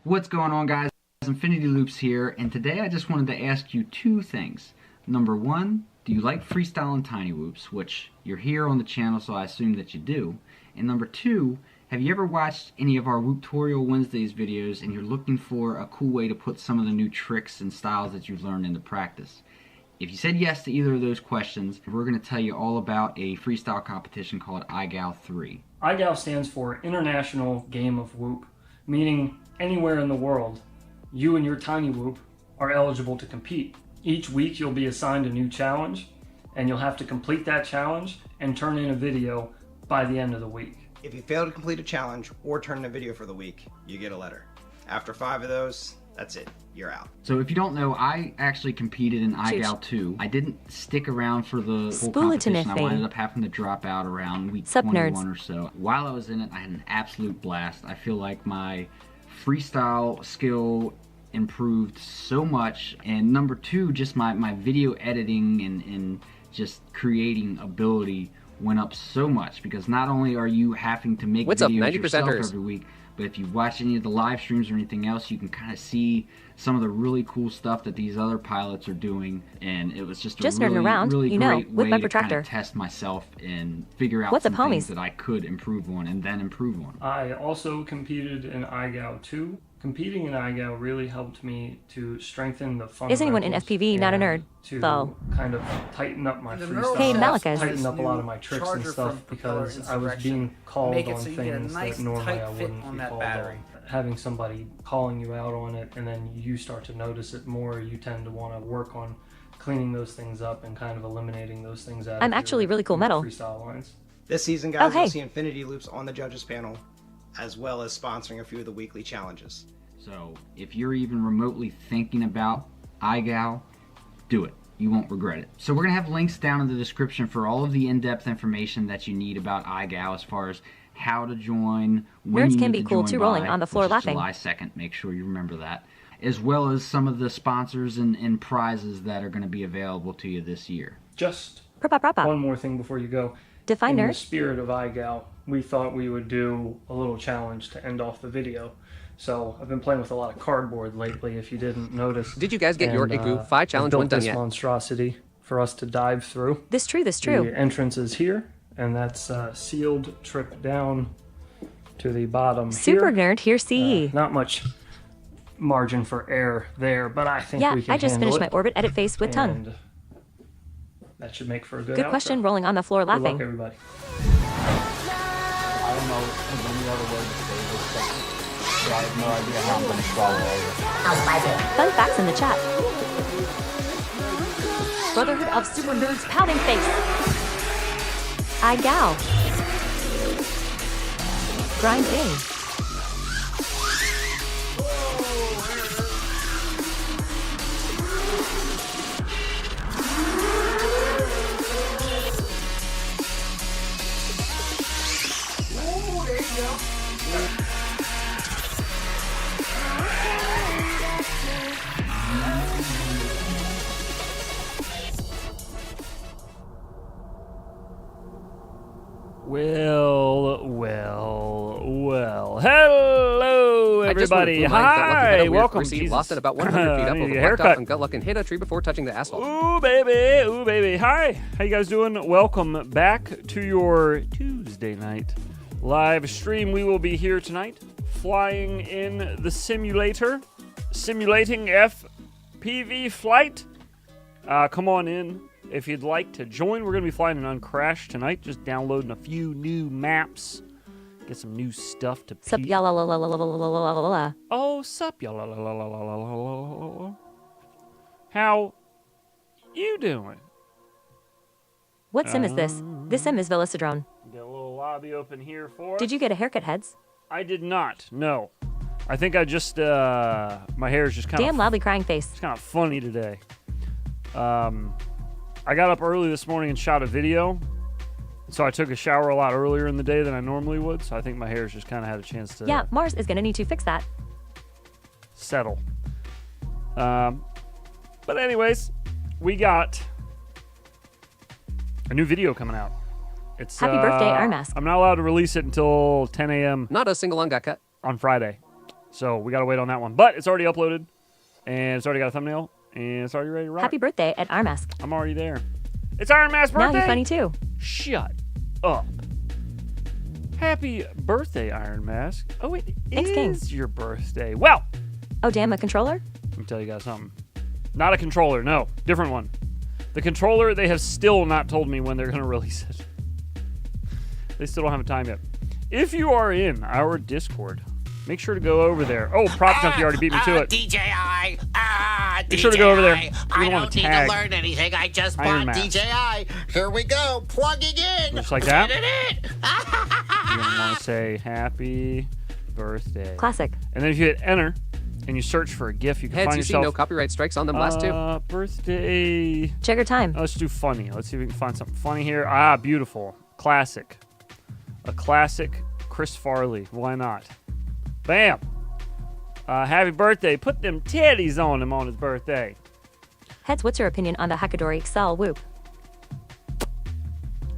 What's going on, guys? Infinity Loops here, and today I just wanted to ask you two things. Number one, do you like freestyle and tiny whoops, which you're here on the channel, so I assume that you do. And number two, have you ever watched any of our Whooptorial Wednesdays videos and you're looking for a cool way to put some of the new tricks and styles that you've learned into practice? If you said yes to either of those questions, we're going to tell you all about a freestyle competition called IGAL 3. IGAL stands for International Game of Whoop, meaning anywhere in the world, you and your tiny whoop are eligible to compete. Each week you'll be assigned a new challenge, and you'll have to complete that challenge and turn in a video by the end of the week. If you fail to complete a challenge or turn in a video for the week, you get a letter. After 5 of those, that's it. You're out. So if you don't know, I actually competed in IGAL 2. I didn't stick around for the whole competition. I ended up having to drop out around week 21 or so. While I was in it, I had an absolute blast. I feel like my freestyle skill improved so much, and number two, just my video editing and just creating ability went up so much, because not only are you having to make videos yourself every week, but if you watch any of the live streams or anything else, you can kind of see some of the really cool stuff that these other pilots are doing, and it was just a really great way to kind of test myself and figure out some things that I could improve on and then improve on. I also competed in IGAL 2. Competing in IGAL really helped me to strengthen the fundamentals. Is anyone in FPV not a nerd? To kind of tighten up my freestyle. Hey, Malika. Tighten up a lot of my tricks and stuff, because I was being called on things that normally I wouldn't be called on. Having somebody calling you out on it, and then you start to notice it more, you tend to want to work on cleaning those things up and kind of eliminating those things out. I'm actually really cool metal. Freestyle lines. This season, guys, you'll see Infinity Loops on the judges panel, as well as sponsoring a few of the weekly challenges. So if you're even remotely thinking about IGAL, do it. You won't regret it. So we're going to have links down in the description for all of the in-depth information that you need about IGAL, as far as how to join, when Nerds you can need be to cool join too, by, rolling on the floor which is laughing. July 2nd, make sure you remember that. As well as some of the sponsors and prizes that are going to be available to you this year. Just one one more thing before you go. Define In the nerd. spirit of IGAL, we thought we would do a little challenge to end off the video. So I've been playing with a lot of cardboard lately, if you didn't notice. Did you guys get your Igloo 5 challenge one done this yet? monstrosity for us to dive through. This true. The entrance is here, and that's a sealed trip down to the bottom Super here. nerd, here see. Not much margin for error there, but I think we can I just handle finished it. my orbit edit face with tongue. And that should make for a good Good question, rolling on the floor Good luck, laughing. everybody. I don't know of any other way to say this, so I have no idea how I'm going to swallow all of it. Fun facts in the chat. Brotherhood of Super Nerds pouting face. IGAL. Grind in. Well. Hello, everybody. Hi, welcome. Lost at about 100 feet up over blacktop and gut luck and hit a tree before touching the asphalt. Ooh, baby. Ooh, baby. Hi. How you guys doing? Welcome back to your Tuesday night live stream. We will be here tonight flying in the simulator, simulating FPV flight. Come on in. If you'd like to join, we're going to be flying an Uncrashed tonight, just downloading a few new maps, get some new stuff to Sup, y'all, Oh, sup, y'all. How you doing? What sim is this? This sim is Velocidrone. Get a little lobby open here for us. Did you get a haircut, heads? I did not, no. I think I just, my hair is just kind of... Damn loudly crying face. It's kind of funny today. I got up early this morning and shot a video, so I took a shower a lot earlier in the day than I normally would, so I think my hair's just kind of had a chance to... Yeah, Mars is going to need to fix that. Settle. But anyways, we got a new video coming out. It's Happy birthday, Iron Mask. I'm not allowed to release it until 10 a.m. Not a single one got cut. on Friday. So we got to wait on that one. But it's already uploaded, and it's already got a thumbnail, and it's already ready to rock. Happy birthday at Iron Mask. I'm already there. It's Iron Mask's birthday. Now you're funny too. Shut up. Happy birthday, Iron Mask. Oh, it Thanks, is King. your birthday. Well, Oh, damn, a controller? let me tell you guys something. Not a controller, no. Different one. The controller, they have still not told me when they're going to release it. They still don't have a time yet. If you are in our Discord, make sure to go over there. Oh, Prop Junkie already beat me to it. DJI. Make sure to go over there. I don't don't need to learn anything. I just Iron bought Mask. DJI. Here we go. Plugging in. Just like that. It. You're going to want to say happy birthday. Classic. And then if you hit enter and you search for a GIF, you can Heads, find you see yourself... no copyright strikes on them last two? Birthday... Jagger time. Let's do funny. Let's see if we can find something funny here. Ah, beautiful. Classic. A classic Chris Farley. Why not? Bam. Happy birthday. Put them titties on him on his birthday. Heads, what's your opinion on the Hakadori Excel Whoop?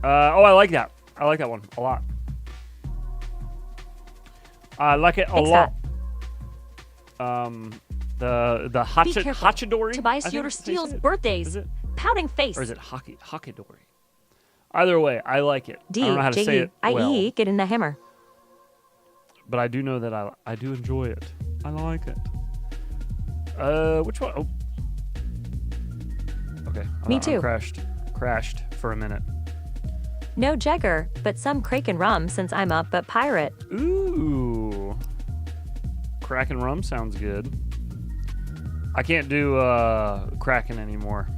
Oh, I like that. I like that one a lot. I like it a Thanks, lot. The Be careful. Hachidori. Tobias I think Yoder that's how you steals say it. birthdays. Is it? Pouting face. Or is it Hakidori? Either way, I like it. I don't know how to say it well, D-J-E, get in the hammer. but I do know that I do enjoy it. I like it. Which one? Oh. Okay. Me too. Crashed for a minute. No Jagger, but some Kraken rum since I'm up, but pirate. Ooh. Kraken rum sounds good. I can't do Kraken anymore.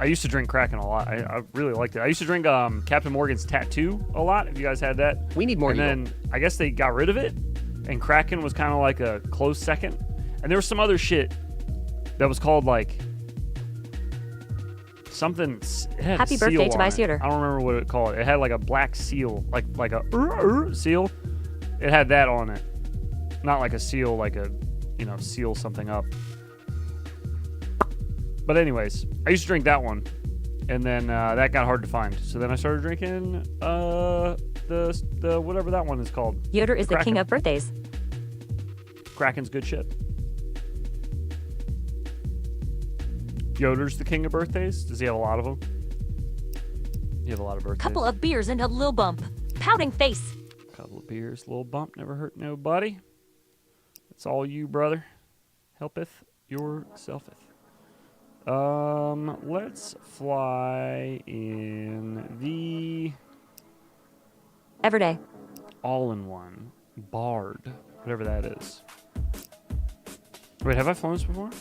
I used to drink Kraken a lot. I really liked it. I used to drink Captain Morgan's Tattoo a lot, if you guys had that. We need more And then I guess they got rid of it, and Kraken was kind of like a close second. And there was some other shit that was called like something. It had Happy a seal birthday, on Tobias it. Yoder. I don't remember what it called. It had like a black seal, like a seal. It had that on it, not like a seal, like a seal something up. But anyways, I used to drink that one, and then that got hard to find. So then I started drinking the whatever that one is called. Yoder is the Kraken. king of birthdays. Kraken's good shit. Yoder's the king of birthdays. Does he have a lot of them? You have a lot of birthdays. Couple of beers and a lil bump. Pouting face. Couple of beers, little bump, never hurt nobody. It's all you, brother. Helpeth yourselfeth. Let's fly in the Everyday. all-in-one Bard, whatever that is. Wait, have I flown this before?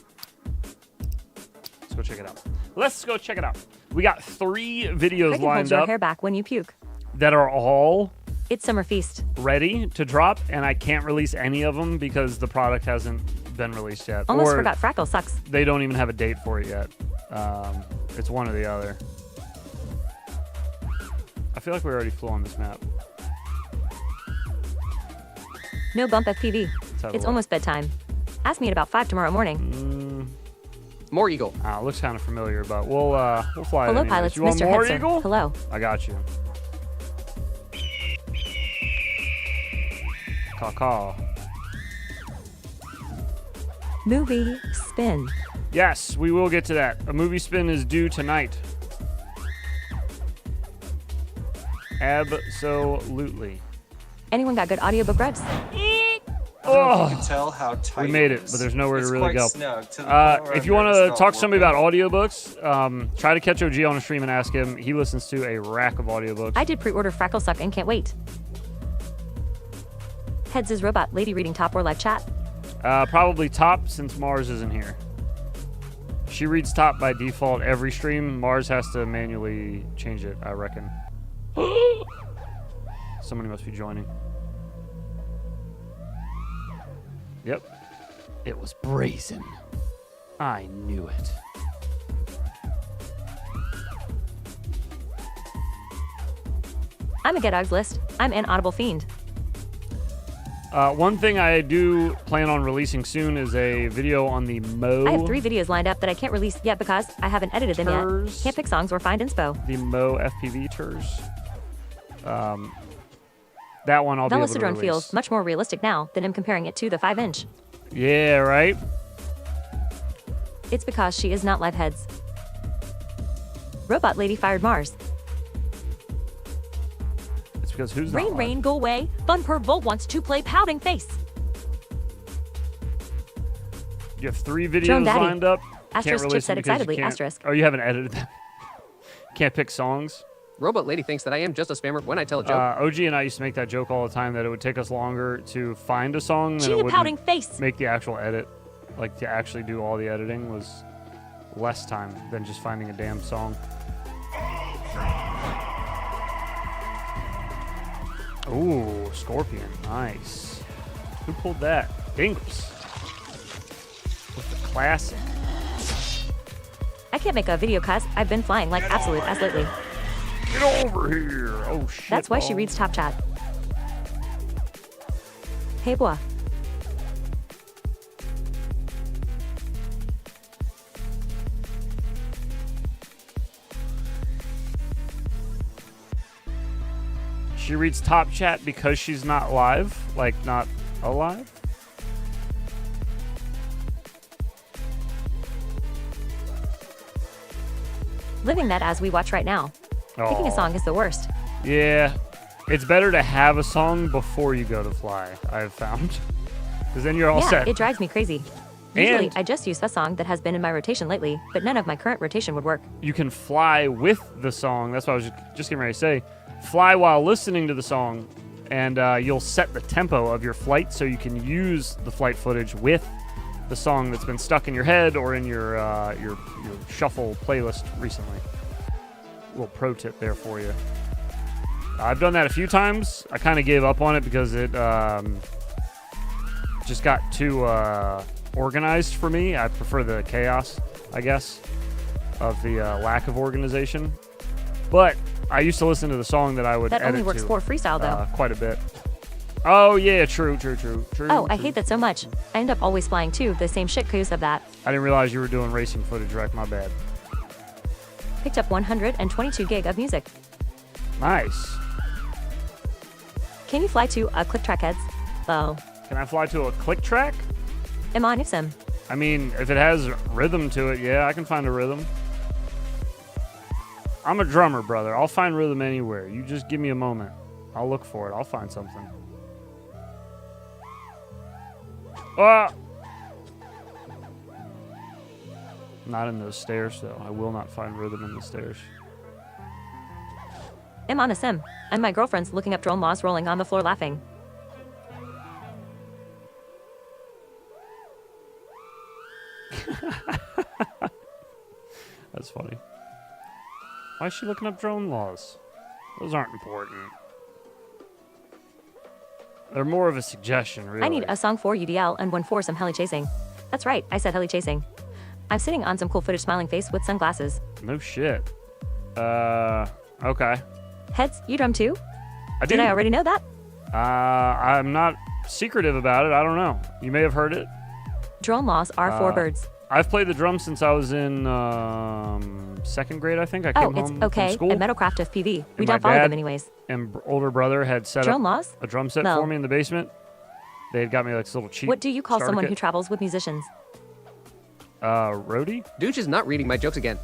Let's go check it out. Let's go check it out. We got 3 videos Kraken holds lined your up hair back when you puke. that are all It's summer feast. ready to drop, and I can't release any of them because the product hasn't been released yet. Almost or forgot Frackle sucks. they don't even have a date for it yet. It's one or the other. I feel like we already flew on this map. No bump FPV. Let's have a It's look. almost bedtime. Ask me at about 5 tomorrow morning. More Eagle. It looks kind of familiar, but we'll fly it Hello, anyways. pilots. You want Mr. more Hetzer. Eagle? Hello. I got you. Caw. Movie spin. Yes, we will get to that. A movie spin is due tonight. Absolutely. Anyone got good audiobook reps? Oh, You can tell how tight we made it, is. but there's nowhere It's to really quite go. snug, to the point where If I'm you want nervous to about talk to somebody about working. audiobooks, try to catch OG on a stream and ask him. He listens to a rack of audiobooks. I did pre-order Frackle Suck and can't wait. Heads is robot. Lady reading top or live chat. Probably top since Mars isn't here. She reads top by default every stream. Mars has to manually change it, I reckon. Somebody must be joining. Yep. It was brazen. I knew it. I'm a Get Dogs list. I'm an audible fiend. One thing I do plan on releasing soon is a video on the Mo. I have 3 videos lined up that I can't release yet because I haven't edited them yet. Turs. Can't pick songs or find inspo. The Mo FPV tours. That one I'll be able to Velocitron release. feels much more realistic now than him comparing it to the 5-inch. Yeah, right? It's because she is not live heads. Robot Lady fired Mars. It's because who's not Rain, live? rain, go away. Fun per Volt wants to play Pouting Face. You have 3 Drone videos Daddy. lined up. Asterisk Can't release chipset them because you excitedly, can't- asterisk. Oh, you haven't edited them. Can't pick songs. Robot lady thinks that I am just a spammer when I tell a joke. OG and I used to make that joke all the time that it would take us longer to find a song than it Cheetah would Pouting Face. make the actual edit. Like, to actually do all the editing was less time than just finding a damn song. Ooh, Scorpion. Nice. Who pulled that? Dinks. With the classic. I can't make a video cuz I've been flying like absolute ass lately. Get over here. Oh, shit. That's why she ball. reads Top Chat. Hey boy. She reads Top Chat because she's not live? Like, not alive? Living that as we watch right now. Picking a Aw. song is the worst. Yeah. It's better to have a song before you go to fly, I've found. Because then you're all Yeah, set. it drives me crazy. Usually, And- I just use a song that has been in my rotation lately, but none of my current rotation would work. You can fly with the song. That's what I was just getting ready to say. Fly while listening to the song, and you'll set the tempo of your flight so you can use the flight footage with the song that's been stuck in your head or in your shuffle playlist recently. Little pro tip there for you. I've done that a few times. I kind of gave up on it because it just got too organized for me. I prefer the chaos, I guess, of the lack of organization. But I used to listen to the song that I would That edit only works to, for freestyle, though. quite a bit. Oh, yeah, true. Oh, I hate that so much. I end up always flying too, the same shit cause of that. I didn't realize you were doing racing footage, Rick. My bad. Picked up 122 gig of music. Nice. Can you fly to a click track heads? Oh. Can I fly to a click track? Am on Ipsum. I mean, if it has rhythm to it, yeah, I can find a rhythm. I'm a drummer, brother. I'll find rhythm anywhere. You just give me a moment. I'll look for it. I'll find something. Ah! Not in those stairs, though. I will not find rhythm in the stairs. Am on a sim. And my girlfriend's looking up drone laws rolling on the floor laughing. That's funny. Why is she looking up drone laws? Those aren't important. They're more of a suggestion, really. I need a song for UDL and one for some heli chasing. That's right, I said heli chasing. I'm sitting on some cool footage smiling face with sunglasses. No shit. Okay. Heads, you drum too? I do. Did I already know that? I'm not secretive about it. I don't know. You may have heard it. Drone laws are for birds. I've played the drums since I was in second grade, I think. I Oh, came it's home okay. from school. At Metalcraft FPV. We And don't my follow dad them anyways. And older brother had set Drone up laws? a drum set No. for me in the basement. They had got me like this little cheap What do you call starter someone kit. who travels with musicians? Roadie? Dooch is not reading my jokes again.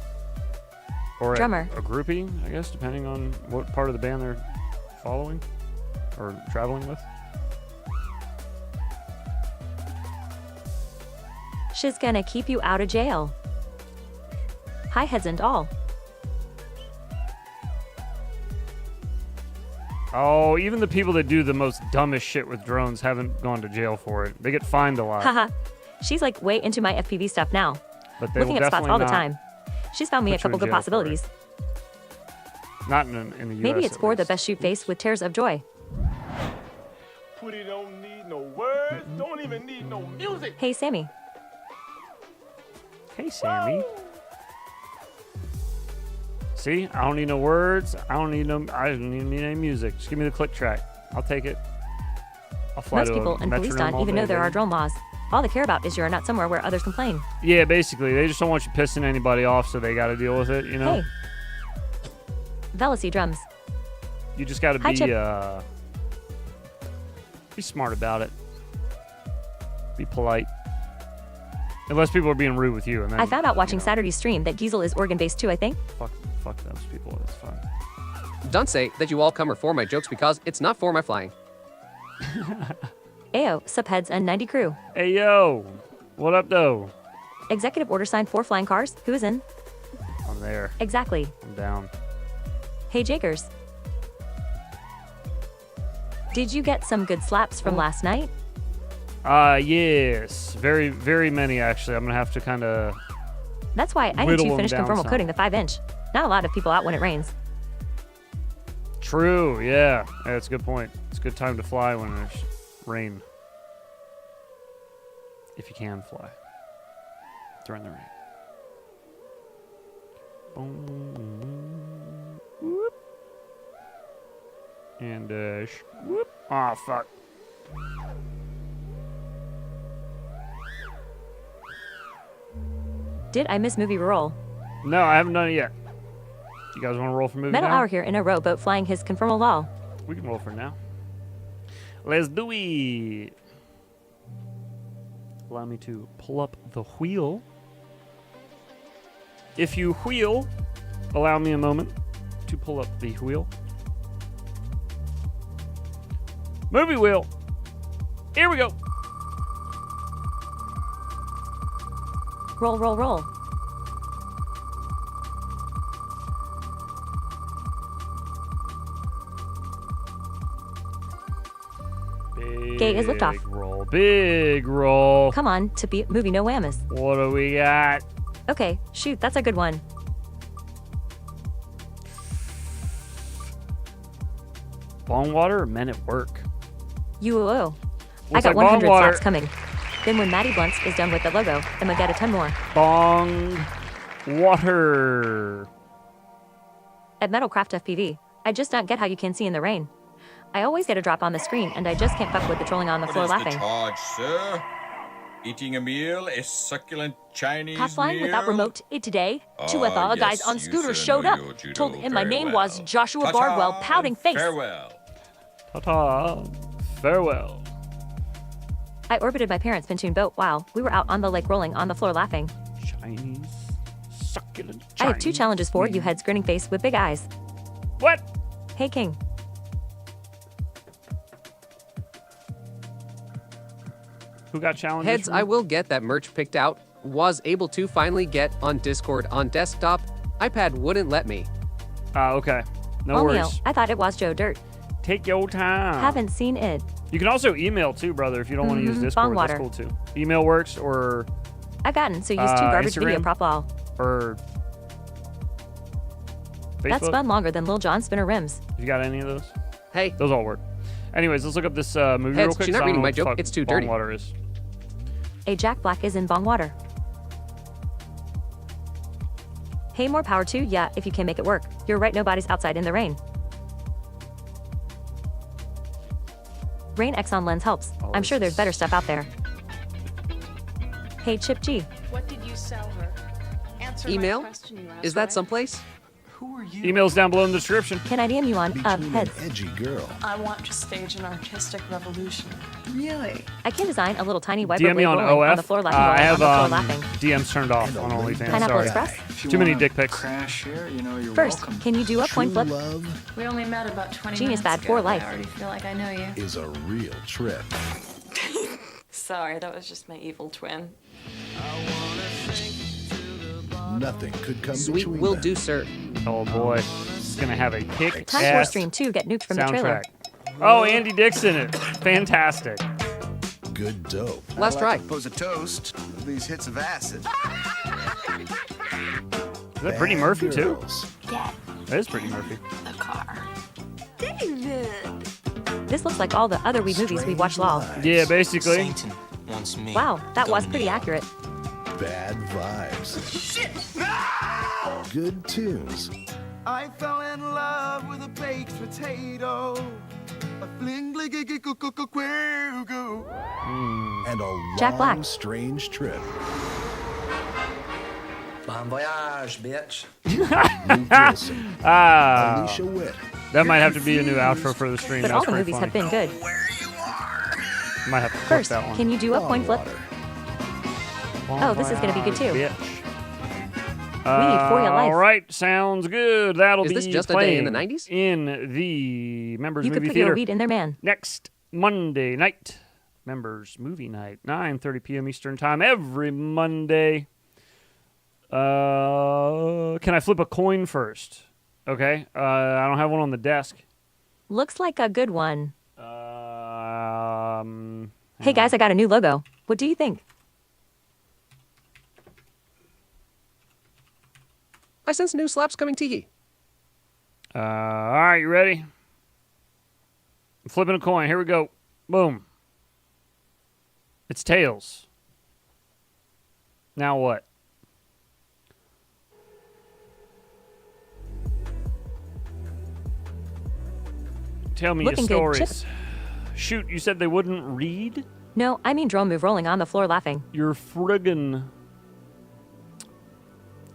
Or Drummer. A groupie, I guess, depending on what part of the band they're following or traveling with. She's gonna keep you out of jail. Hi heads and all. Oh, even the people that do the most dumbest shit with drones haven't gone to jail for it. They get fined a lot. Haha. She's like way into my FPV stuff now. But they Looking will at spots definitely all the not time. She's found me a put you couple in good jail for it. possibilities. Not in the US. Maybe it's at for the least. best shoot face with tears of joy. Putty don't need no words, don't even need no music. Hey Sammy. Hey, Sammy. See, I don't need no words. I don't need any music. Just give me the click track. I'll take it. I'll fly Most to people a and police metronome don't all even day, know there are baby. drone laws. All they care about is you're not somewhere where others complain. Yeah, basically, they just don't want you pissing anybody off, so they got to deal with it. You know, Hey. Velocy drums. you just got to Hi, be Chip. Be smart about it. Be polite. Unless people are being rude with you. And then, I found out watching Saturday's stream that Giesel is organ-based too, I think. Fuck those people. It's fine. Don't say that you all come are for my jokes because it's not for my flying. Ayo, subheads and 90 crew. Hey, yo. What up, though? Executive order signed 4 flying cars. Who is in? I'm there. Exactly. I'm down. Hey, Jakers. Did you get some good slaps from last night? Yes. Very, very many, actually. I'm going to have to kind of... That's why I need to finish conformal coating the 5-inch. Not a lot of people out when it rains. True, yeah. That's a good point. It's a good time to fly when there's rain. If you can fly. During the rain. Boom. Whoop. And, whoop. Aw, fuck. Did I miss movie roll? No, I haven't done it yet. You guys want to roll for movie Metal now? Hour here in a rowboat flying his conformal wall. We can roll for now. Let's do it. Allow me to pull up the wheel. If you wheel, allow me a moment to pull up the wheel. Movie wheel. Here we go. Roll, roll, roll. Gay is liftoff. Roll, big roll. Come on, to be movie no whammas. What do we got? Okay, shoot, that's a good one. Bong water or men at work? UOO. I Looks got like 100 bong water. slaps coming. Then when Maddie Blunts is done with the logo, I'm gonna get a ton more. Bong water. At Metalcraft FPV, I just don't get how you can see in the rain. I always get a drop on the screen, and I just can't fuck with the trolling on the floor laughing. Charge, sir? Eating a meal, a succulent Chinese Caught flying meal? without remote today. Two Ah, other guys yes, on you scooters sir showed know up. your judo Told him my very name well. was Joshua Ta-ta, Bardwell, pouting face. Farewell. Ta-ta. Farewell. I orbited my parents' pontoon boat while we were out on the lake rolling on the floor laughing. Chinese succulent Chinese. I have 2 challenges for you heads grinning face with big eyes. What? Hey, King. Who got challenges? Heads, I will get that merch picked out. Was able to finally get on Discord on desktop. iPad wouldn't let me. Okay. No Omeo, worries. I thought it was Joe Dirt. Take your time. Haven't seen it. You can also email too, brother, if you don't want to use Discord. Bong That's water. cool too. Email works or I've gotten so used to garbage video Instagram? prop lol. or Facebook. That spun longer than Lil Jon spinner rims. You got any of those? Hey. Those all work. Anyways, let's look up this movie real Heads, quick. she's not 'cause I don't reading know my what the joke. fuck It's too bong dirty. water is. A Jack Black is in bong water. Hey, more power to yeah, if you can make it work. You're right, nobody's outside in the rain. Rain Exxon lens helps. I'm sure there's better stuff out there. Hey, Chip G. What did you sell her? Answer Email? my question you asked, Is that right? someplace? Who are you? Email's down below in the description. Can I DM you on heads? Edgy girl. I want to stage an artistic revolution. Really? I can design a little tiny wiper DM me blade on rolling OF. on the floor laughing, I rolling have on the floor laughing. DMs turned off on OnlyFans. Pineapple Sorry. Express? Too many dick pics. Crash here, you know you're First, welcome. can you do a point flip? We only met about 20 Genius minutes bad ago, for but life. I already feel like I know you. Is a real trip. Sorry, that was just my evil twin. Nothing could come Sweet between will them. do, sir. Oh boy, it's gonna have a kick Time for ass Stream 2 get nuked from the trailer. soundtrack. Oh, Andy Dick's in it. Fantastic. Good dope. Last try. Propose a toast. These hits of acid. Is that Brittany Murphy too? Girls. Get That is Brittany Murphy. the car. David! This looks like all the other Wii movies we watched lol. Yeah, basically. Satan wants me. Wow, that was pretty accurate. Bad vibes. Good tunes. I fell in love with a baked potato. A fling gliggy go. And a Jack long, Black. strange trip. Bon voyage, bitch. Luke Wilson. Ah, Alicia Witt. that might have to be a new outro for the stream. But That all was the pretty movies funny. have been good. Might have to flip First, that one. can you do a coin flip? Oh, this is going to be good too. Bitch. We need for your life. All right, sounds good. That'll Is be this just a playing day in the 90s? in the Members You could Movie put Theater your weed in there, man. next Monday night. Members Movie Night, 9:30 p.m. Eastern Time every Monday. Can I flip a coin first? Okay. I don't have one on the desk. Looks like a good one. Hey guys, I got a new logo. What do you think? I sense new slaps coming to ye. All right, you ready? I'm flipping a coin. Here we go. Boom. It's tails. Now what? Tell me Looking your good, Chip. stories. Shoot, you said they wouldn't read? No, I mean drone move rolling on the floor laughing. You're friggin'...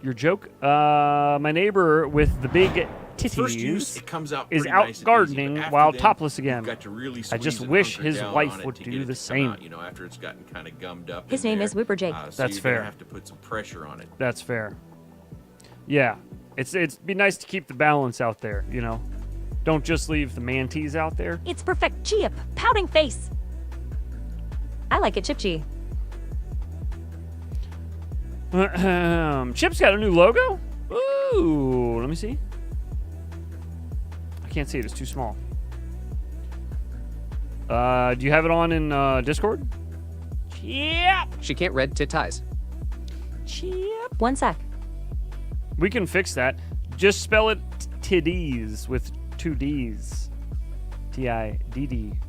Your joke? My neighbor with the big First use, titties it comes out is pretty out nice and gardening easy, but while after then, topless again. you've got to really I squeeze just and wish hunker his down wife on it would to do get it the to come same. out, after it's gotten kind of gummed up. His in name there. is Whipper Jake. So That's you're fair. gonna have to put some pressure on it. That's fair. Yeah. It'd be nice to keep the balance out there, you know? Don't just leave the mantees out there. It's perfect. Chip, pouting face. I like it, Chip G. Chip's got a new logo? Ooh, let me see. I can't see it. It's too small. Do you have it on in Discord? Yep. She can't read tit ties. Chip. 1 sec. We can fix that. Just spell it tiddies with 2 D's. Tiddis.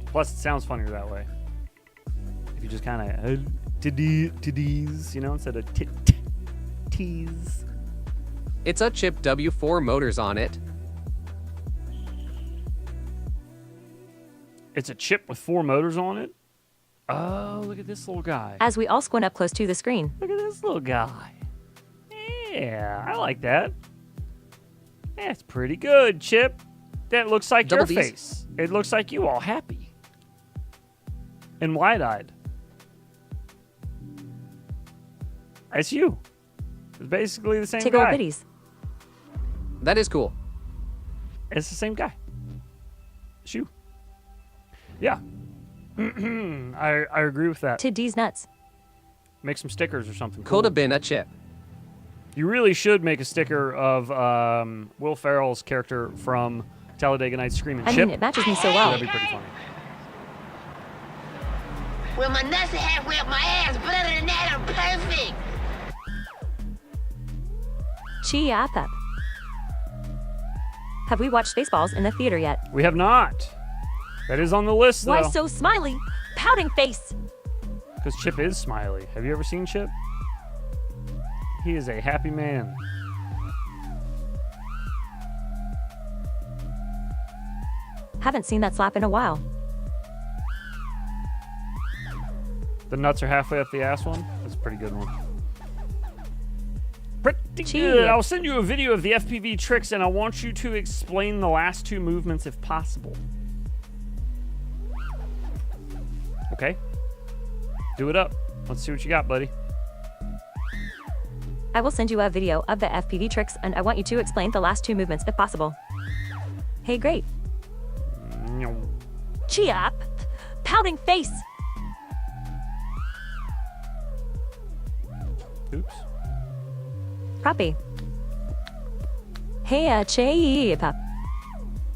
Plus, it sounds funnier that way. If you just kind of tiddies, you know, instead of tees. It's a Chip W4 motors on it. It's a chip with 4 motors on it. Oh, look at this little guy. As we all squint up close to the screen. Look at this little guy. Yeah, I like that. That's pretty good, Chip. That looks like Double your Ds. face. It looks like you all happy. And wide-eyed. That's you. It's basically the same Tickle guy. bitties. That is cool. It's the same guy. It's you. Yeah. I agree with that. Tiddies nuts. Make some stickers or something. Could have been a Chip. You really should make a sticker of Will Ferrell's character from Talladega Nights Screaming I Chip. mean, it matches me so well. That'd be pretty funny. Well, my nuts have whipped my ass better than that. I'm perfect. Chia Pep. Have we watched Spaceballs in the theater yet? We have not. That is on the list, though. Why so smiley? Pouting face. Because Chip is smiley. Have you ever seen Chip? He is a happy man. Haven't seen that slap in a while. The nuts are halfway up the ass one? That's a pretty good one. Pretty Gee. good. I'll send you a video of the FPV tricks, and I want you to explain the last 2 movements if possible. Okay? Do it up. Let's see what you got, buddy. I will send you a video of the FPV tricks, and I want you to explain the last 2 movements if possible. Hey, great. Chia, pouting face. Oops. Crappy. Hey, Chia.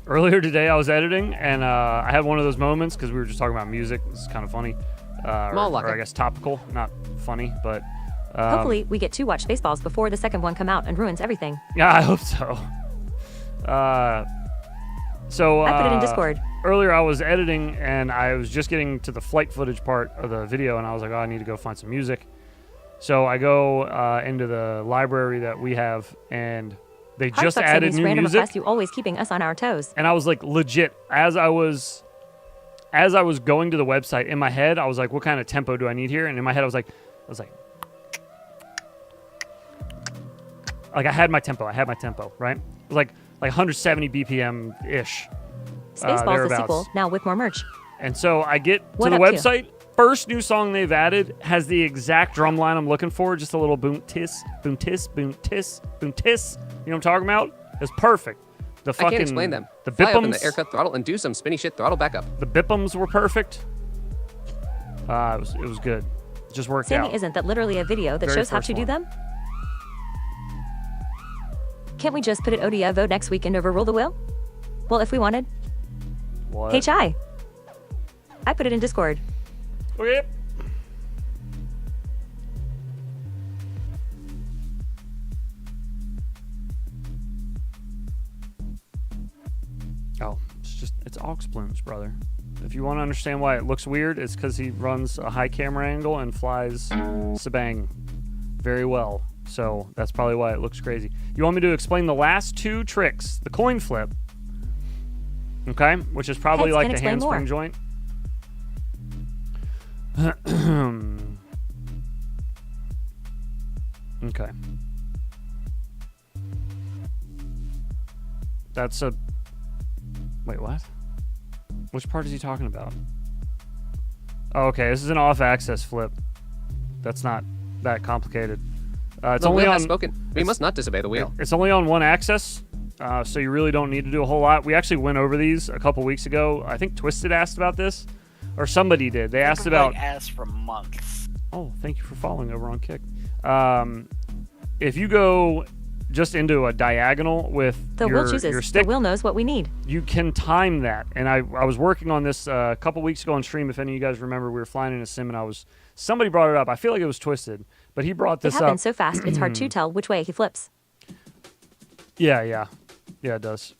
Earlier today, I was editing, and I had one of those moments because we were just talking about music. It's kind of funny. Or I guess topical, not funny, but... Hopefully, we get to watch Spaceballs before the second one come out and ruins everything. Yeah, I hope so. I put it in Discord. Earlier, I was editing, and I was just getting to the flight footage part of the video, and I was like, oh, I need to go find some music. So I go into the library that we have, and they just added new random music. Request, you always keeping us on our toes. And I was like, legit, as I was going to the website, in my head, I was like, what kind of tempo do I need here? And in my head, I was like, I had my tempo, right? It was like 170 BPM-ish. Spaceballs the sequel, now with more merch. And so I get to What the up to? website. First new song they've added has the exact drum line I'm looking for. Just a little boom tiss, boom tiss, boom tiss, boom tiss. You know what I'm talking about? It's perfect. The fucking, I can't explain them. The Fly up in the bippums, aircut throttle and do some spinny shit throttle back up. the bippums were perfect. It was good. It just worked Sammy, out. isn't that literally a video that Very shows how first to do one. them? Can't we just put it ODF vote next weekend over Rule the Wheel? Well, if we wanted. What? Hey, Chai. I put it in Discord. Okay. Oh, it's aux plumes, brother. If you want to understand why it looks weird, it's because he runs a high camera angle and flies Sabang very well. So that's probably why it looks crazy. You want me to explain the last two tricks? The coin flip, okay, which is probably Heads like can the explain handspring more. joint. Okay. That's a... Wait, what? Which part is he talking about? Oh, okay, this is an off-axis flip. That's not that complicated. It's The only wheel on... has spoken. We must not disobey the wheel. It's only on one axis, so you really don't need to do a whole lot. We actually went over these a couple weeks ago. I think Twisted asked about this, or somebody did. They asked about... asked for months. Oh, thank you for following over on Kick. If you go just into a diagonal with The your, wheel chooses. your stick, The wheel knows what we need. you can time that. And I was working on this a couple weeks ago on stream. If any of you guys remember, we were flying in a sim, and somebody brought it up. I feel like it was Twisted, but he brought this It up. happens so fast, it's hard to tell which way he flips. Yeah, it does.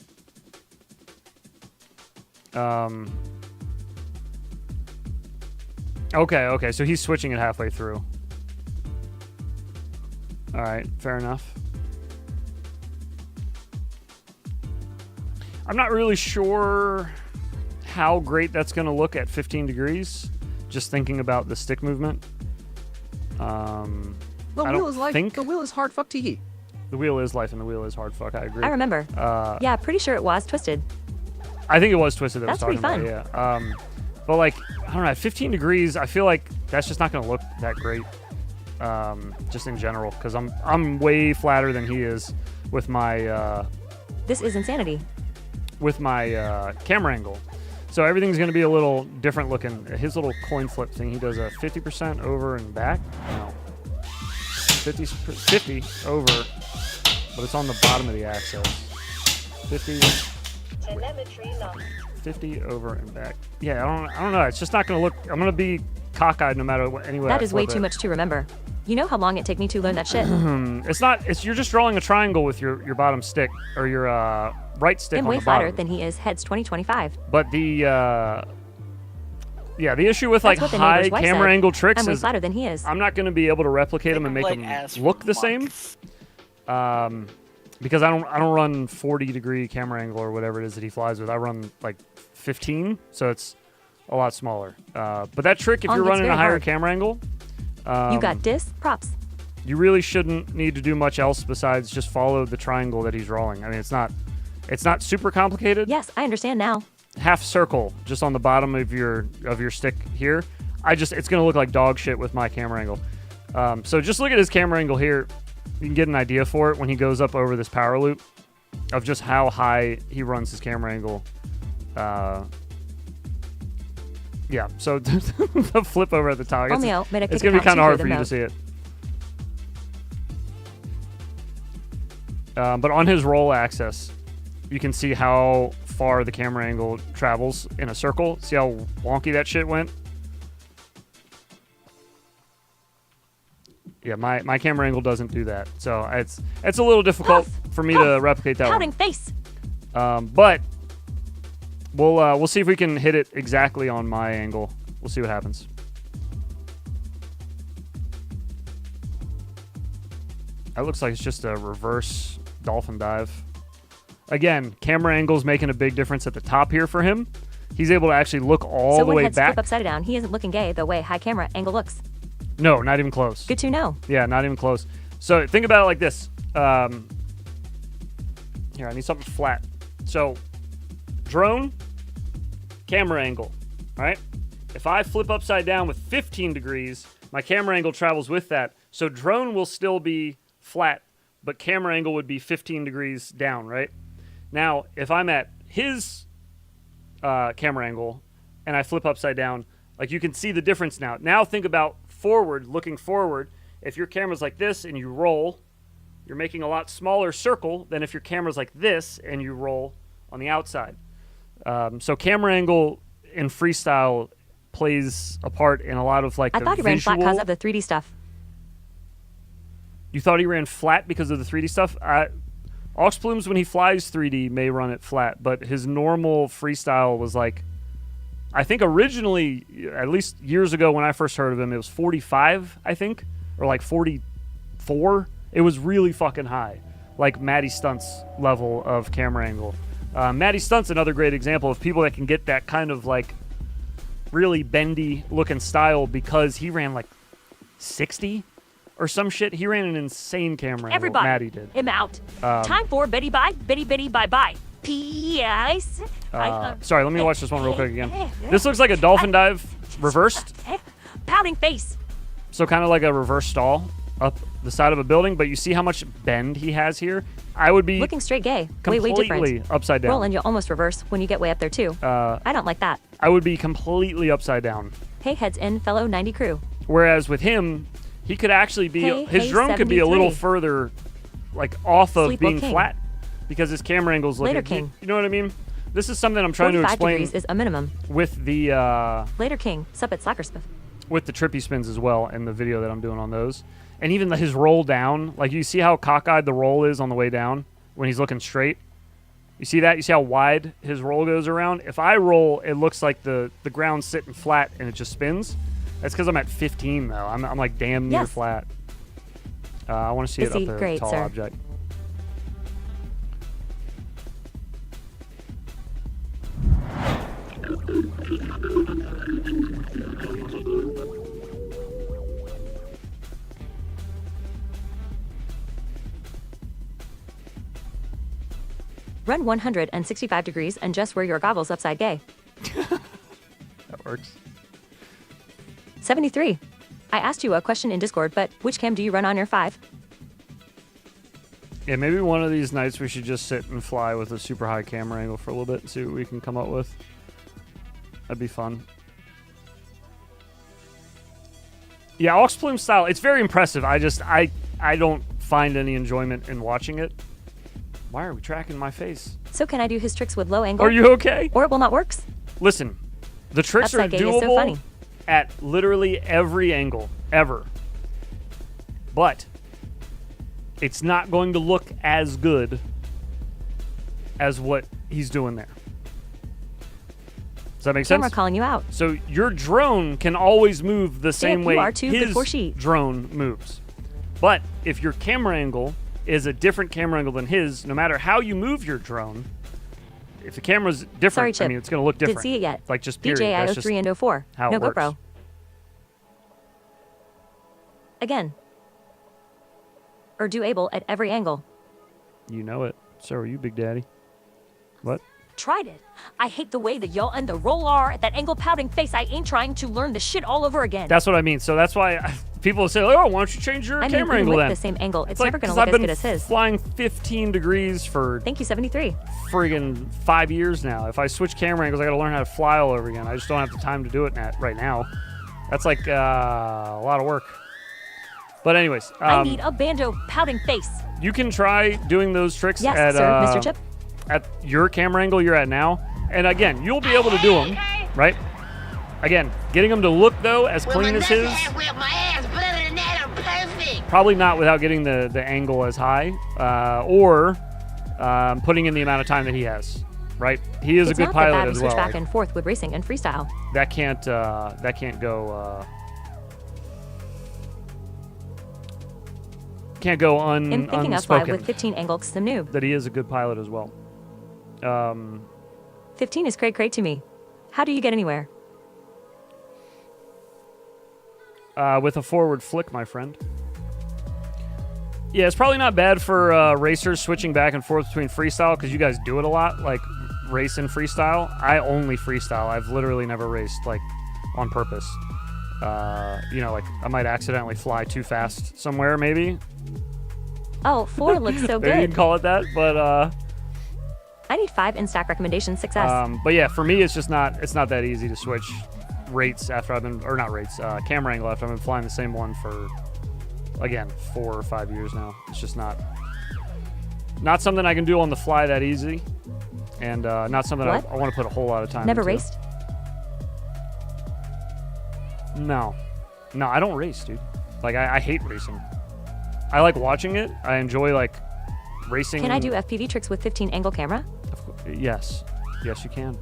Okay, so he's switching it halfway through. All right, fair enough. I'm not really sure how great that's going to look at 15 degrees, just thinking about the stick movement. The I wheel don't is life. think- The wheel is hard fuck tee. The wheel is life and the wheel is hard fuck, I agree. I remember. Yeah, pretty sure it was Twisted. I think it was Twisted that That's was talking pretty about it, yeah. But like, I don't know, at 15 degrees, I feel like that's just not going to look that great, just in general, because I'm way flatter than he is with my This is insanity. camera angle. So everything's going to be a little different looking. His little coin flip thing, he does a 50% over and back. No, 50 over, but it's on the bottom of the axis. 50 over and back. Yeah, I don't know. It's just not going to look. I'm going to be cockeyed no matter what. Anyway, That is way too much to remember. You know how long it took me to learn that shit? It's not. You're just drawing a triangle with your bottom stick or your right stick I'm on way the flatter bottom. than he is. Heads 2025. But the issue with like That's what the high neighbor's wife camera said. angle tricks I'm way is flatter than he is. I'm not going to be able to replicate them and make them look the same. Because I don't run 40-degree camera angle or whatever it is that he flies with. I run like 15, so it's a lot smaller. But that trick, if On you're gets running a very higher hard. camera angle, You got dis props. you really shouldn't need to do much else besides just follow the triangle that he's drawing. I mean, it's not super complicated. Yes, I understand now. Half circle just on the bottom of your stick here. It's gonna look like dog shit with my camera angle. So just look at his camera angle here. You can get an idea for it when he goes up over this power loop of just how high he runs his camera angle. Yeah, so the flip over at the top. Romeo made a It's kick gonna be out kind to of hard hear for you them to see it. But on his roll axis, you can see how far the camera angle travels in a circle. See how wonky that shit went? Yeah, my camera angle doesn't do that. So it's a little difficult for me to replicate that Pouting one. face. But we'll see if we can hit it exactly on my angle. We'll see what happens. That looks like it's just a reverse dolphin dive. Again, camera angle's making a big difference at the top here for him. He's able to actually look all So the when way heads back. flip upside down, he isn't looking gay the way high camera angle looks. No, not even close. Good to know. Yeah, not even close. So think about it like this. Here, I need something flat. So drone, camera angle, right? If I flip upside down with 15 degrees, my camera angle travels with that. So drone will still be flat, but camera angle would be 15 degrees down, right? Now, if I'm at his camera angle and I flip upside down, like you can see the difference now. Now think about forward, looking forward. If your camera's like this and you roll, you're making a lot smaller circle than if your camera's like this and you roll on the outside. So camera angle in freestyle plays a part in a lot of like I thought he ran flat because of the 3D stuff. You thought he ran flat because of the 3D stuff? Aux Plumes, when he flies 3D, may run it flat, but his normal freestyle was like, I think originally, at least years ago when I first heard of him, it was 45, I think, or like 44. It was really fucking high, like Matty Stunt's level of camera angle. Matty Stunt's another great example of people that can get that kind of like really bendy looking style because he ran like 60 or some shit. He ran an insane camera angle. Matty did. I'm out. Time for Betty Bye, Betty Betty Bye Bye. P.I.S. Sorry, let me watch this one real quick again. This looks like a dolphin dive reversed. Pouting face. So kind of like a reverse stall up the side of a building, but you see how much bend he has here? I would be looking straight gay. Completely way different. Upside down. Roll and you'll almost reverse when you get way up there too. I don't like that. I would be completely upside down. Hey, heads in, fellow 90 crew. Whereas with him, he could actually be, his drone could be a little further, like off of being flat, because his camera angle's looking. Later King. You know what I mean? This is something I'm trying to explain. 45 degrees is a minimum. With the Later King, sup at Slacker Spiff. With the trippy spins as well, and the video that I'm doing on those, and even his roll down. Like you see how cockeyed the roll is on the way down when he's looking straight. You see that? You see how wide his roll goes around? If I roll, it looks like the ground's sitting flat and it just spins. That's because I'm at 15 though. I'm like damn near flat. I want to see it up there, tall object. Run 165 degrees and just wear your goggles upside gay. That works. 73. I asked you a question in Discord, but which cam do you run on your 5? Yeah, maybe one of these nights we should just sit and fly with a super high camera angle for a little bit and see what we can come up with. That'd be fun. Yeah, Aux Plume style, it's very impressive. I don't find any enjoyment in watching it. Why are we tracking my face? So can I do his tricks with low angle? Are you okay? Or it will not work? Listen, the tricks are doable at literally every angle, ever. But it's not going to look as good as what he's doing there. Does that make sense? Camera calling you out. So your drone can always move the same way his drone moves. But if your camera angle is a different camera angle than his, no matter how you move your drone, if the camera's different, sorry, Chip. I mean, it's going to look different. Didn't see it yet. Like just period. DJI That's 03 and 04. How no it works. GoPro. Again. Or do able at every angle. You know it. So are you, Big Daddy. What? Tried it. I hate the way the yaw and the roll are at that angle pouting face. I ain't trying to learn the shit all over again. That's what I mean. So that's why people say, oh, why don't you change your camera angle then? The same angle. It's like, never going to look as good as his. I've been flying 15 degrees for... Thank you, 73. Friggin' 5 years now. If I switch camera angles, I got to learn how to fly all over again. I just don't have the time to do it right now. That's like a lot of work. But anyways. I need a bando pouting face. You can try doing those tricks yes, at... sir, Mr. Chip. At your camera angle you're at now. And again, you'll be able to do them, right? Again, getting them to look, though, as clean as his. Probably not without getting the angle as high, or putting in the amount of time that he has, right? He is a good pilot as well. Switch back and forth with racing and freestyle. That can't go. Can't go I'm thinking of fly with 15 angle some noob. That he is a good pilot as well. 15 is cray to me. How do you get anywhere? With a forward flick, my friend. Yeah, it's probably not bad for racers switching back and forth between freestyle because you guys do it a lot. Like race in freestyle. I only freestyle. I've literally never raced like on purpose. You know, like I might accidentally fly too fast somewhere, maybe. Oh, 4 looks so Maybe you good. can call it that, but I need 5 in stack recommendations. Success. but yeah, for me, it's just not that easy to switch rates after I've been, or not rates, camera angle after I've been flying the same one for, again, 4 or 5 years now. It's just not something I can do on the fly that easy, and not something I want to put a whole lot of time Never into. raced? No, I don't race, dude. Like I hate racing. I like watching it. I enjoy like racing. Can I do FPV tricks with 15 angle camera? Yes, you can.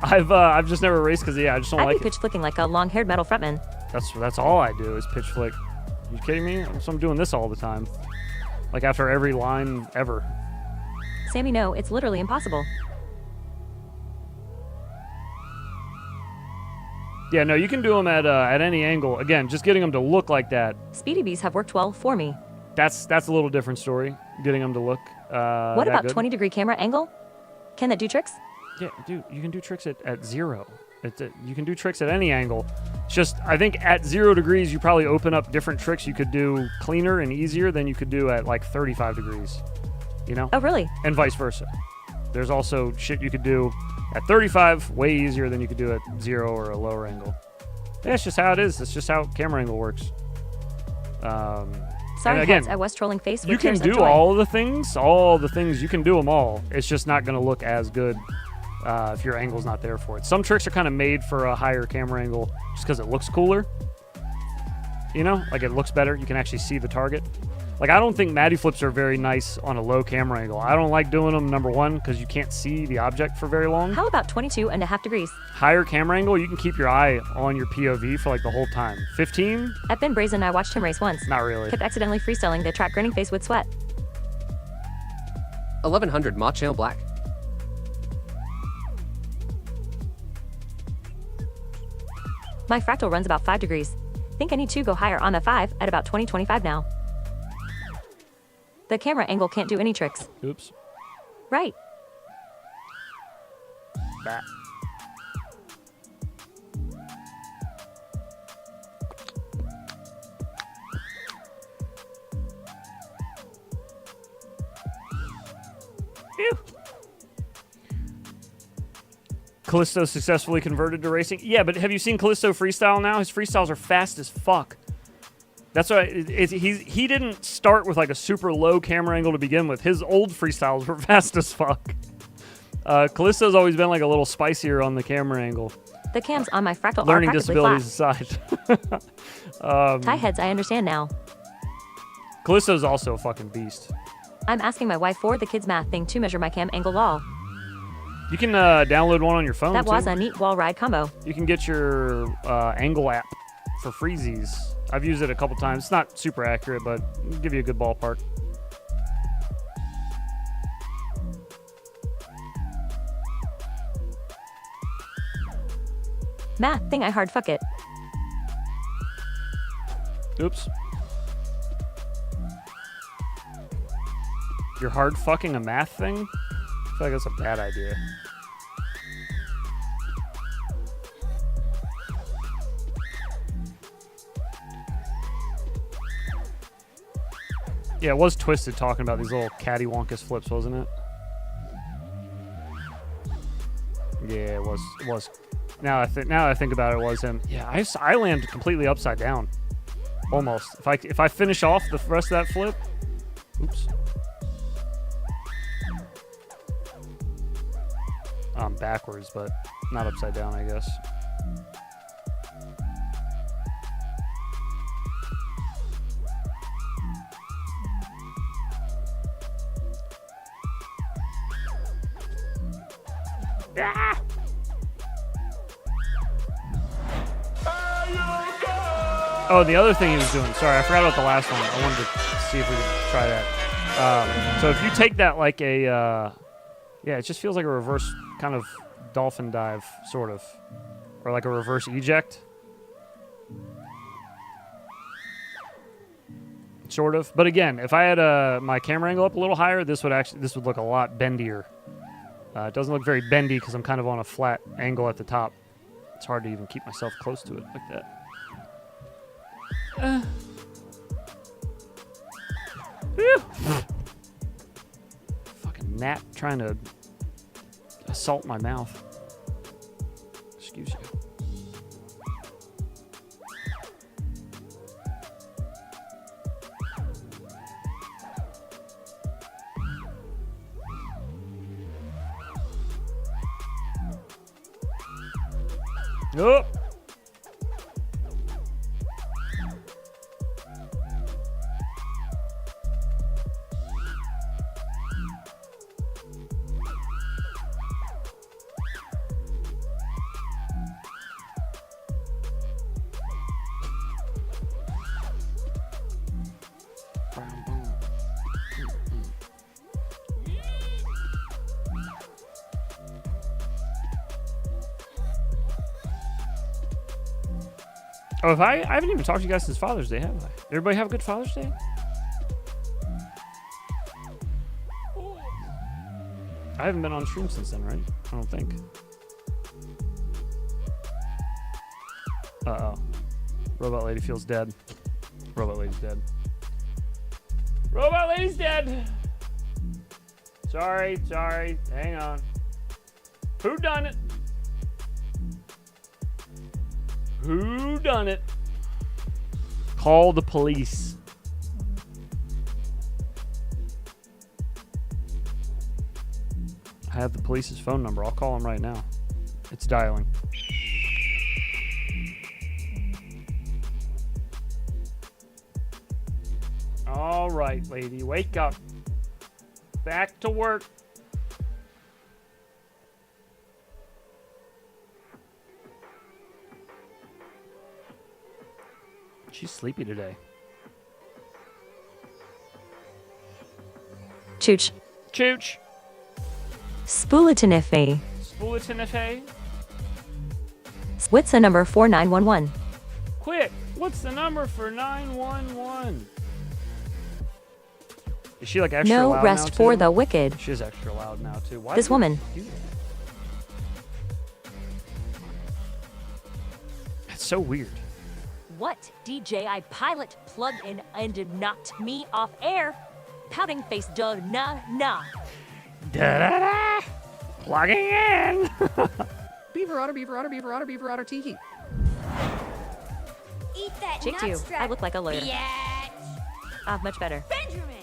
I've just never raced because I just don't I'd like be pitch flicking like a long-haired metal frontman. That's all I do is pitch flick. You kidding me? So I'm doing this all the time. Like after every line ever. Sammy, no, it's literally impossible. Yeah, no, you can do them at any angle. Again, just getting them to look like that. Speedy bees have worked well for me. That's a little different story. Getting them to look. What about 20-degree camera angle? Can that do tricks? Yeah, dude, you can do tricks at 0. You can do tricks at any angle. It's just, I think at 0 degrees, you probably open up different tricks you could do cleaner and easier than you could do at like 35 degrees. You know? Oh, really? And vice versa. There's also shit you could do at 35 way easier than you could do at 0 or a lower angle. Yeah, it's just how it is. It's just how camera angle works. Sorry, again, heads, I was trolling face with you can tears of do joy. all the things. You can do them all. It's just not going to look as good if your angle's not there for it. Some tricks are kind of made for a higher camera angle just because it looks cooler. You know, like it looks better. You can actually see the target. Like, I don't think Matty flips are very nice on a low camera angle. I don't like doing them, number one, because you can't see the object for very long. How about 22.5 degrees? Higher camera angle, you can keep your eye on your POV for like the whole time. 15? At Ben Brazen, I watched him race once. Not really. Kept accidentally freestyling the track, grinning face with sweat. 1100 Mach Channel Black. My fractal runs about 5 degrees. Think I need to go higher on the 5 at about 20-25 now. The camera angle can't do any tricks. Oops. Right. Bah. Ew. Callisto successfully converted to racing. Yeah, but have you seen Callisto freestyle now? His freestyles are fast as fuck. That's why he didn't start with like a super low camera angle to begin with. His old freestyles were fast as fuck. Callisto's always been like a little spicier on the camera angle. The cams on my fractal Learning are practically disabilities flat. aside. Tie heads, I understand now. Callisto's also a fucking beast. I'm asking my wife for the kids' math thing to measure my cam angle lol. You can download one on your phone. That was too. a neat wall ride combo. You can get your angle app for freezies. I've used it a couple times. It's not super accurate, but it'll give you a good ballpark. Math thing, I hard fuck it. Oops. You're hard fucking a math thing? I feel like that's a bad idea. Yeah, it was Twisted talking about these little catty-wonkus flips, wasn't it? Yeah, it was. It was. Now I think about it, it was him. Yeah, I land completely upside down, almost. If I finish off the rest of that flip, oops. Backwards, but not upside down, I guess. Ah! Oh, the other thing he was doing. Sorry, I forgot about the last one. I wanted to see if we could try that. So if you take that like a, yeah, it just feels like a reverse kind of dolphin dive, sort of, or like a reverse eject. sort of. But again, if I had my camera angle up a little higher, this would look a lot bendier. It doesn't look very bendy because I'm kind of on a flat angle at the top. It's hard to even keep myself close to it like that. Fucking gnat trying to assault my mouth. Excuse you. Oh. Oh, I haven't even talked to you guys since Father's Day, have I? Everybody have a good Father's Day? I haven't been on stream since then, right? I don't think. Uh-oh. Robot Lady feels dead. Robot Lady's dead. Robot Lady's dead! Sorry. Hang on. Who done it? Who done it? Call the police. I have the police's phone number. I'll call them right now. It's dialing. All right, lady, wake up. Back to work. She's sleepy today. Chooch. Chooch. Spoolitinife. Spoolitinife. What's the number for 911? Quick, what's the number for 911? Is she like extra loud No rest now, for too? the wicked. She's extra loud now too. Why This do woman. you do that? That's so weird. What DJ I pilot plugged in and knocked me off air? Pouting face duh nah. Da-da-da! Plugging in! Beaver otter, tee. Eat that Chick to you. I look like a lawyer. Biatch. Much better. Benjamin.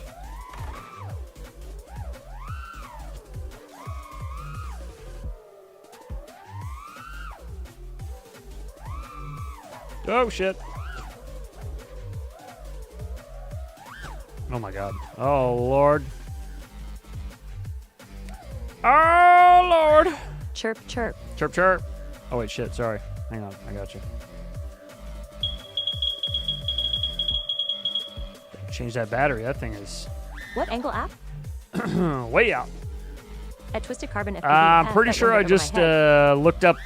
Oh, shit. Oh, my God. Oh, Lord. Oh, Lord. Chirp, chirp. Chirp, chirp. Oh, wait, shit. Sorry. Hang on. I got you. Change that battery. That thing is What angle app? way out. At Twisted Carbon FPV. I'm has pretty that sure one I over my just head. looked up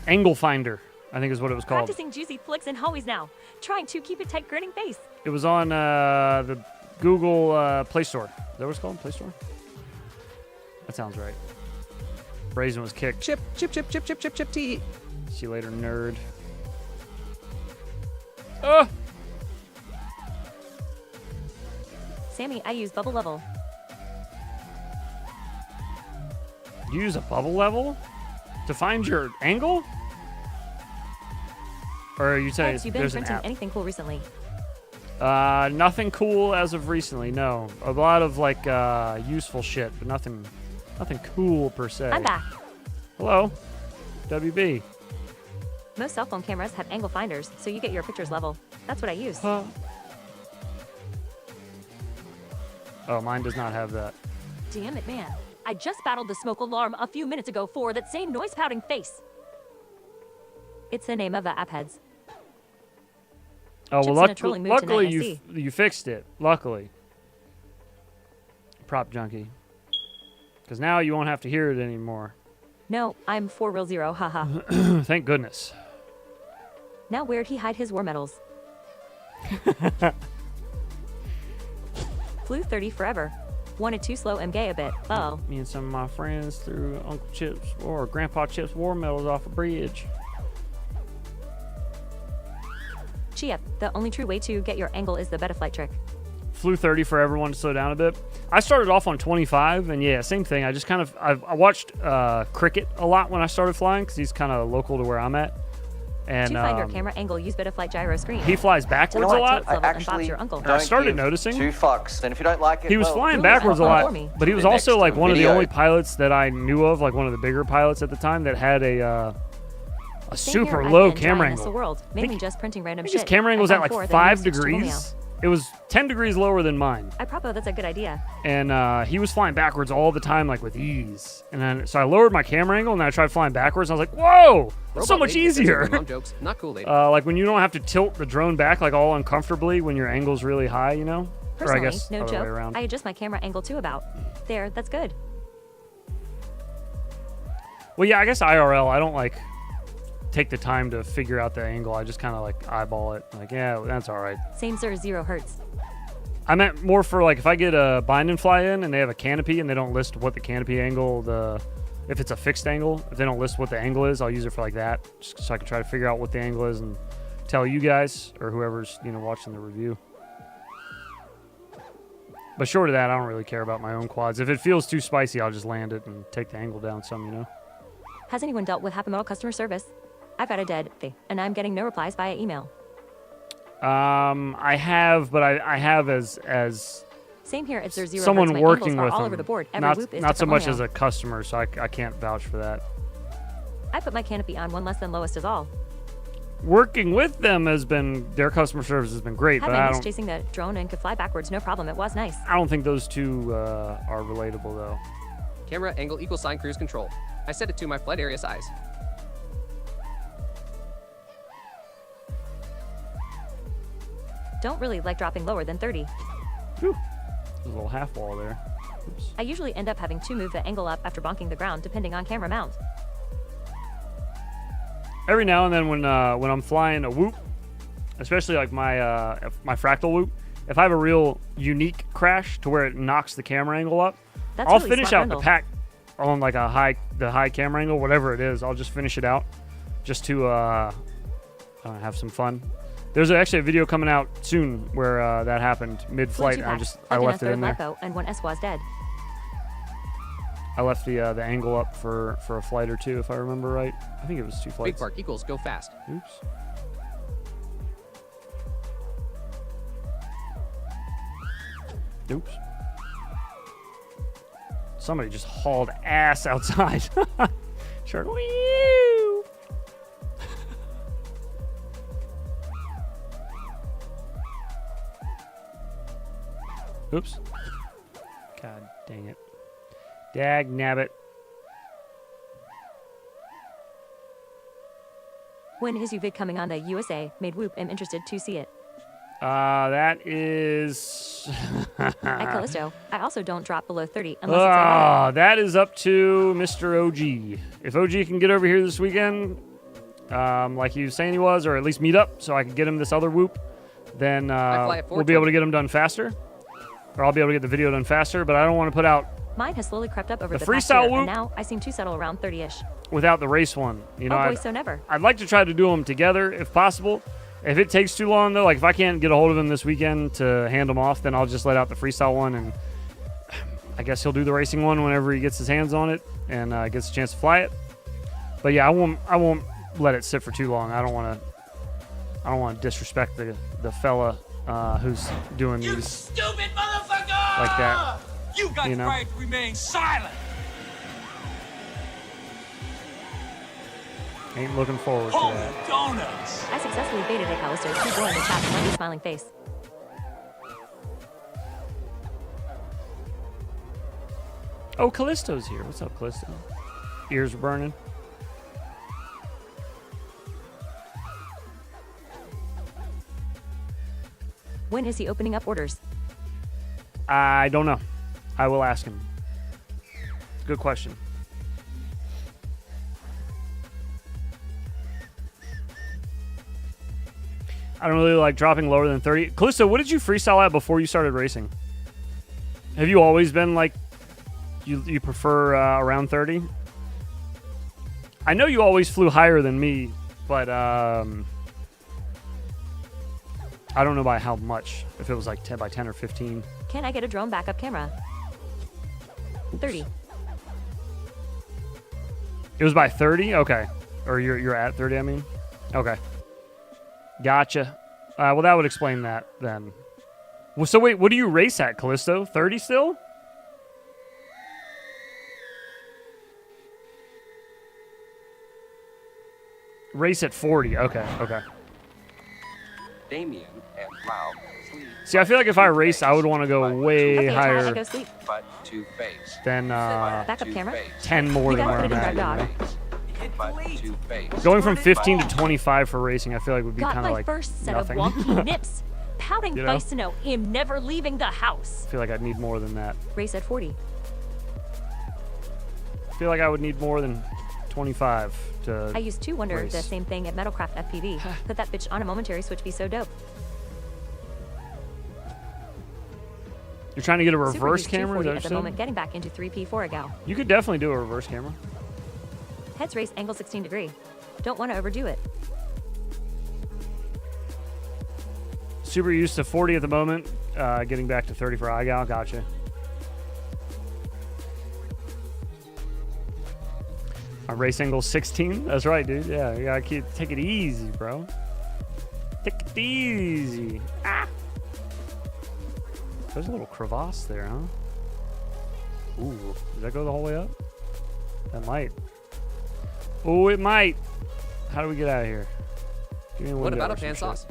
Angle Finder, I think is what it was called. Practicing juicy flicks and hallways now. Trying to keep a tight grinning face. It was on the Google Play Store. Is that what it's called? Play Store? That sounds right. Brazen was kicked. Chip, tee. See you later, nerd. Sammy, I use bubble level. You use a bubble level to find your angle? Or you say Have you been there's an printing app? anything cool recently? Nothing cool as of recently, no. A lot of like useful shit, but nothing cool per se. I'm back. Hello, WB. Most cell phone cameras have angle finders, so you get your pictures level. That's what I use. Oh, mine does not have that. Damn it, man. I just battled the smoke alarm a few minutes ago for that same noise pouting face. It's the name of the app heads. Oh, Chip's well, in a trolling mood luckily tonight, I you fixed it. Luckily. Prop junkie. Because now you won't have to hear it anymore. No, I'm 4real0, haha. Thank goodness. Now where'd he hide his war medals? Flew 30 forever. Wanted too slow and gay a bit. Oh. Me and some of my friends threw Uncle Chip's or Grandpa Chip's war medals off a bridge. Chia, the only true way to get your angle is the Betaflight trick. Flew 30 for everyone to slow down a bit. I started off on 25, and yeah, same thing. I just kind of I watched Cricket a lot when I started flying because he's kind of local to where I'm at. And to find your camera angle, use Betaflight gyro screen. He flies backwards a lot. I actually I started noticing. 2 fucks, and if you don't like it, he was flying backwards a lot, but he was also like one of the only pilots that I knew of, like one of the bigger pilots at the time that had a super low camera angle. The world, mainly just printing random shit. His camera angle was at like 5 degrees. It was 10 degrees lower than mine. I propo, that's a good idea. And he was flying backwards all the time, like with ease. And then, so I lowered my camera angle, and then I tried flying backwards, and I was like, whoa, that's so much easier. Mom jokes. Not cool, lady. Like when you don't have to tilt the drone back like all uncomfortably when your angle's really high, you know? Personally, or I guess no other way joke, around. I adjust my camera angle too about. There, that's good. Well, yeah, I guess IRL, I don't like take the time to figure out the angle. I just kind of like eyeball it. Like, yeah, that's all right. Same sir, 0 hertz. I meant more for like if I get a bind and fly in and they have a canopy and they don't list what the canopy angle, if it's a fixed angle, if they don't list what the angle is, I'll use it for like that, just so I can try to figure out what the angle is and tell you guys or whoever's watching the review. But short of that, I don't really care about my own quads. If it feels too spicy, I'll just land it and take the angle down some, Has anyone dealt with Happy Metal customer service? I've got a dead fee, and I'm getting no replies via email. I have, but I have as same here. It's 0 someone hertz. My working angles with are all them. over the board. Every whoop is Not so different much layout. as a customer, so I can't vouch for that. I put my canopy on one less than lowest is all. Working with them their customer service has been great, but I was don't. chasing the drone and could fly backwards, no problem. It was nice. I don't think those two are relatable though. Camera angle equals sign cruise control. I set it to my flight area size. Don't really like dropping lower than 30. Whew. There's a little half wall there. Oops. I usually end up having to move the angle up after bonking the ground, depending on camera mount. Every now and then when I'm flying a whoop, especially like my fractal whoop, if I have a real unique crash to where it knocks the camera angle up, I'll really finish smart out rental. the pack on like the high camera angle, whatever it is. I'll just finish it out just to have some fun. There's actually a video coming out soon where that happened mid-flight. And I left it in there. And one S was dead. I left the angle up for a flight or two, if I remember right. I think it was 2 flights. Big bark equals go fast. Oops. Oops. Somebody just hauled ass outside. Shark. Wee! Oops. God dang it. Dag nabbit. When is your vid coming on the USA? Made Whoop. I'm interested to see it. That is... At Callisto, I also don't drop below 30 unless it's a that is up to Mr. OG. If OG can get over here this weekend, like he was saying he was, or at least meet up so I can get him this other whoop, then we'll be able to get him done faster. Or I'll be able to get the video done faster, but I don't want to put out Mine has slowly crept up over the the past freestyle year, whoop and now I seem to settle around 30-ish. without the race one. You know, Oh boy, so never. I'd like to try to do them together if possible. If it takes too long, though, like if I can't get a hold of him this weekend to hand them off, then I'll just let out the freestyle one, and I guess he'll do the racing one whenever he gets his hands on it and gets a chance to fly it. But yeah, I won't let it sit for too long. I don't want to disrespect the fella who's doing these Stupid motherfucker! like that. You got You know? right to remain silent. Ain't looking forward to that. Donuts. I successfully baited a Callisto to join the chat with a smiling face. Oh, Callisto's here. What's up, Callisto? Ears are burning. When is he opening up orders? I don't know. I will ask him. Good question. I don't really like dropping lower than 30. Callisto, what did you freestyle at before you started racing? Have you always been like, you prefer around 30? I know you always flew higher than me, but I don't know by how much. If it was like 10 by 10 or 15. Can I get a drone backup camera? 30. It was by 30? Okay. Or you're at 30, I mean? Okay. Gotcha. Well, that would explain that then. Well, so wait, what do you race at, Callisto? 30 still? Race at 40. Okay, okay. Damien and Lau. See, I feel like if I race, I would want to go way higher Go sleep. But to face. than Backup camera? 10 more than where I'm at. But to face. Going from 15 to 25 for racing, I feel like would be Got kind of my like first set nothing. of wonky nips. Pouting You know? Vicino, am never leaving the house. I feel like I'd need more than that. Race at 40. I feel like I would need more than 25 to I used to wonder if race. the same thing at Metalcraft FPV. Put that bitch on a momentary switch be so dope. You're trying to get a Super reverse Use camera? 240 Is that at what the you moment, said? getting back into 3P4 ago. You could definitely do a reverse camera. Heads race angle 16 degree. Don't want to overdo it. Super used to 40 at the moment, getting back to 30 for iGal. Gotcha. A race angle 16? That's right, dude. Yeah, you gotta take it easy, bro. Take it easy. Ah! There's a little crevasse there, huh? Ooh, does that go the whole way up? That might. Oh, it might. How do we get out of here? Give me a What window about a or some pan shit. sauce?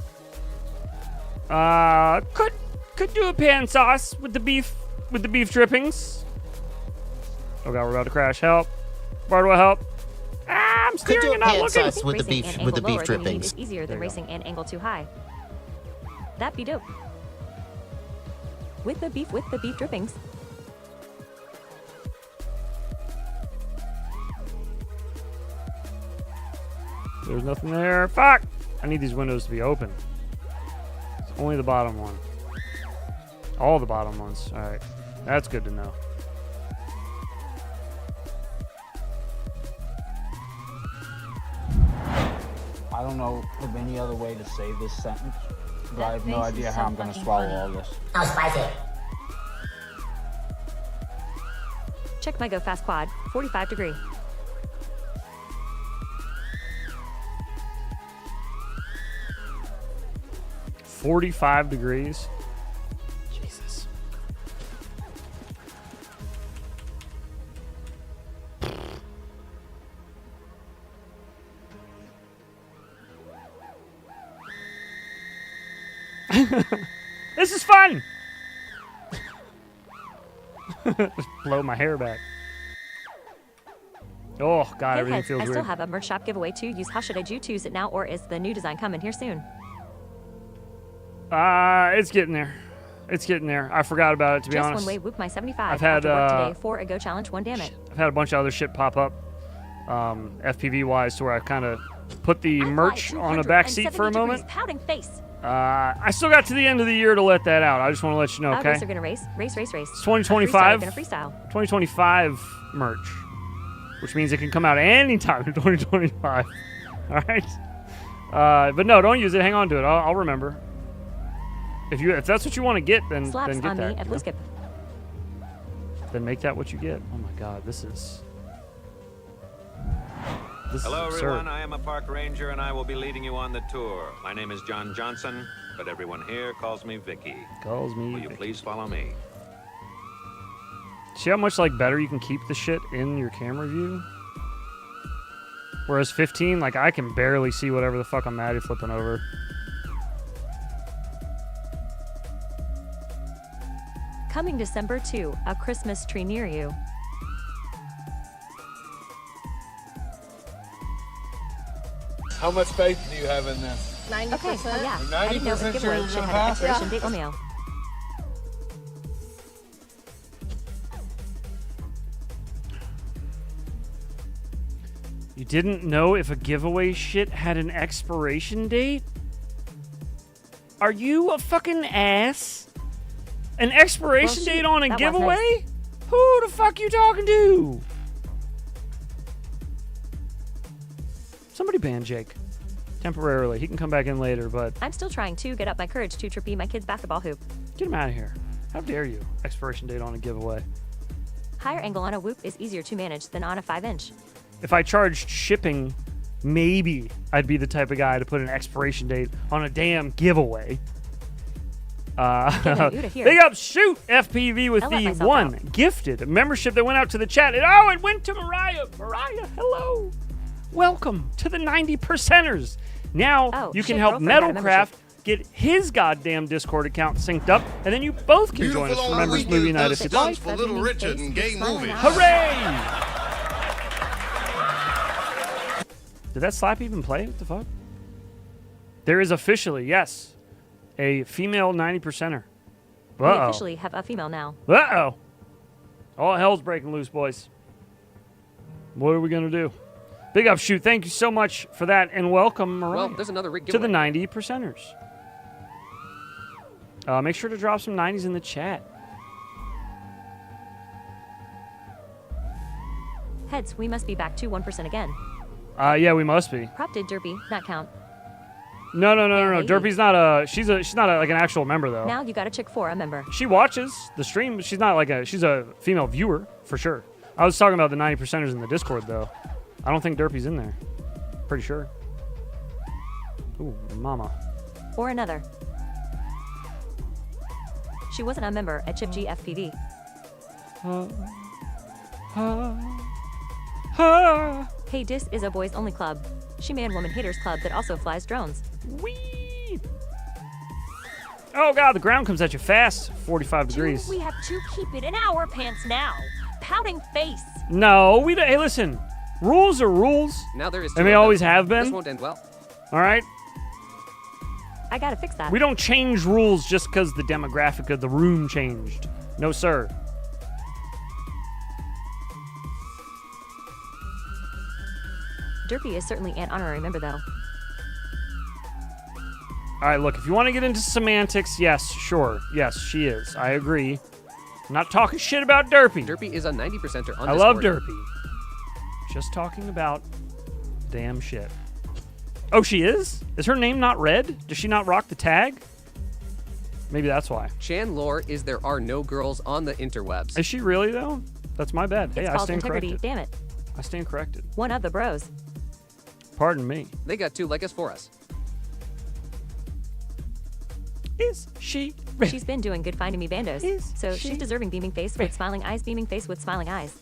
Could do a pan sauce with the beef drippings. Oh god, we're about to crash. Help. Bardwell, help. Ah, I'm steering and not looking. With the beef drippings is easier than racing and angle too high. That'd be dope. With the beef drippings. There's nothing there. Fuck! I need these windows to be open. It's only the bottom one. All the bottom ones. Alright. That's good to know. I don't know of any other way to say this sentence, but I have no idea how I'm going to swallow all this. Oh, spicy. Check my Go Fast Quad, 45 degree. $45 degrees. Jesus. This is fun. Just blow my hair back. Oh god, Hey everything heads, feels I weird. still have a merch shop giveaway to use. How should I choose it now, or is the new design coming here soon? It's getting there. It's getting there. I forgot about it, to be Just honest. one way, whoop my 75. I've had, after work today for a Go challenge, 1 damn it. I've had a bunch of other shit pop up, FPV wise, to where I kind of put the merch on a back seat for a moment. Pouting face. I still got to the end of the year to let that out. I just want to let you know, okay? Racer gonna race. It's 2025. Gonna freestyle. 2025 merch, which means it can come out anytime in 2025. All right. But no, don't use it. Hang on to it. I'll remember. If that's what you want to get, then Slaps get on that. me at Blue Skip. Then make that what you get. Oh my God, this is. Hello, absurd. everyone. I am a park ranger, and I will be leading you on the tour. My name is John Johnson, but everyone here calls me Vicky. Calls me Will you Vicky. please follow me? See how much like better you can keep the shit in your camera view? Whereas 15, like I can barely see whatever the fuck I'm mad at flipping over. Coming December 2, a Christmas tree near you. How much faith do you have in this? 90%. Okay, well, yeah. You're I didn't know if the 90% giveaway sure should you're have gonna an pass? expiration Yeah. date or mail. You didn't know if a giveaway shit had an expiration date? Are you a fucking ass? An expiration date on a giveaway? Nice. Who the fuck you talking to? Somebody ban Jake. Temporarily. He can come back in later, but... I'm still trying to get up my courage to trippy my kid's basketball hoop. Get him out of here. How dare you? Expiration date on a giveaway. Higher angle on a whoop is easier to manage than on a 5-inch. If I charged shipping, maybe I'd be the type of guy to put an expiration date on a damn giveaway. Big up Shoot FPV with the one gifted membership that went out to the chat. It went to Mariah. Mariah, hello. Welcome to the 90%ers. Now you can help Metalcraft get his goddamn Discord account synced up, and then you both can join us for Members Movie Night if you'd like. For Little Richard and Gay Movie. Hooray! Did that slap even play? What the fuck? There is officially, yes, a female 90%er. We officially have a female now. Uh-oh. All hell's breaking loose, boys. What are we going to do? Big up, Shoot. Thank you so much for that, and welcome, Mariah, well, there's another rig to the 90%ers. Make sure to drop some 90s in the chat. Heads, we must be back to 1% again. Yeah, we must be. Prop did Derpy not count? No. Derpy's not a. She's not like an actual member though. Now you got to check for a member. She watches the stream, but she's not like a. She's a female viewer for sure. I was talking about the 90%ers in the Discord though. I don't think Derpy's in there. Pretty sure. Ooh, mama. Or another. She wasn't a member at ChipG FPV. Hey, Dis is a boys only club. She man woman haters club that also flies drones. Whee! Oh god, the ground comes at you fast. 45 degrees. We have to keep it in our pants now. Pouting face. No, we don't. Hey, listen. Rules are rules. Now there is. And they always have been. This won't end well. All right. I gotta fix that. We don't change rules just because the demographic of the room changed. No, sir. Derpy is certainly an honorary member, though. All right, look, if you want to get into semantics, yes, sure. Yes, she is. I agree. I'm not talking shit about Derpy. Derpy is a 90%er on I Discord. love Derpy. Just talking about damn shit. Oh, she is? Is her name not red? Does she not rock the tag? Maybe that's why. Chan lore is there are no girls on the interwebs. Is she really, though? That's my bad. Hey, I stand integrity. corrected. Damn it. I stand corrected. One of the bros. Pardon me. They got two like us for us. Is she red? She's been doing good finding me bandos. So she's deserving beaming face with smiling eyes, beaming face with smiling eyes.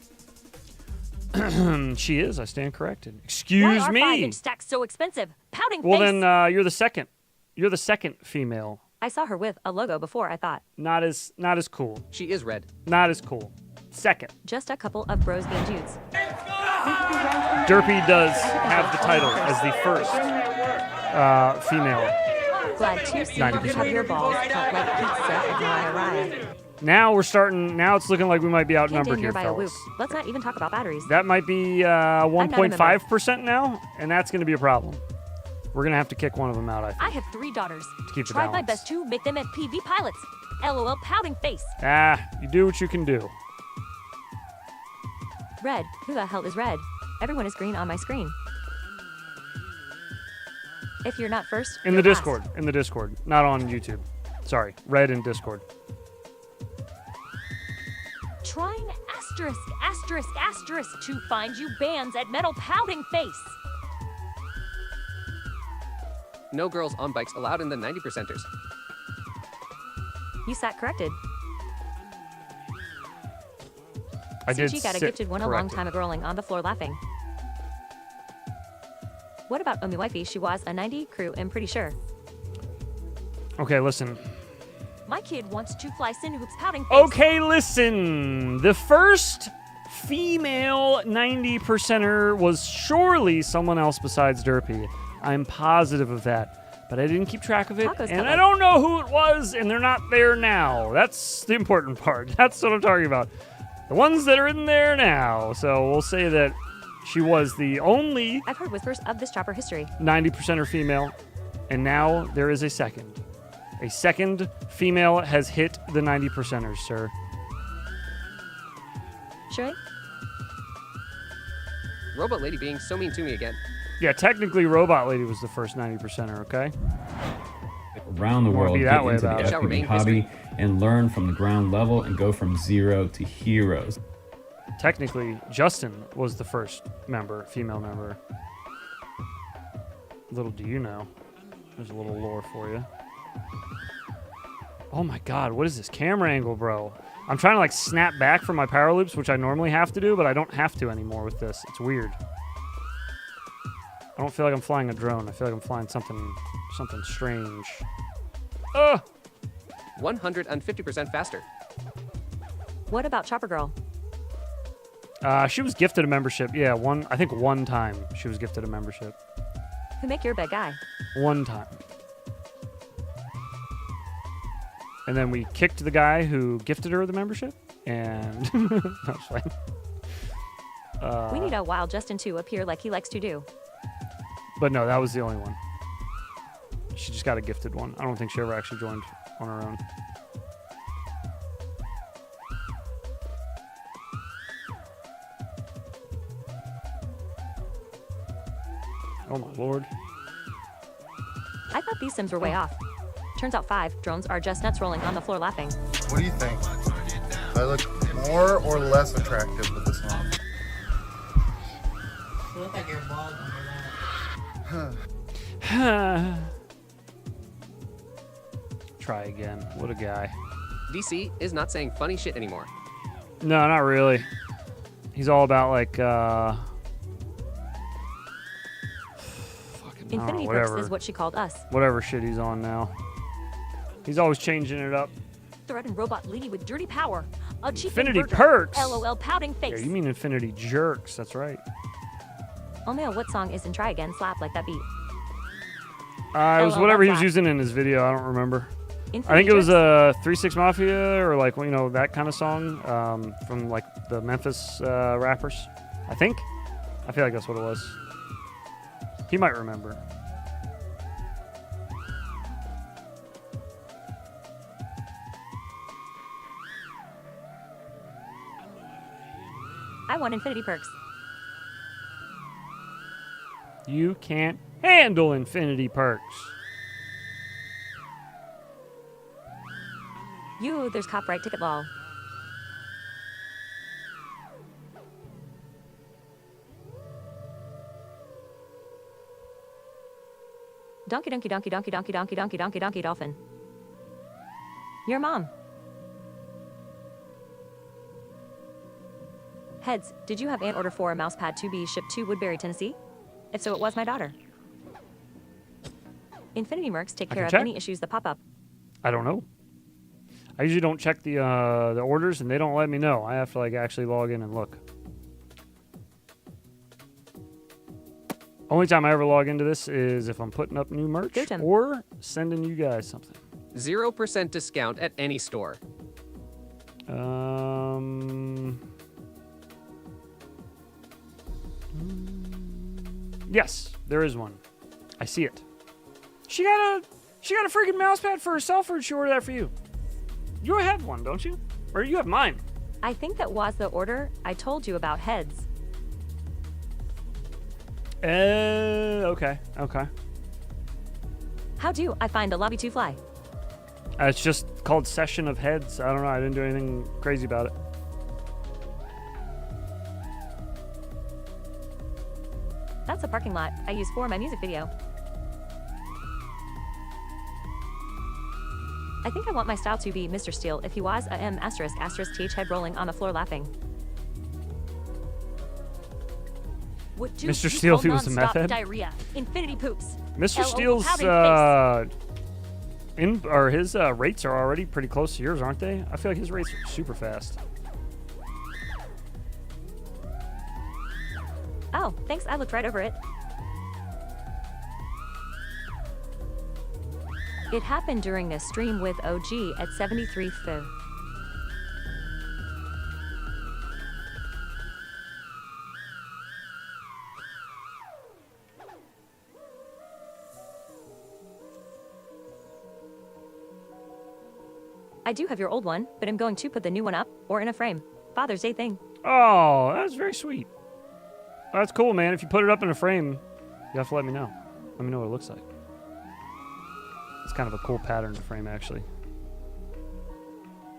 She is. I stand corrected. Excuse me. Why are 5-inch stacks so expensive? Pouting well, face. then you're the second. You're the second female. I saw her with a logo before, I thought. Not as cool. She is red. Not as cool. Second. Just a couple of bros being dudes. Derpy does have the title as the first female. Glad to see you have your balls cut like pizza at Mariah. Now we're starting. Now it's looking like we might be outnumbered here, fellas. Let's not even talk about batteries. That might be 1.5% now, and that's going to be a problem. We're going to have to kick one of them out, I think. I have 3 daughters. To keep the Tried my balance. best to make them FPV pilots. LOL, pouting face. You do what you can do. Red. Who the hell is red? Everyone is green on my screen. If you're not first, In the Discord. In the Discord. Not on YouTube. Sorry. Red in Discord. Trying **** to find you bans at metal pouting face. No girls on bikes allowed in the 90%ers. You sat corrected. I did Suchi got a gifted one a long time ago rolling on the floor laughing. What about Omi Wifey? She was a 90 crew, I'm pretty sure. Okay, listen. My kid wants to fly Sin Hoops pouting face. Okay, listen. The first female 90%er was surely someone else besides Derpy. I'm positive of that. But I didn't keep track of it, and I don't know who it was, and they're not there now. That's the important part. That's what I'm talking about. The ones that are in there now. So we'll say that she was the only... I've heard whispers of this chopper history. 90%er female, and now there is a second. A second female has hit the 90%ers, sir. Sure. Robot Lady being so mean to me again. Yeah, technically, Robot Lady was the first 90%er, okay? Around the world, be get that way into the about it. FPV hobby and learn from the ground level and go from zero to heroes. Technically, Justin was the first member, female member. Little do you know. There's a little lore for you. Oh my god, what is this camera angle, bro? I'm trying to like snap back from my power loops, which I normally have to do, but I don't have to anymore with this. It's weird. I don't feel like I'm flying a drone. I feel like I'm flying something strange. Ugh! 150% faster. What about Chopper Girl? She was gifted a membership. Yeah, I think one time she was gifted a membership. Who make your bed guy? One time. And then we kicked the guy who gifted her the membership, and that was fine. We need a Wild Justin to appear like he likes to do. But no, that was the only one. She just got a gifted one. I don't think she ever actually joined on her own. Oh my lord. I thought these Sims were way off. Turns out 5 drones are just nuts rolling on the floor laughing. What do you think? Do I look more or less attractive with this on? You look like you're bald under Try again. What a guy. DC is not saying funny shit anymore. No, not really. He's all about like Infinity Perks is what she called us. Whatever shit he's on now. He's always changing it up. Threaten Robot Lady with dirty power. A cheap Infinity inverter. Perks. LOL pouting face. Yeah, you mean Infinity Jerks? That's right. Oh man, what song is in Try Again slap like that beat? It was LOL, whatever he that's was using in his video. I don't remember. Infinity I think it was Jerks? 3-6 Mafia or like that kind of song from like the Memphis rappers. I think. I feel like that's what it was. He might remember. I want Infinity Perks. You can't handle Infinity Perks. There's copyright ticket law. Donkey donkey donkey donkey donkey donkey donkey donkey donkey dolphin. Your mom. Heads, did you have an order for a mouse pad to be shipped to Woodbury, Tennessee? If so, it was my daughter. Infinity Mercs take care of any issues that pop up. I don't know. I usually don't check the orders, and they don't let me know. I have to like actually log in and look. Only time I ever log into this is if I'm putting up new merch or sending you guys something. 0% discount at any store. Yes, there is one. I see it. She got a freaking mouse pad for herself, or did she order that for you? You have one, don't you? Or you have mine? I think that was the order I told you about, Heads. Okay. How do I find the lobby to fly? It's just called Session of Heads. I don't know. I didn't do anything crazy about it. That's a parking lot I use for my music video. I think I want my style to be Mr. Steele if he was a M asterisk asterisk th head rolling on the floor laughing. Mr. Steele if he was a meth head? Diarrhea. Infinity poops. Mr. Steele's his rates are already pretty close to yours, aren't they? I feel like his rates are super fast. Oh, thanks. I looked right over it. It happened during a stream with OG at 73 Fib. I do have your old one, but I'm going to put the new one up or in a frame. Father's Day thing. Oh, that's very sweet. That's cool, man. If you put it up in a frame, you have to let me know. Let me know what it looks like. It's kind of a cool pattern to frame, actually.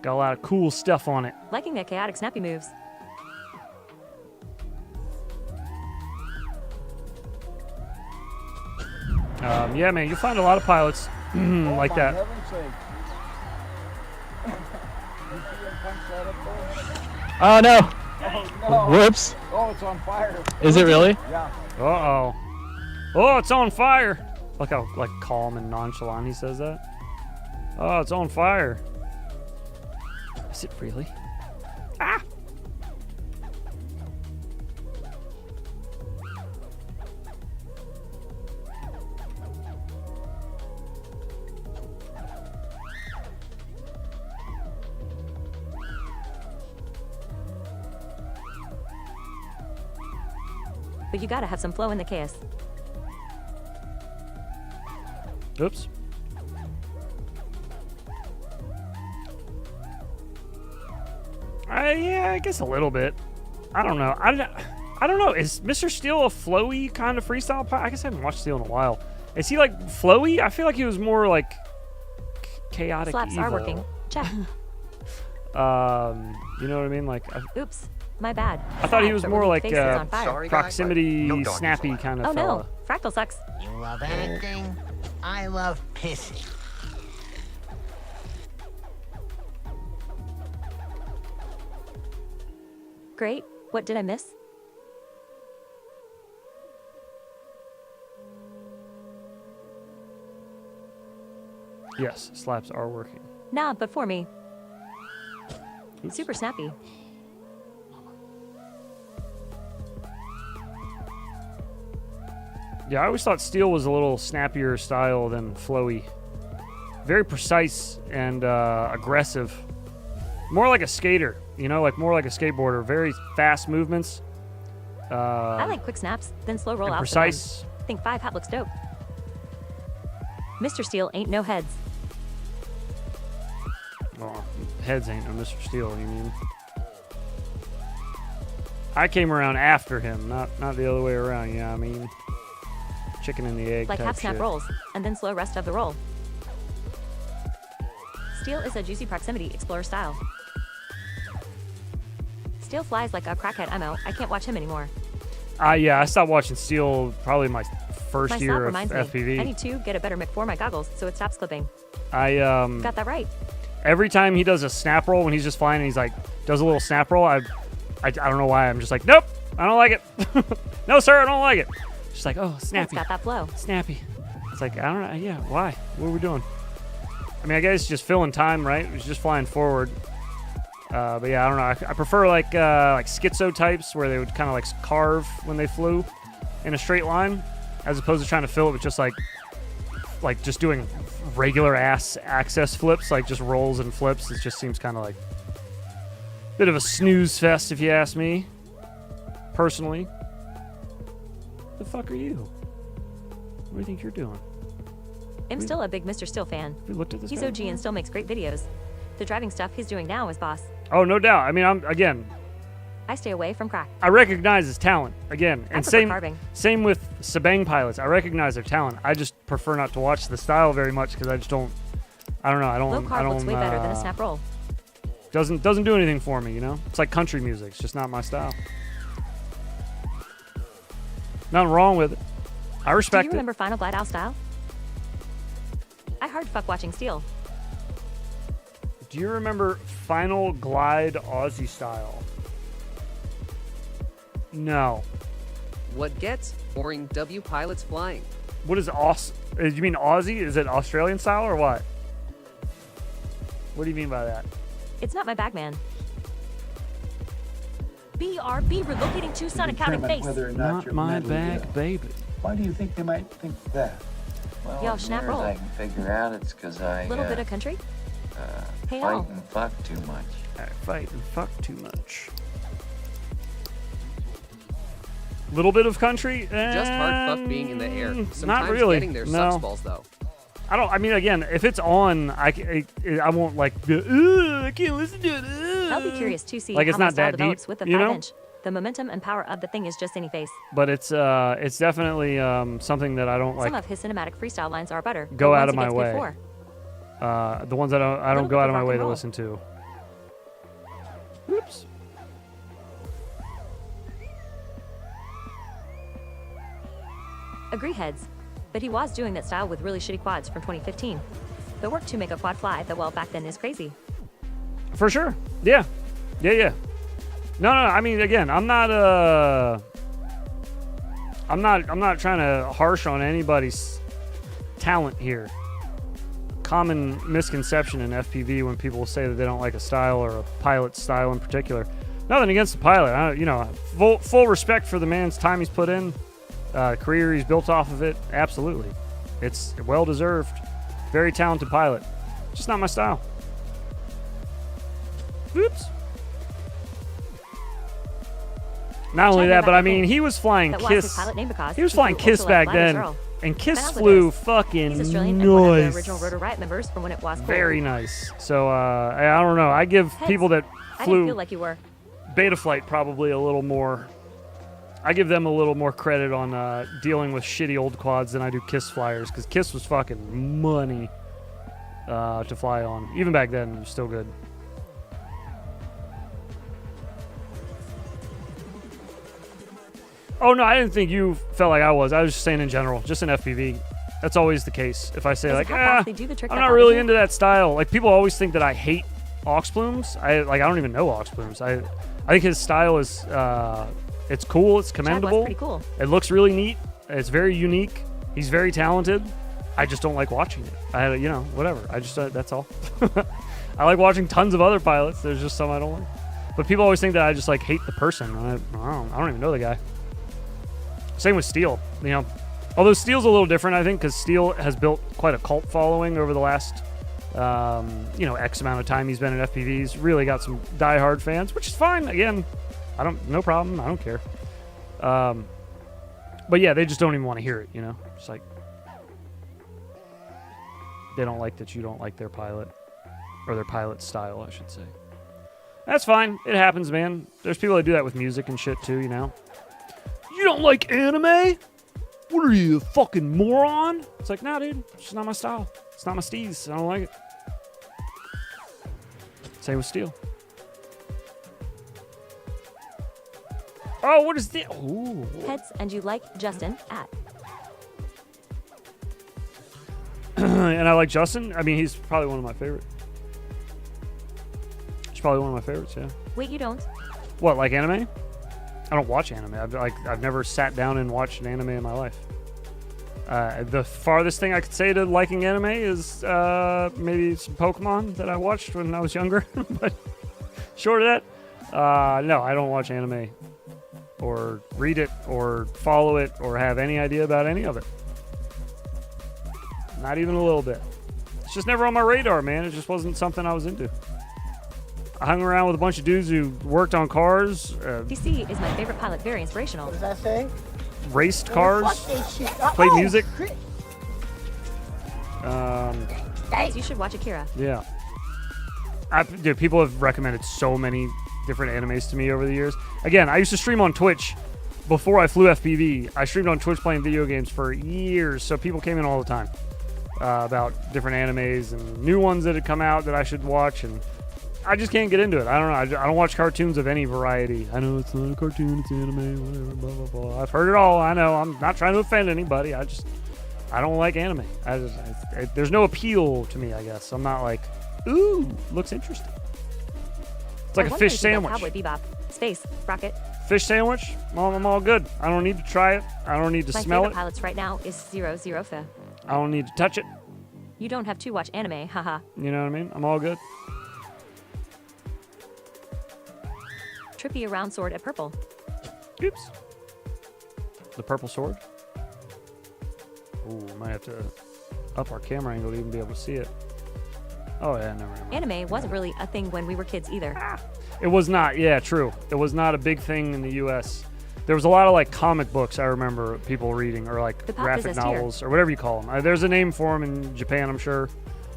Got a lot of cool stuff on it. Liking the chaotic snappy moves. Yeah, man, you'll find a lot of pilots like that. Oh no! Oh, no. Whoops! Oh, it's on fire. Is it really? Yeah. Uh-oh. Oh, it's on fire! Look how calm and nonchalant he says that. Oh, it's on fire. Is it really? Ah! But you gotta have some flow in the chaos. Oops. Yeah, I guess a little bit. I don't know. I don't know. Is Mr. Steel a flowy kind of freestyle pilot? I guess I haven't watched Steel in a while. Is he like flowy? I feel like he was more like chaotic Slaps evil. are working. Check. You know what I mean? Like. Oops. My bad. I thought he was Sad, more but like faces on fire. proximity, snappy kind of Oh fella. no, Fractal sucks. You love acting? I love pissing. Great. What did I miss? Yes, slaps are working. Nah, but for me. Super snappy. Yeah, I always thought Steel was a little snappier style than flowy. Very precise and aggressive. More like a skater, you know, like more like a skateboarder. Very fast movements. I like quick snaps, then slow roll out. Precise. Think 5 hat looks dope. Mr. Steel ain't no heads. Oh, heads ain't no Mr. Steel, you mean? I came around after him, not the other way around, you know what I mean? Chicken and the egg Like type half snap shit. rolls, and then slow rest of the roll. Steel is a juicy proximity explorer style. Steel flies like a crackhead ammo. I can't watch him anymore. Yeah, I stopped watching Steel probably my first My slap year of reminds me. FPV. I need to get a better mic for my goggles so it stops clipping. Got that right. Every time he does a snap roll when he's just flying and he's like does a little snap roll, I don't know why I'm just like, nope, I don't like it. No sir, I don't like it. Just like, oh, snappy. It's got that flow. Snappy. It's like, I don't know. Yeah, why? What are we doing? I mean, I guess just filling time, right? It was just flying forward. But yeah, I don't know. I prefer like schizo types where they would kind of like carve when they flew in a straight line, as opposed to trying to fill it with just like just doing regular ass access flips, like just rolls and flips. It just seems kind of like a bit of a snooze fest, if you ask me. Personally. The fuck are you? What do you think you're doing? I'm still a big Mr. Steel fan. We looked at this He's guy OG and still makes great videos. The driving stuff he's doing now is boss. Oh, no doubt. I mean, I stay away from crack. I recognize his talent again, I and prefer carving. same with Sabang pilots. I recognize their talent. I just prefer not to watch the style very much because I just don't. I don't know. I don't. Low carb looks way better than a snap roll. Doesn't do anything for me. You know, it's like country music. It's just not my style. Nothing wrong with it. I respect Do you remember Final Glide Owl style? I hard fuck watching Steel. Do you remember Final Glide Aussie style? No. What gets boring W pilots flying? What is you mean Aussie? Is it Australian style or what? What do you mean by that? It's not my bag, man. BRB relocating Tucson accounting base. Whether or not, you're my mentally bag, ill. baby. Why do you think they might think that? Well, Yo, as snap near as roll. I can figure out, it's because I Little bit of country? Hey, fight all. and fuck too much. I fight and fuck too much. Little bit of country? Just hard fuck being in the air. Sometimes Not really. getting there No. sucks balls though. I mean, again, if it's on, I won't like. I can't listen to it. I'll be curious to see like it's how not my style that develops deep, with the you know? 5-inch. The momentum and power of the thing is just any face. But it's definitely something that I don't like. Some of his cinematic freestyle lines are better. Go the out ones of he my gets way. Before. The ones I don't Little go out of bit my of way rock to and listen to. Oops. Agree, heads. But he was doing that style with really shitty quads from 2015. The work to make a quad fly that well back then is crazy. For sure. Yeah. Yeah. No. I mean, again, I'm not trying to harsh on anybody's talent here. Common misconception in FPV when people say that they don't like a style or a pilot's style in particular. Nothing against the pilot. Full respect for the man's time he's put in, career he's built off of it. Absolutely, it's well deserved. Very talented pilot. Just not my style. Oops. Not only that, but I mean, he was flying Kiss. He was flying Kiss back then, and Kiss flew fucking He's Australian and one of the nice. original Rotor Riot members from when it was cool. Very nice. So I don't know. I give people that I didn't flew feel like you were. Betaflight probably a little more. I give them a little more credit on dealing with shitty old quads than I do Kiss flyers, because Kiss was fucking money to fly on. Even back then, it was still good. Oh, no, I didn't think you felt like I was. I was just saying in general, just in FPV. That's always the case. If I say, like, I'm not really into that style. Like, people always think that I hate aux plumes. I don't even know aux plumes. I think his style is, it's cool. It's commendable. Pretty cool. It looks really neat. It's very unique. He's very talented. I just don't like watching it. Whatever. I just, that's all. I like watching tons of other pilots. There's just some I don't like. But people always think that I just, like, hate the person. I don't even know the guy. Same with Steel, although Steel's a little different, I think, because Steel has built quite a cult following over the last, X amount of time he's been in FPVs. Really got some diehard fans, which is fine. Again, no problem. I don't care. But yeah, they just don't even want to hear it. It's like they don't like that you don't like their pilot or their pilot style, I should say. That's fine. It happens, man. There's people that do that with music and shit too. You don't like anime? What are you, a fucking moron? It's like, nah, dude. It's just not my style. It's not my steez. I don't like it. Same with Steel. Oh, what is this? Ooh. Heads, and you like Justin at. And I like Justin. I mean, he's probably one of my favorites. He's probably one of my favorites, yeah. Wait, you don't? What, like anime? I don't watch anime. I've never sat down and watched an anime in my life. The farthest thing I could say to liking anime is maybe some Pokemon that I watched when I was younger. But short of that, no, I don't watch anime or read it or follow it or have any idea about any of it. Not even a little bit. It's just never on my radar, man. It just wasn't something I was into. I hung around with a bunch of dudes who worked on cars. DC is my favorite pilot, very inspirational. What does that say? Raced cars. Played music. You should watch Akira. Yeah. Dude, people have recommended so many different animes to me over the years. Again, I used to stream on Twitch before I flew FPV. I streamed on Twitch playing video games for years, so people came in all the time about different animes and new ones that had come out that I should watch, and I just can't get into it. I don't know. I don't watch cartoons of any variety. I know it's not a cartoon, it's anime, whatever, blah, blah, blah. I've heard it all. I know. I'm not trying to offend anybody. I don't like anime. There's no appeal to me, I guess. I'm not like, ooh, looks interesting. It's like a fish sandwich. Cowboy Bebop. Space. Rocket. Fish sandwich? I'm all good. I don't need to try it. I don't need to smell it. My favorite pilots right now is 00 Fa. I don't need to touch it. You don't have to watch anime, haha. You know what I mean? I'm all good. Trippy around sword at purple. Oops. The purple sword? Ooh, might have to up our camera angle to even be able to see it. Oh, yeah, never mind. Anime wasn't really a thing when we were kids either. It was not. Yeah, true. It was not a big thing in the U.S. There was a lot of like comic books I remember people reading, or like The pop graphic is S tier. novels, or whatever you call them. There's a name for them in Japan, I'm sure.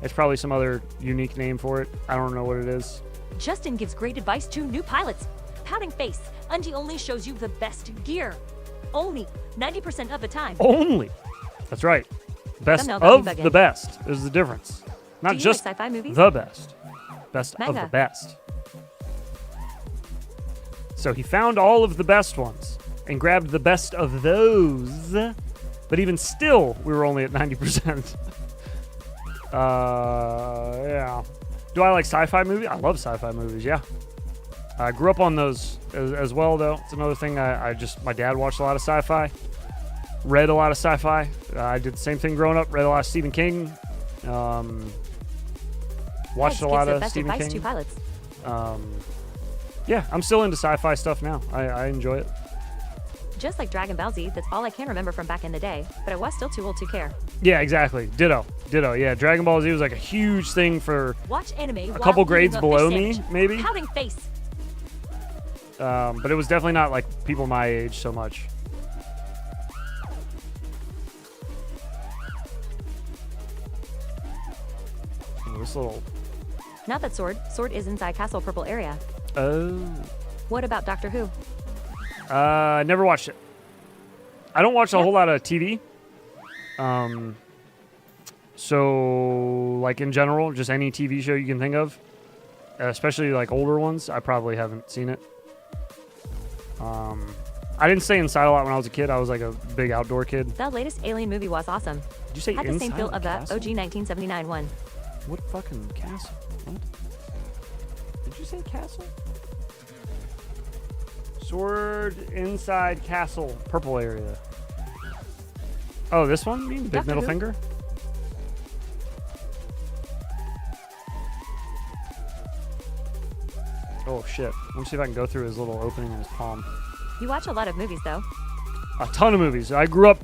It's probably some other unique name for it. I don't know what it is. Justin gives great advice to new pilots. Pouting face. Undy only shows you the best gear. Only 90% of the time. Only. That's right. Best Thumbnail got me of bugging. the best is the difference. Not Do you just like sci-fi movies? the best. Best of Manga. the best. So he found all of the best ones and grabbed the best of those. But even still, we were only at 90%. Yeah. Do I like sci-fi movies? I love sci-fi movies, yeah. I grew up on those as well, though. It's another thing. My dad watched a lot of sci-fi, read a lot of sci-fi. I did the same thing growing up, read a lot of Stephen King, watched a lot of Stephen King. To pilots. Yeah, I'm still into sci-fi stuff now. I enjoy it. Just like Dragon Ball Z, that's all I can remember from back in the day, but I was still too old to care. Yeah, exactly. Ditto. Yeah, Dragon Ball Z was like a huge thing for Watch anime a couple grades below me, maybe. Pouting face. But it was definitely not like people my age so much. Oh, this little... Not that Sword. Sword is inside Castle Purple area. Oh. What about Doctor Who? Never watched it. I don't watch a whole lot of TV. So, like in general, just any TV show you can think of, especially like older ones, I probably haven't seen it. I didn't stay inside a lot when I was a kid. I was like a big outdoor kid. The latest Alien movie was awesome. Did you say Had the same inside feel the of the castle? OG 1979 one. What fucking castle? What? Did you say castle? Sword inside castle, purple area. Oh, this one? You mean big Doctor middle Who? finger? Oh shit. Let me see if I can go through his little opening in his palm. You watch a lot of movies, though. A ton of movies. I grew up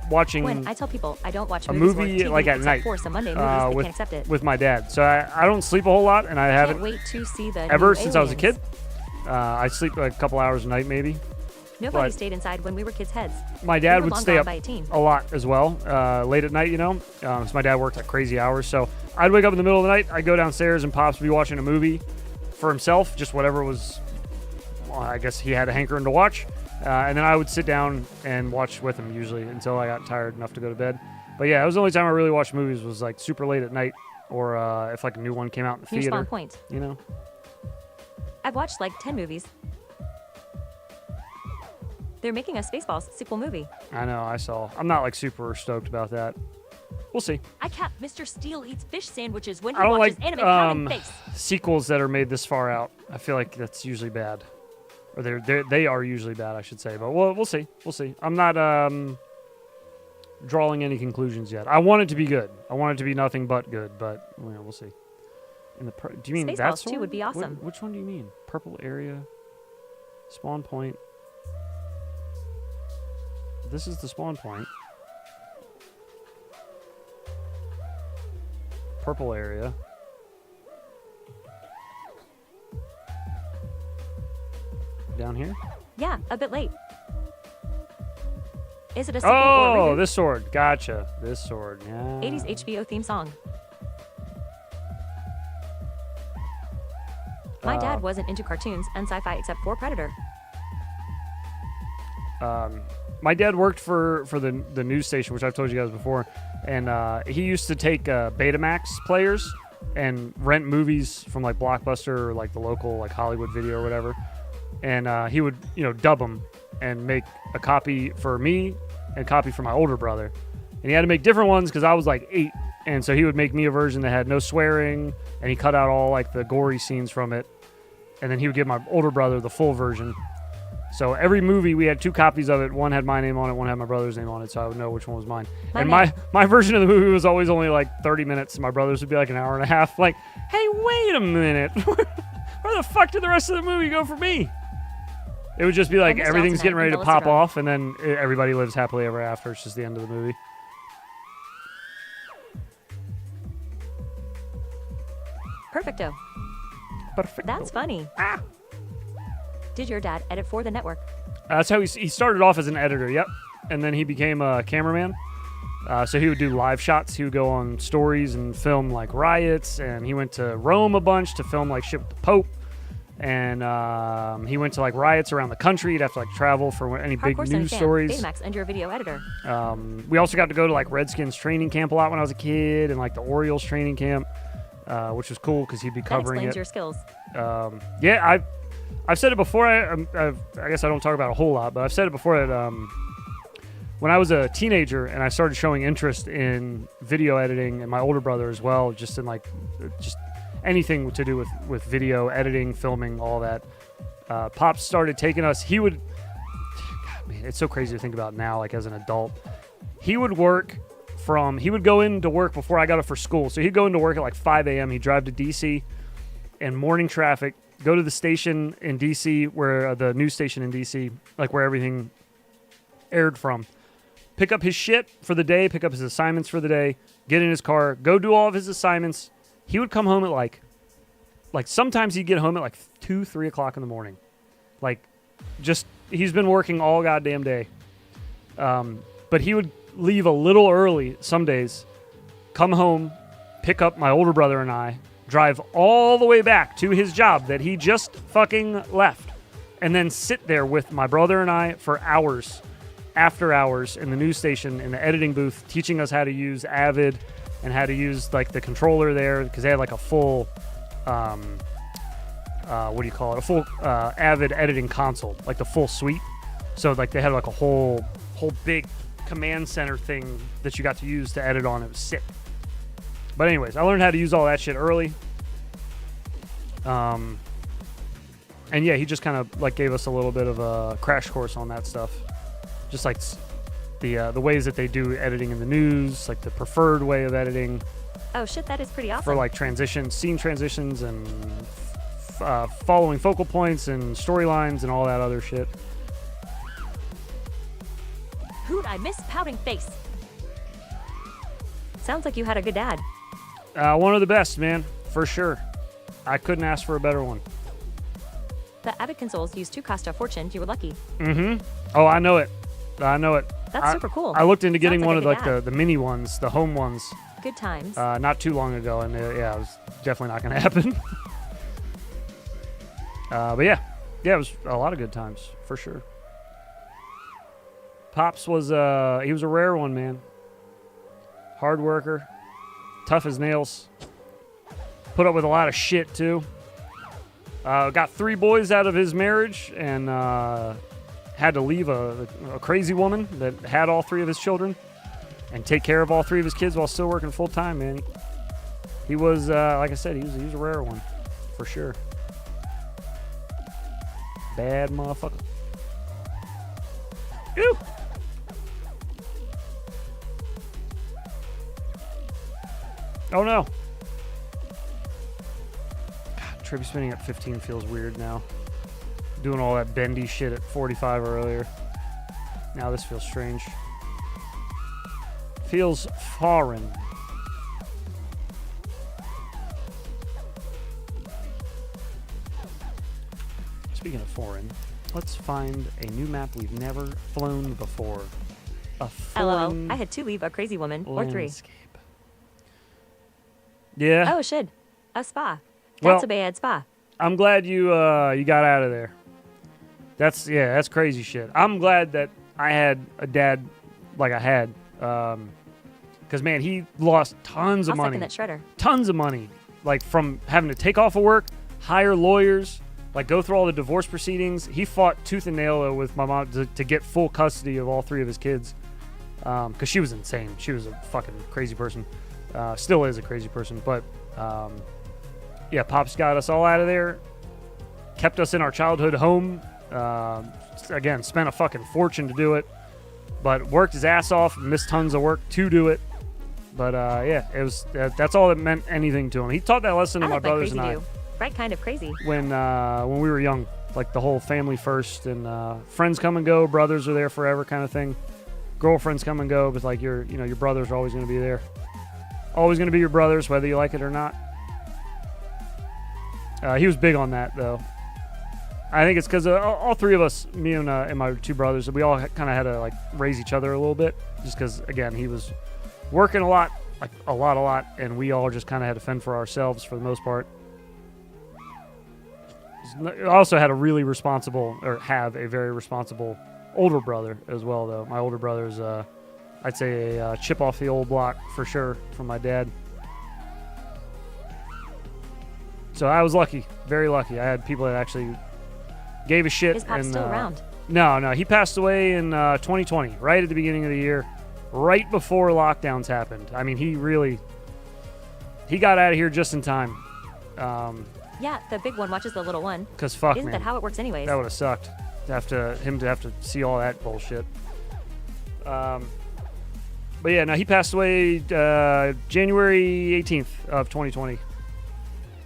watching When I tell people I don't watch a movies or movie TV like at except night for some Monday movies, they with, can't accept it. with my dad. So I don't sleep a whole lot, and I Can't haven't wait to see the ever new since I was a kid. Aliens. I sleep a couple hours a night maybe. Nobody but stayed inside when we were kids' heads. my We dad were would long stay gone up by a teen. a lot as well, late at night, you know. So my dad worked like crazy hours. So I'd wake up in the middle of the night, I'd go downstairs, and Pops would be watching a movie for himself, just whatever was, well, I guess he had a hankering to watch. And then I would sit down and watch with him usually until I got tired enough to go to bed. But yeah, it was the only time I really watched movies was like super late at night, or if like a new one came out in the New theater. Spawn Point. You know. I've watched like 10 movies. They're making a Spaceballs sequel movie. I know. I saw. I'm not like super stoked about that. We'll see. I cap Mr. Steele eats fish sandwiches when he I don't watches like anime pouting face. sequels that are made this far out. I feel like that's usually bad, or they are usually bad, I should say. But we'll see. We'll see. I'm not drawing any conclusions yet. I want it to be good. I want it to be nothing but good. But we'll see. Do you mean that Spaceballs 2 sword? would be awesome. Which one do you mean? Purple area, spawn point. This is the spawn point. Purple area. Down here? Yeah, a bit late. Is it a sequel or Oh, reboot? this sword. Gotcha. This sword. Yeah. 80s HBO theme song. My dad wasn't into cartoons and sci-fi except for Predator. My dad worked for the news station, which I've told you guys before, and he used to take Betamax players and rent movies from like Blockbuster or like the local like Hollywood Video or whatever, and he would dub them and make a copy for me and a copy for my older brother, and he had to make different ones because I was like 8, and so he would make me a version that had no swearing, and he cut out all like the gory scenes from it, and then he would give my older brother the full version. So every movie, we had 2 copies of it. One had my name on it, one had my brother's name on it, so I would know which one was mine. My version of the movie was always only like 30 minutes. My brother's would be like an hour and a half. Like, hey, wait a minute. Where the fuck did the rest of the movie go for me? It would just be like missed out everything's tonight getting ready to in pop Melissa off, and then everybody lives happily ever after. It's just the end of the movie. Perfecto. Perfecto. That's funny. Did your dad edit for the network? That's how he started off as an editor, yep. And then he became a cameraman. So he would do live shots. He would go on stories and film like riots. And he went to Rome a bunch to film like shit with the Pope. And he went to like riots around the country. He'd have to like travel for any big news stories. Betamax and your video editor. We also got to go to like Redskins training camp a lot when I was a kid, and like the Orioles training camp, which was cool because he'd be covering that explains it. your skills. Yeah, I've said it before. I guess I don't talk about it a whole lot, but I've said it before that when I was a teenager and I started showing interest in video editing, and my older brother as well, just in like just anything to do with video editing, filming, all that. Pops started taking us. He would, God, man, it's so crazy to think about now, like as an adult. He would go into work before I got up for school. So he'd go into work at like 5 a.m. He'd drive to DC in morning traffic, go to the station in DC, where the news station in DC, like where everything aired from, pick up his shit for the day, pick up his assignments for the day, get in his car, go do all of his assignments. He would come home at like sometimes he'd get home at like 2, 3 o'clock in the morning. Like, just, he's been working all goddamn day. But he would leave a little early some days, come home, pick up my older brother and I, drive all the way back to his job that he just fucking left, and then sit there with my brother and I for hours after hours in the news station, in the editing booth, teaching us how to use Avid and how to use like the controller there, because they had like a full, what do you call it? A full Avid editing console, like the full suite. So like they had like a whole big command center thing that you got to use to edit on. It was sick. But anyways, I learned how to use all that shit early. And yeah, he just kind of like gave us a little bit of a crash course on that stuff. Just like the ways that they do editing in the news, like the preferred way of editing. Oh shit, that is pretty awesome. For like transitions, scene transitions, and following focal points and storylines and all that other shit. Who'd I miss pouting face? Sounds like you had a good dad. One of the best, man, for sure. I couldn't ask for a better one. The Avid consoles used to cost a fortune. You were lucky. Mm-hmm. Oh, I know it. That's super cool. I looked into getting one of like the mini ones, the home ones. Good times. Not too long ago, and yeah, it was definitely not going to happen. But yeah, it was a lot of good times for sure. Pops was he was a rare one, man. Hard worker, tough as nails. Put up with a lot of shit too. Got 3 boys out of his marriage, and had to leave a crazy woman that had all 3 of his children and take care of all 3 of his kids while still working full time, man. He was, like I said, he was a rare one for sure. Bad motherfucker. Ew. Oh no. God, trip spinning at 15 feels weird now. Doing all that bendy shit at 45 earlier. Now this feels strange. Feels foreign. Speaking of foreign, let's find a new map we've never flown before. A foreign LOL. I had 2 leave a crazy woman, or 3. landscape. Yeah. Oh shit. A spa. Well, That's a bad spa. I'm glad you got out of there. That's crazy shit. I'm glad that I had a dad like I had, because man, he lost tons of I'll money. second that shredder. Tons of money, like from having to take off of work, hire lawyers, like go through all the divorce proceedings. He fought tooth and nail with my mom to get full custody of all 3 of his kids, because she was insane. She was a fucking crazy person. Still is a crazy person, but yeah, Pops got us all out of there, kept us in our childhood home. Again, spent a fucking fortune to do it, but worked his ass off, missed tons of work to do it. But yeah, it was that's all that meant anything to him. He taught that lesson to my brothers and I. Right kind of crazy. When we were young, like the whole family first, and friends come and go, brothers are there forever, kind of thing. Girlfriends come and go, but like your brothers are always going to be there. Always going to be your brothers, whether you like it or not. He was big on that, though. I think it's because all three of us, me and my two brothers, we all kind of had to like raise each other a little bit, just because again he was working a lot, like a lot, and we all just kind of had to fend for ourselves for the most part. I also had a really responsible, or have a very responsible older brother as well, though. My older brother's, I'd say, a chip off the old block for sure from my dad. So I was lucky, very lucky. I had people that actually gave a shit. Is Pop still around? No, he passed away in 2020, right at the beginning of the year, right before lockdowns happened. I mean, he got out of here just in time. Yeah, the big one watches the little one. Because fuck, Isn't man. that how it works anyways? That would have sucked. To have to see all that bullshit. But yeah, no, he passed away January 18th of 2020.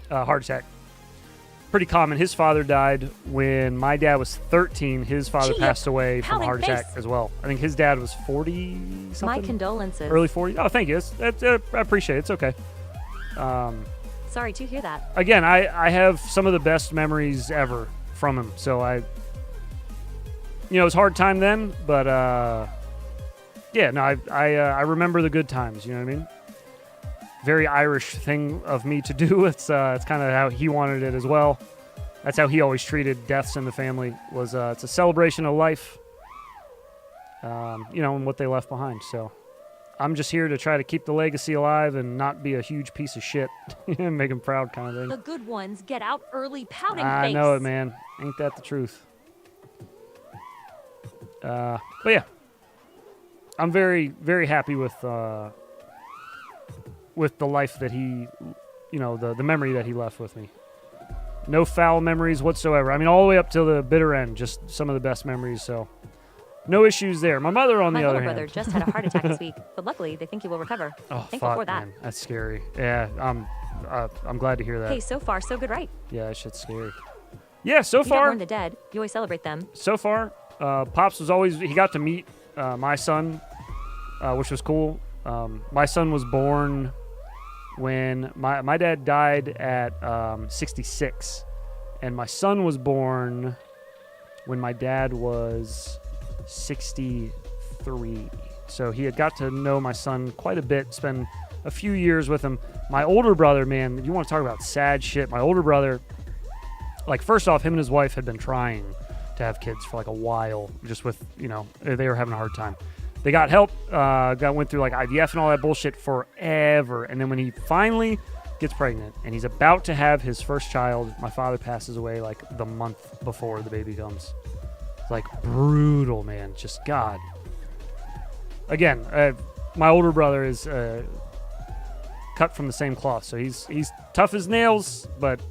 Heart attack. Pretty common. His father died when my dad was 13. His father passed away from a heart attack as well. I think his dad was 40 something. My condolences. Early 40s. Oh, thank you. I appreciate it. It's okay. Sorry to hear that. Again, I have some of the best memories ever from him. So it was a hard time then, but yeah, no, I remember the good times. You know what I mean? Very Irish thing of me to do. It's kind of how he wanted it as well. That's how he always treated deaths in the family. It's a celebration of life. And what they left behind. So I'm just here to try to keep the legacy alive and not be a huge piece of shit. Make him proud kind of thing. The good ones get out early, pouting face. I know it, man. Ain't that the truth? But yeah, I'm very, very happy with the life that he, the memory that he left with me. No foul memories whatsoever. I mean, all the way up till the bitter end, just some of the best memories. So no issues there. My mother, on the other hand. My older brother just had a heart attack this week, but luckily they think he will recover. Oh, Thankful fuck, for that. man. That's scary. Yeah, I'm glad to hear that. Hey, so far, so good, right? Yeah, that shit's scary. Yeah, so You far. don't mourn the dead. You always celebrate them. So far, Pops was always, he got to meet my son, which was cool. My son was born when my dad died at 66, and my son was born when my dad was 63. So he had got to know my son quite a bit, spend a few years with him. My older brother, man, you want to talk about sad shit. My older brother, like, first off, him and his wife had been trying to have kids for like a while, just with, they were having a hard time. They got help, went through like IVF and all that bullshit forever. And then when he finally gets pregnant and he's about to have his first child, my father passes away like the month before the baby comes. It's like brutal, man. Just God. Again, my older brother is cut from the same cloth, so he's tough as nails, but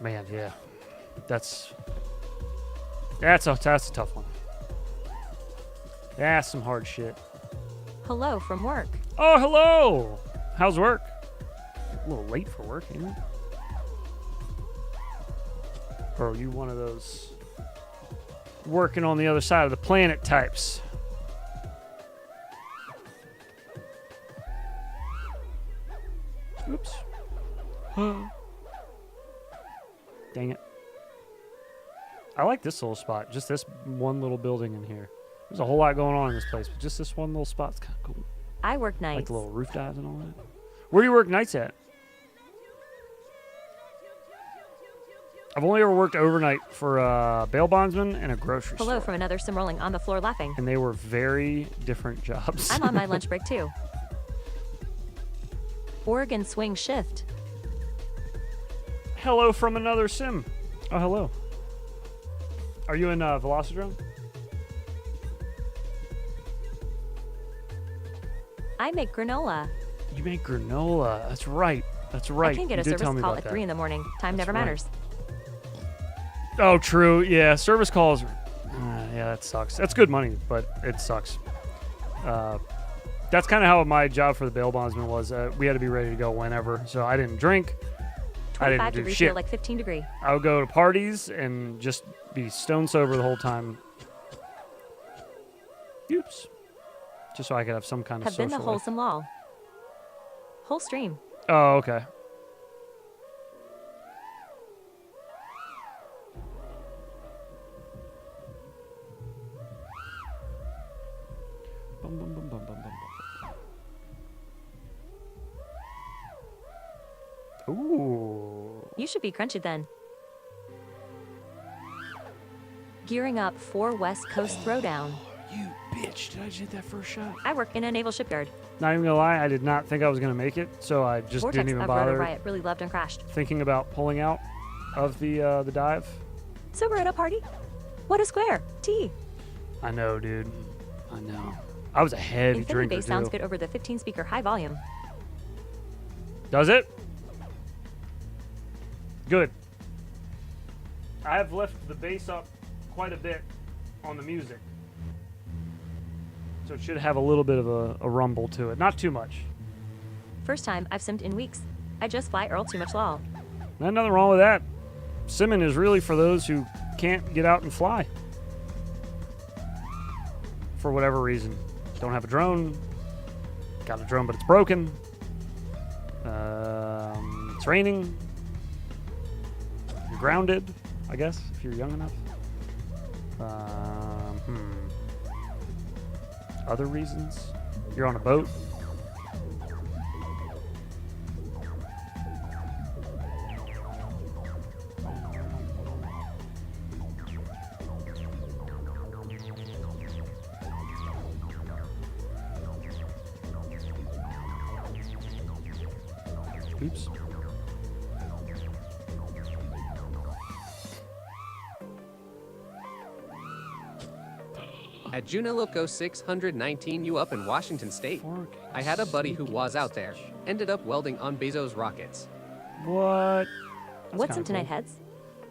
man, yeah, that's a tough one. That's some hard shit. Hello from work. Oh, hello. How's work? A little late for work, ain't it? Or are you one of those working on the other side of the planet types? Oops. Dang it. I like this little spot. Just this one little building in here. There's a whole lot going on in this place, but just this one little spot's kind of cool. I work nights. Like the little roof dives and all that. Where do you work nights at? I've only ever worked overnight for a bail bondsman and a grocery store. Hello from another sim rolling on the floor laughing. And they were very different jobs. I'm on my lunch break too. Oregon swing shift. Hello from another sim. Oh, hello. Are you in Velocidrome? I make granola. You make granola. That's right. That's right. I can get a service call at 3 in the morning. Time never matters. Oh, true. Yeah, service calls. Yeah, that sucks. That's good money, but it sucks. That's kind of how my job for the bail bondsman was. We had to be ready to go whenever. So I didn't drink. I didn't do degrees shit. Feel like 15 degree. I would go to parties and just be stone sober the whole time. Oops. Just so I could have some kind of Have social been the life. wholesome law. Whole stream. Oh, okay. Bum, bum, bum, bum, bum, bum, bum. Ooh. You should be crunchy then. Gearing up for West Coast Throwdown. You bitch. Did I just hit that first shot? I work in a naval shipyard. Not even gonna lie, I did not think I was gonna make it, so I just Vortex didn't even of Rotor bother Riot really loved and crashed. thinking about pulling out of the dive. So we're at a party? What a square. T. I know, dude. I know. I was a heavy Infinity drinker bass too. sounds good over the 15-speaker high volume. Does it? Good. I have left the bass up quite a bit on the music. So it should have a little bit of a rumble to it. Not too much. First time I've simmed in weeks. I just fly Earl too much lol. Nothing wrong with that. Simming is really for those who can't get out and fly. For whatever reason. Don't have a drone. Got a drone, but it's broken. It's raining. You're grounded, I guess, if you're young enough. Other reasons? You're on a boat. Oops. At Juniloko 619 U up in Washington State, I had a buddy who was out there. Ended up welding on Bezos rockets. What? What's in tonight, heads?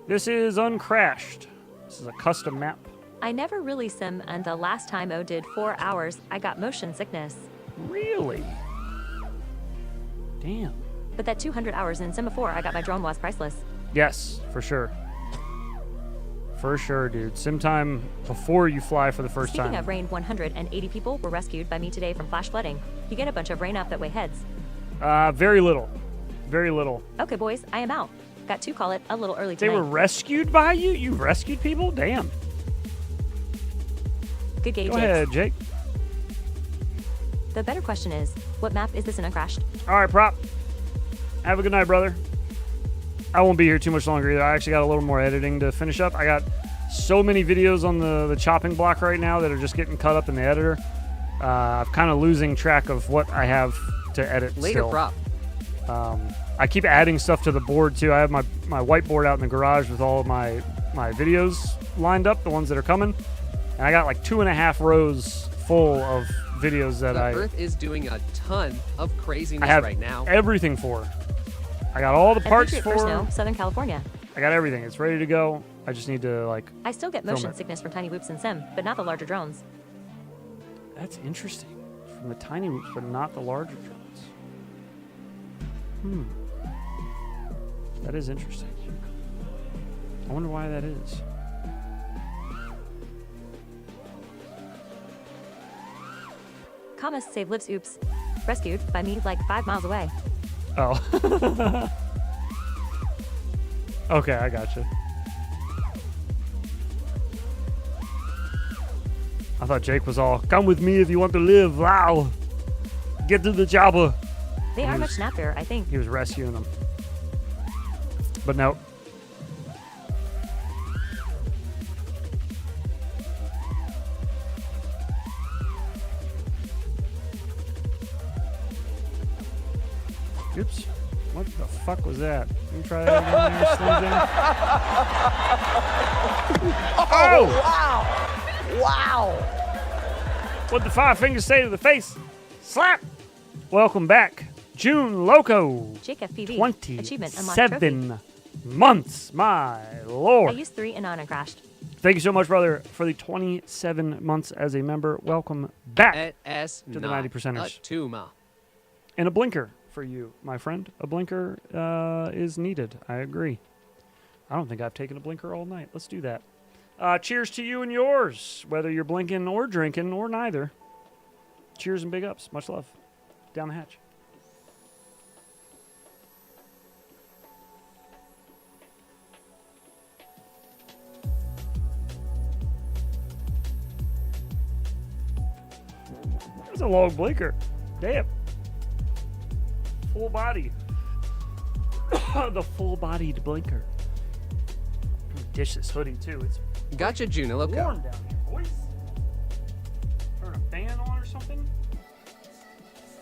This is Uncrashed. This is a custom map. I never really sim, and the last time O did 4 hours, I got motion sickness. Really? Damn. But that 200 hours in sim before, I got my drone was priceless. Yes, for sure. For sure, dude. Sim time before you fly for the first Speaking time. of rain, 180 people were rescued by me today from flash flooding. You get a bunch of rain out that way heads. Very little. Very little. Okay, boys, I am out. Got to call it a little early They tonight. were rescued by you? You rescued people? Damn. Good gauge. Go ahead, Jake. The better question is, what map is this in Uncrashed? All right, Prop. Have a good night, brother. I won't be here too much longer either. I actually got a little more editing to finish up. I got so many videos on the chopping block right now that are just getting cut up in the editor. I'm kind of losing track of what I have to edit Later, still. Prop. I keep adding stuff to the board too. I have my whiteboard out in the garage with all of my videos lined up, the ones that are coming. And I got like 2.5 rows full of videos that The Earth is doing a ton of craziness I have right now. everything for. I got all the parts Patriot for. First Snow, Southern California. I got everything. It's ready to go. I just need to like. I still get film motion it. sickness from tiny whoops and sim, but not the larger drones. That's interesting. From the tiny whoops, but not the larger drones. That is interesting. I wonder why that is. Commas save lives oops. Rescued by me like 5 miles away. Oh. Okay, I gotcha. I thought Jake was all, come with me if you want to live. Wow. Get to the chopper. They are much snappier, I think. He was rescuing them. But no. Oops. What the fuck was that? Let me try that again there, Slim Jim. Oh, wow! Wow! What'd the 5 fingers say to the face? Slap! Welcome back. June Loco. Jake FPV. Achievement unlocked trophy. 27 months. My I lord. used 3 and on and crashed. Thank you so much, brother, for the 27 months as a member. Welcome back Es to the not 90 percenters. a tuma. And a blinker for you, my friend. A blinker is needed. I agree. I don't think I've taken a blinker all night. Let's do that. Cheers to you and yours, whether you're blinking or drinking or neither. Cheers and big ups. Much love. Down the hatch. That's a long blinker. Damn. Full body. The full-bodied blinker. Dish this hoodie too. It's Gotcha, Juniloco. warm down here, boys. Turn a fan on or something.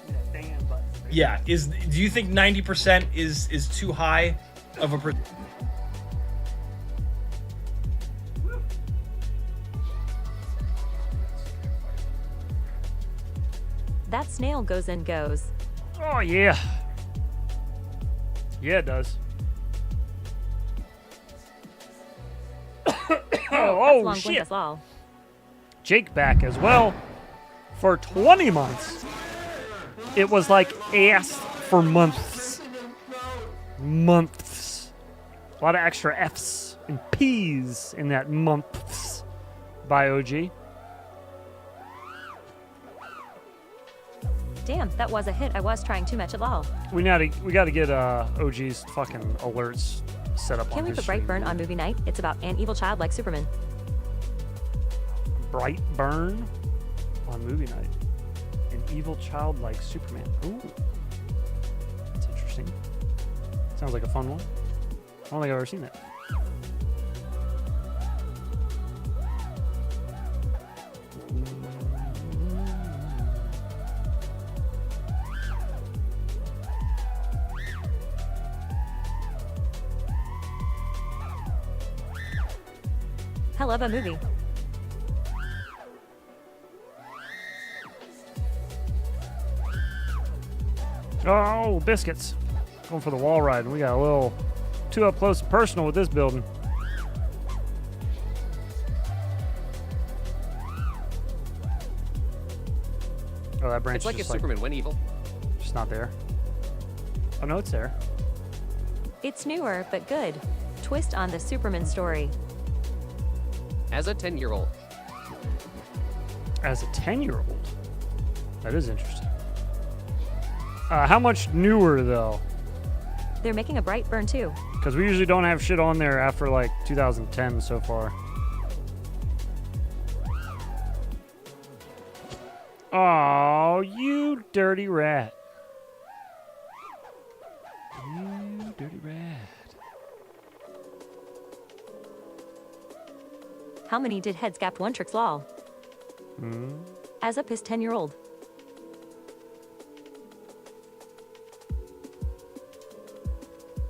That fan button. Yeah. Do you think 90% is too high of a? That snail goes and goes. Oh yeah. Yeah, it does. Oh, long shit. blink us all. Jake back as well for 20 months. It was like asked for months. Months. A lot of extra F's and P's in that months by OG. Damn, that was a hit. I was trying too much at all. We got to get OG's fucking alerts set up Can on we his put stream. Brightburn on movie night? It's about an evil child like Superman. Brightburn on movie night. An evil child like Superman. Ooh. That's interesting. Sounds like a fun one. I don't think I've ever seen that. Hell of a movie. Oh, biscuits. Going for the wall ride. And we got a little too up close and personal with this building. Oh, that branch It's like is if just Superman went evil. just not there. Oh, no, it's there. It's newer, but good. Twist on the Superman story. As a 10-year-old. As a 10-year-old? That is interesting. How much newer, though? They're making a Brightburn too. Because we usually don't have shit on there after, like, 2010 so far. Oh, you dirty rat. You dirty rat. How many did heads gapped one tricks lol? As a pissed 10-year-old.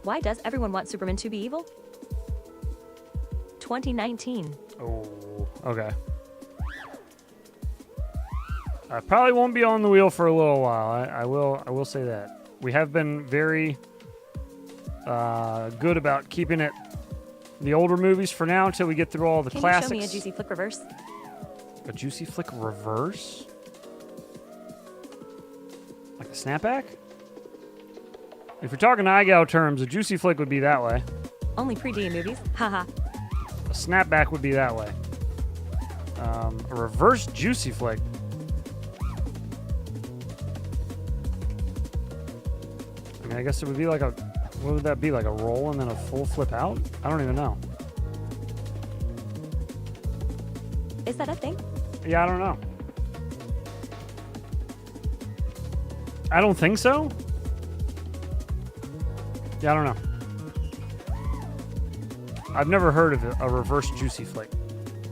Why does everyone want Superman to be evil? 2019. Oh, okay. I probably won't be on the wheel for a little while. I will say that. We have been very good about keeping it the older movies for now until we get through all the classics. Can you show me a juicy flick reverse? A juicy flick reverse? Like a snapback? If you're talking IGAL terms, a juicy flick would be that way. Only pre-D movies? Haha. A snapback would be that way. A reverse juicy flick. I mean, I guess it would be like a... What would that be? Like a roll and then a full flip out? I don't even know. Is that a thing? Yeah, I don't know. I don't think so. Yeah, I don't know. I've never heard of a reverse juicy flick.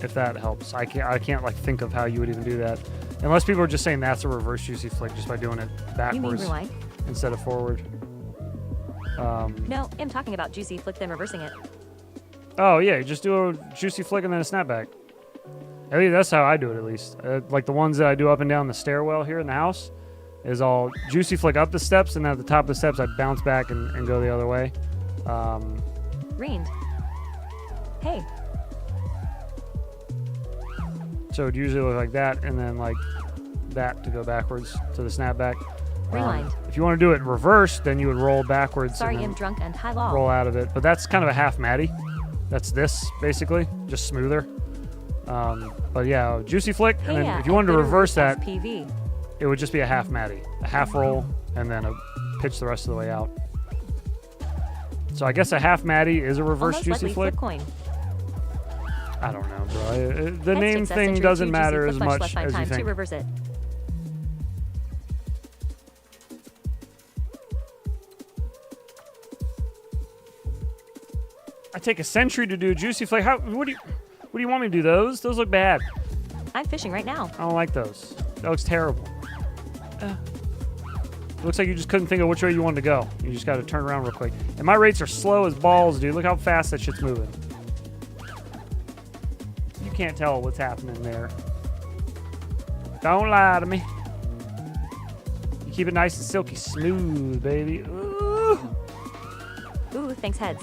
If that helps, I can't like think of how you would even do that, unless people are just saying that's a reverse juicy flick just by doing it backwards. You mean rewind? Instead of forward. No, I'm talking about juicy flick then reversing it. Oh yeah, you just do a juicy flick and then a snapback. At least that's how I do it. At least like the ones that I do up and down the stairwell here in the house is all juicy flick up the steps, and then at the top of the steps I bounce back and go the other way. Reened. Hey. So it'd usually look like that, and then like that to go backwards to the snapback. Rewind. If you want to do it reverse, then you would roll backwards. Sorry, and I'm then drunk and high law. roll out of it. But that's kind of a half Matty. That's this, basically. Just smoother. But yeah, juicy flick, and then if you wanted to reverse that, PV. it would just be a half Matty. A half roll, and then a pitch the rest of the way out. So I guess a half Matty is a reverse Almost juicy likely flick. flip coin. I don't know, bro. The Heads name takes us thing century doesn't to matter juicy as flick much left find as you time to think. reverse it. take a century to do a juicy flake. What do you want me to do? Those look bad. I'm fishing right now. I don't like those. That looks terrible. It looks like you just couldn't think of which way you wanted to go. You just got to turn around real quick. And my rates are slow as balls, dude. Look how fast that shit's moving. You can't tell what's happening there. Don't lie to me. You keep it nice and silky smooth, baby. Ooh, thanks, heads.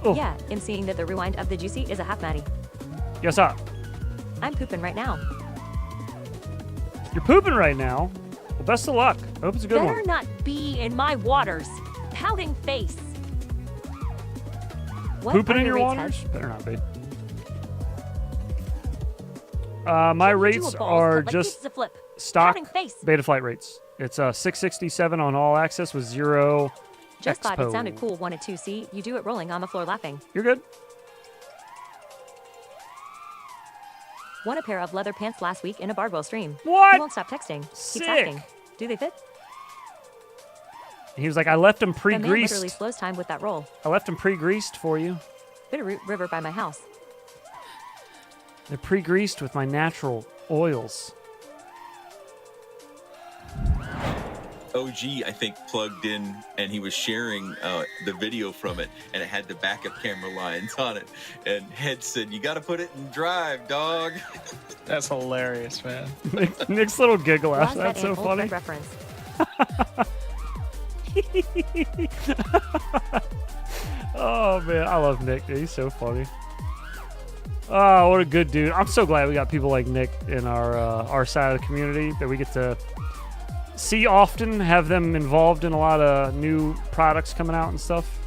Oh. Yeah, I'm seeing that the rewind of the juicy is a half matty. Yes, sir. I'm pooping right now. You're pooping right now? Well, best of luck. I hope it's a good Better one. not be in my waters. Pouting face. What Pooping are in your rates, waters? heads? Better not be. My rates are just stock beta flight rates. It's 667 on all access with 0 Just thought it expo. sounded cool. 1 2 C. You do it rolling on the floor laughing. You're good. Won a pair of leather pants last week in a Bardwell stream. What? He won't stop texting. Sick. Keeps asking, do they fit? He was like, I left them The man literally pre-greased. slows time with that roll. I left them pre-greased for you. Bitterroot River by my house. They're pre-greased with my natural oils. OG, I think, plugged in and he was sharing the video from it, and it had the backup camera lines on it. And Head said, "You got to put it in drive, dog." That's hilarious, man. Nick's little giggle Was after that that's so an old funny. Fred reference? Oh man, I love Nick. Dude. He's so funny. Oh, what a good dude! I'm so glad we got people like Nick in our side of the community that we get to see often, have them involved in a lot of new products coming out and stuff.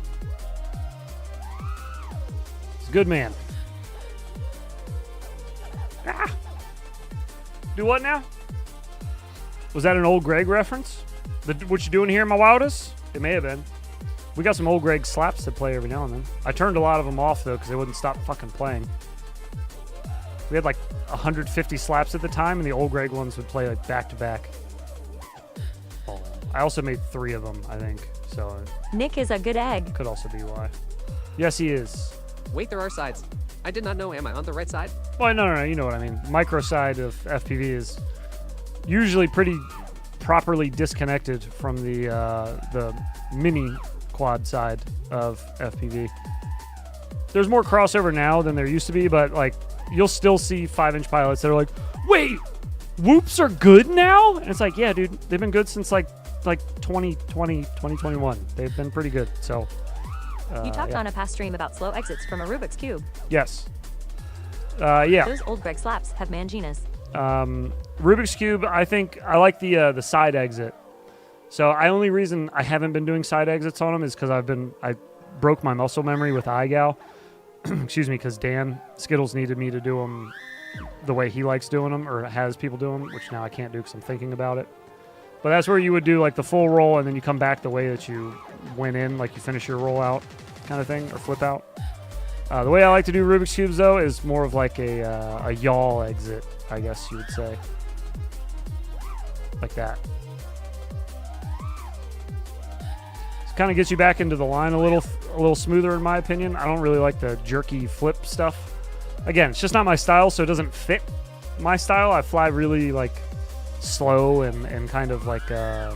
He's a good man. Ah. Do what now? Was that an old Greg reference? What you doing here, my wildest? It may have been. We got some old Greg slaps to play every now and then. I turned a lot of them off, though, because they wouldn't stop fucking playing. We had like 150 slaps at the time, and the old Greg ones would play like back to back. I also made 3 of them, I think. So Nick is a good egg. could also be why. Yes, he is. Wait, there are sides. I did not know. Am I on the right side? Well, no. You know what I mean. Micro side of FPV is usually pretty properly disconnected from the mini quad side of FPV. There's more crossover now than there used to be, but like you'll still see 5-inch pilots that are like, wait, whoops are good now? And it's like, yeah, dude, they've been good since like 2020, 2021. They've been pretty good. So You talked yeah. on a past stream about slow exits from a Rubik's Cube. Yes. Yeah. Those old Greg slaps have manginas. Rubik's Cube, I think I like the side exit. So only reason I haven't been doing side exits on them is because I broke my muscle memory with iGal. Excuse me, because Dan Skittles needed me to do them the way he likes doing them or has people do them, which now I can't do because I'm thinking about it. But that's where you would do like the full roll and then you come back the way that you went in, like you finish your roll out kind of thing or flip out. The way I like to do Rubik's Cubes though is more of like a yaw exit, I guess you would say. Like that. It kind of gets you back into the line a little smoother in my opinion. I don't really like the jerky flip stuff. Again, it's just not my style, so it doesn't fit my style. I fly really like slow and kind of like I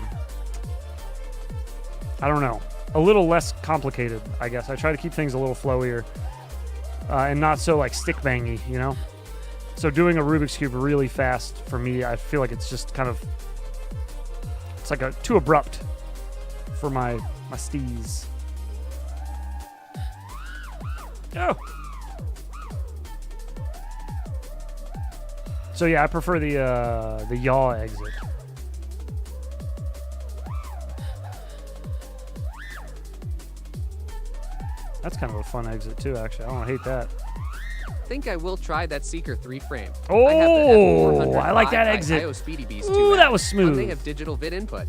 don't know, a little less complicated, I guess. I try to keep things a little flowier and not so like stick bangy, you know. So doing a Rubik's Cube really fast for me, I feel like it's just kind of it's like too abrupt for my steez. Oh. So yeah, I prefer the yaw exit. That's kind of a fun exit too, actually. I don't hate that. Think I will try that Seeker 3 frame. Oh, I like that exit. Ooh, that was smooth. They have digital vid input.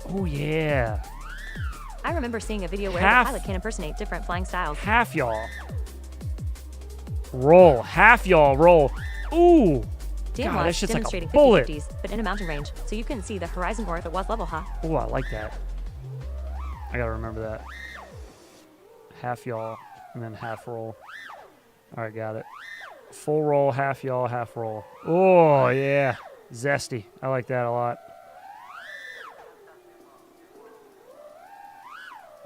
Oh yeah. I remember seeing a video where the pilot can impersonate different flying styles. Half yaw. Roll. Half yaw. Roll. Ooh. Dan God, that was shit's like a demonstrating bullet. 50-50s, but in a mountain range, so you couldn't see the horizon or if it was level, huh? Oh, I like that. I gotta remember that. Half yaw. and then half roll. All right, got it. Full roll, half yaw, half roll. Oh, yeah. Zesty. I like that a lot.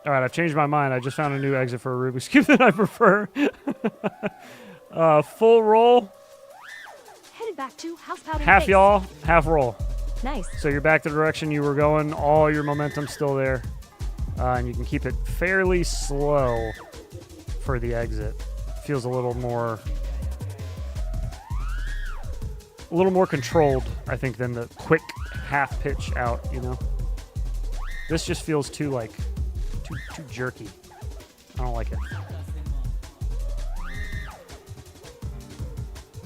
All right, I've changed my mind. I just found a new exit for a Rubik's Cube that I prefer. Full roll. Headed back to house powder. Half yaw, half roll. Nice. So you're back to the direction you were going. All your momentum's still there. And you can keep it fairly slow for the exit. Feels a little more controlled, I think, than the quick half pitch out, you know? This just feels too jerky. I don't like it.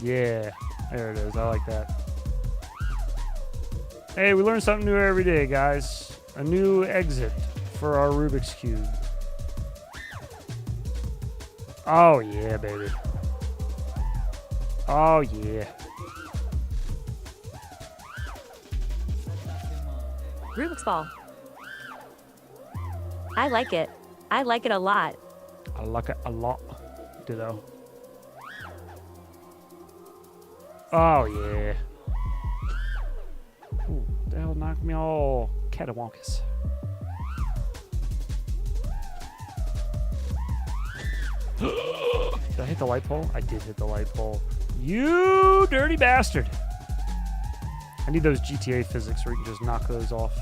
Yeah, there it is. I like that. Hey, we learn something new every day, guys. A new exit for our Rubik's Cube. Oh, yeah, baby. Oh, yeah. Rubik's Ball. I like it. I like it a lot. I like it a lot. Ditto. Oh, yeah. Ooh, the hell knocked me all catawonkus. Did I hit the light pole? I did hit the light pole. You dirty bastard. I need those GTA physics where you can just knock those off.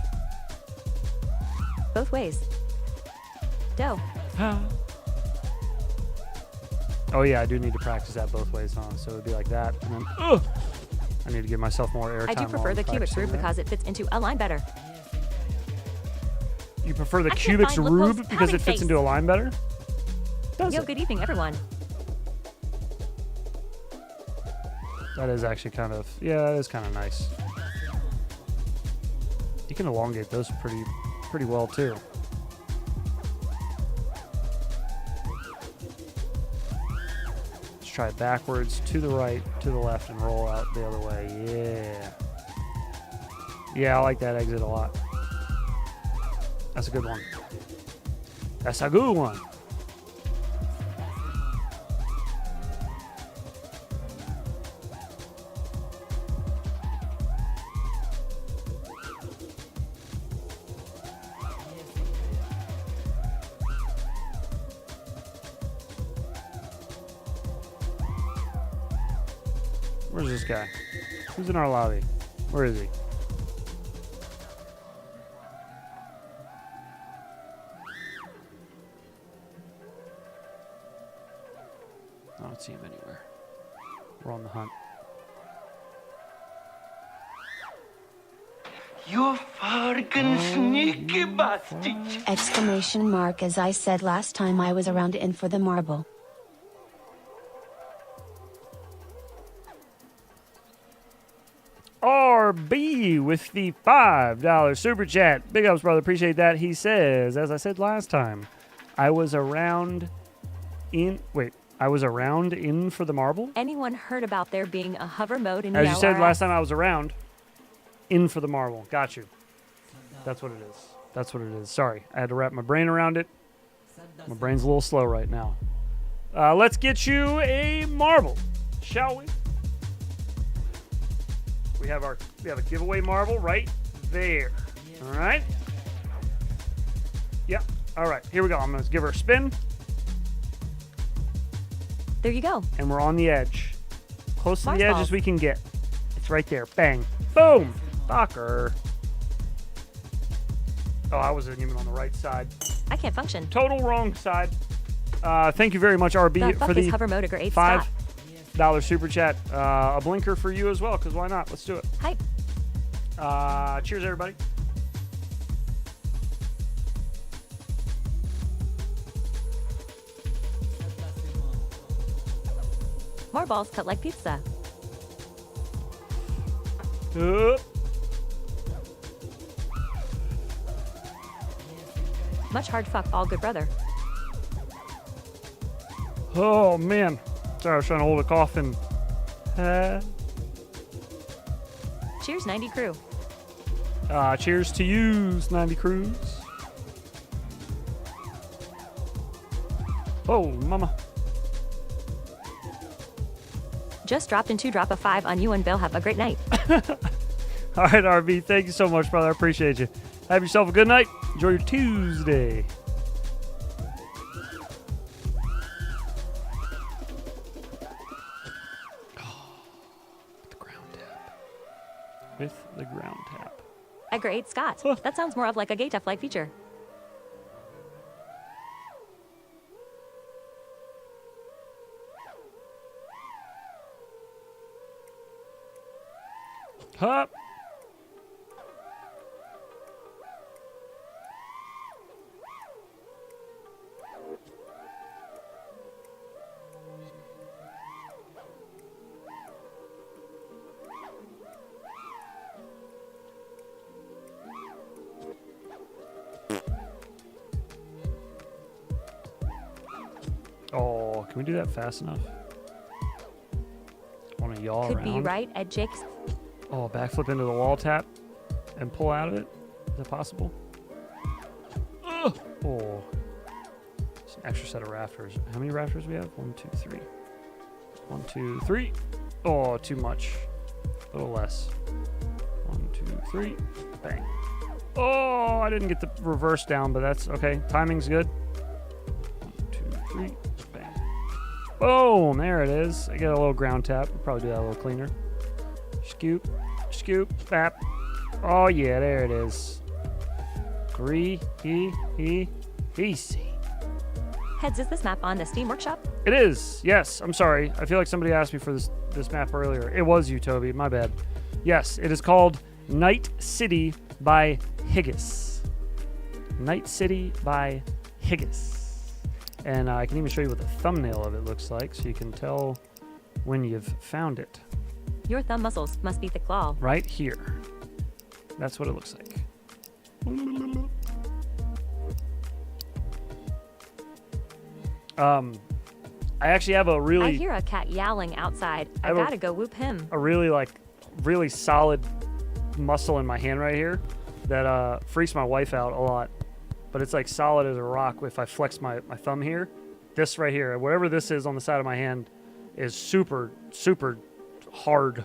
Both ways. Dough. Oh yeah, I do need to practice that both ways, huh? So it would be like that, and then I need to give myself more airtime. I do prefer the Cubix Rube because it fits into a line better. You prefer the Cubix Rube because it fits into a line better? Yo, good evening, everyone. That is actually kind of, yeah, that is kind of nice. You can elongate those pretty well too. Let's try it backwards, to the right, to the left, and roll out the other way. Yeah. Yeah, I like that exit a lot. That's a good one. That's a good one. Where's this guy? Who's in our lobby? Where is he? I don't see him anywhere. We're on the hunt. You fucking sneaky bastard! Exclamation mark. As I said last time I was around in for the marble. RB with the $5 super chat. Big ups, brother. Appreciate that. He says, as I said last time, I was around in for the marble? Anyone heard about there being a hover mode in As you said last time, I was around in for the marble. Got you. That's what it is. That's what it is. Sorry. I had to wrap my brain around it. My brain's a little slow right now. Let's get you a marble, shall we? We have a giveaway marble right there. All right. Yep. All right. Here we go. I'm going to give her a spin. There you go. And we're on the edge. Close to Mars the edge balls. as we can get. It's right there. Bang. Boom. Fucker. Oh, I wasn't even on the right side. I can't function. Total wrong side. Thank you very much, RB, for the hover mode or $5 super chat. A blinker for you as well, because why not? Let's do it. Hype. Cheers, everybody. More balls cut like pizza. Much hard fuck, all good brother. Oh, man. Sorry, I was trying to hold a cough and... Cheers, 90 crew. Cheers to you, 90 Crews. Oh, mama. Just dropped into drop a 5 on you and Bill. Have a great night. All right, RB. Thank you so much, brother. I appreciate you. Have yourself a good night. Enjoy your Tuesday. With the ground tap. Edgar 8 Scott. That sounds more of like a gay tough like feature. Hup. Oh, can we do that fast enough? Want to yaw Could around? be right at Jake's. Oh, backflip into the wall tap and pull out of it. Is that possible? Ugh. Oh. It's an extra set of rafters. How many rafters do we have? 1, 2, 3. 1, 2, 3. Oh, too much. A little less. 1, 2, 3. Bang. Oh, I didn't get the reverse down, but that's okay. Timing's good. 1, 2, 3. Bang. Boom. There it is. I get a little ground tap. We'll probably do that a little cleaner. Scoop, scoop, bap. Oh yeah, there it is. Easy. Heads, is this map on the Steam Workshop? It is. Yes. I'm sorry. I feel like somebody asked me for this map earlier. It was you, Toby. My bad. Yes, it is called Night City by Higgis. Night City by Higgis. And I can even show you what the thumbnail of it looks like, so you can tell when you've found it. Your thumb muscles must be thick claw. Right here. That's what it looks like. I actually have a really... I hear a cat yowling outside. I gotta go whoop him. A really solid muscle in my hand right here that freaks my wife out a lot. But it's like solid as a rock if I flex my thumb here. This right here, whatever this is on the side of my hand, is super, super hard.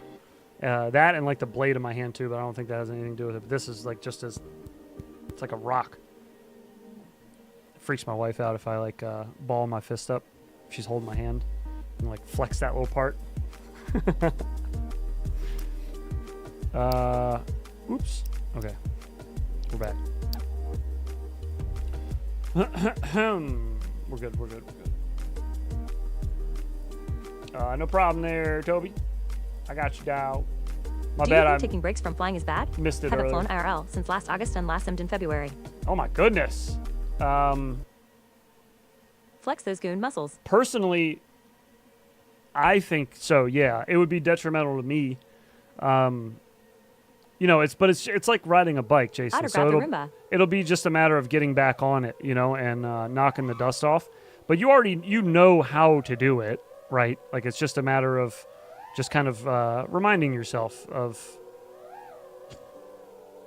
That and like the blade of my hand too, but I don't think that has anything to do with it. But this is like just as, it's like a rock. It freaks my wife out if I like ball my fist up. If she's holding my hand and like flex that little part. Oops. Okay. We're back. We're good. No problem there, Toby. I got you down. My Do bad. you I'm think taking breaks from flying is bad? Missed it Haven't earlier. flown IRL since last August and last simmed in February. Oh my goodness. Flex those goon muscles. Personally, I think so. Yeah, it would be detrimental to me. You know, it's like riding a bike, Jason. Autograph the Roomba. It'll be just a matter of getting back on it, you know, and knocking the dust off. But you know how to do it, right? Like it's just a matter of just kind of reminding yourself of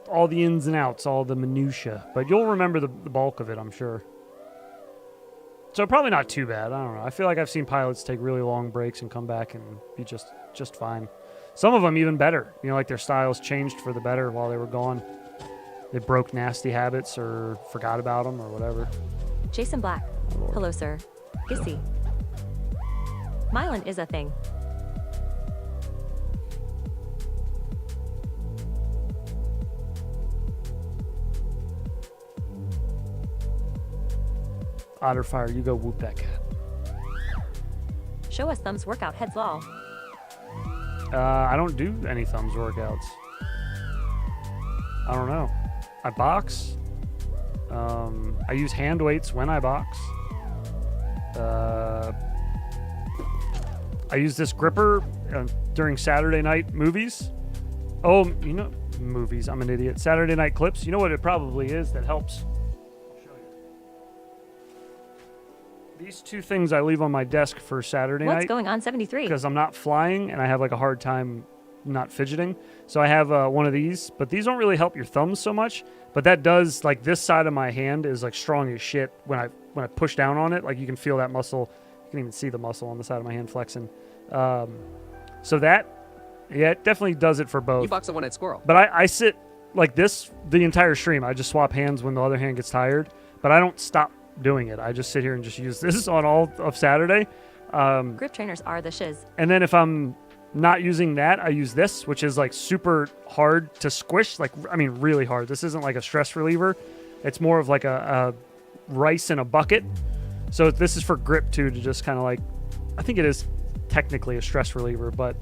all the ins and outs, all the minutia. But you'll remember the bulk of it, I'm sure. So probably not too bad. I don't know. I feel like I've seen pilots take really long breaks and come back and be just fine. Some of them even better. You know, like their styles changed for the better while they were gone. They broke nasty habits or forgot about them or whatever. Jason Black. Hello, sir. Gissy. Myelin is a thing. Otterfire, you go whoop that cat. Show us thumbs workout heads lol. I don't do any thumbs workouts. I don't know. I box. I use hand weights when I box. I use this gripper during Saturday night movies. Oh, you know, movies. I'm an idiot. Saturday night clips. You know what it probably is that helps? I'll show you. These two things I leave on my desk for Saturday night. What's going on 73? Because I'm not flying and I have like a hard time not fidgeting. So I have one of these, but these don't really help your thumbs so much. But that does, like, this side of my hand is like strong as shit when I push down on it. Like, you can feel that muscle. You can even see the muscle on the side of my hand flexing. So that, yeah, it definitely does it for both. You box a one-eyed squirrel. But I sit like this the entire stream. I just swap hands when the other hand gets tired. But I don't stop doing it. I just sit here and just use this on all of Saturday. Grip trainers are the shiz. And then if I'm not using that, I use this, which is like super hard to squish. Like, I mean, really hard. This isn't like a stress reliever. It's more of like a rice in a bucket. So this is for grip too, to just kind of like, I think it is technically a stress reliever, but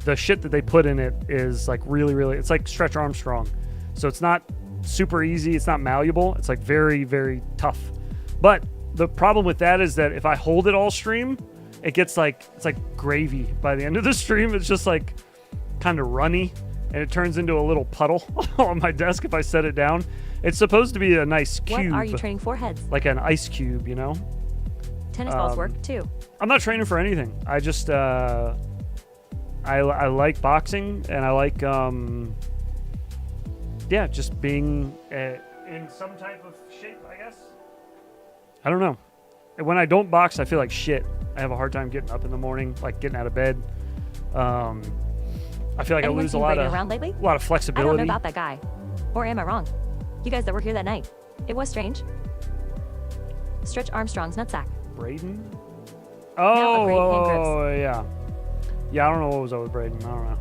the shit that they put in it is like really, really, it's like Stretch Armstrong. So it's not super easy. It's not malleable. It's like very, very tough. But the problem with that is that if I hold it all stream, it gets like, it's like gravy by the end of the stream. It's just like kind of runny, and it turns into a little puddle on my desk if I set it down. It's supposed to be a nice cube. What are you training for? Heads? Like an ice cube, you know? Tennis balls work too. I'm not training for anything. I just, I like boxing, and I like, yeah, just being in some type of shape, I guess. I don't know. When I don't box, I feel like shit. I have a hard time getting up in the morning, like getting out of bed. I feel like I lose a lot of flexibility. I don't know about that guy. Or am I wrong? You guys that were here that night. It was strange. Stretch Armstrong's nutsack. Braden? Oh, yeah. Yeah, I don't know what was up with Braden. I don't know.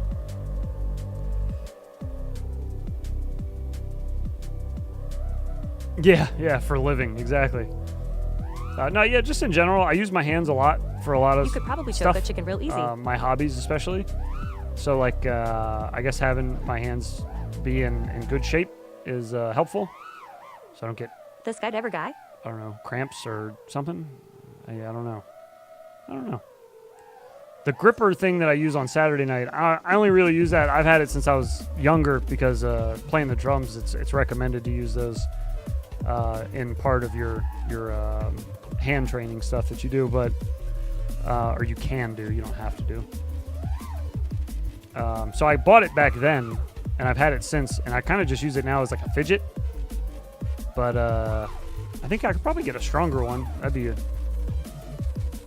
Yeah, for living, exactly. No, yeah, just in general, I use my hands a lot for a lot of You could probably stuff. choke a chicken real easy. My hobbies, especially. So, like, I guess having my hands be in good shape is helpful. So I don't get... The skydiver guy? I don't know, cramps or something? I don't know. The gripper thing that I use on Saturday night, I only really use that. I've had it since I was younger because playing the drums, it's recommended to use those in part of your hand training stuff that you do, but or you can do, you don't have to do. So I bought it back then, and I've had it since, and I kind of just use it now as like a fidget. But I think I could probably get a stronger one.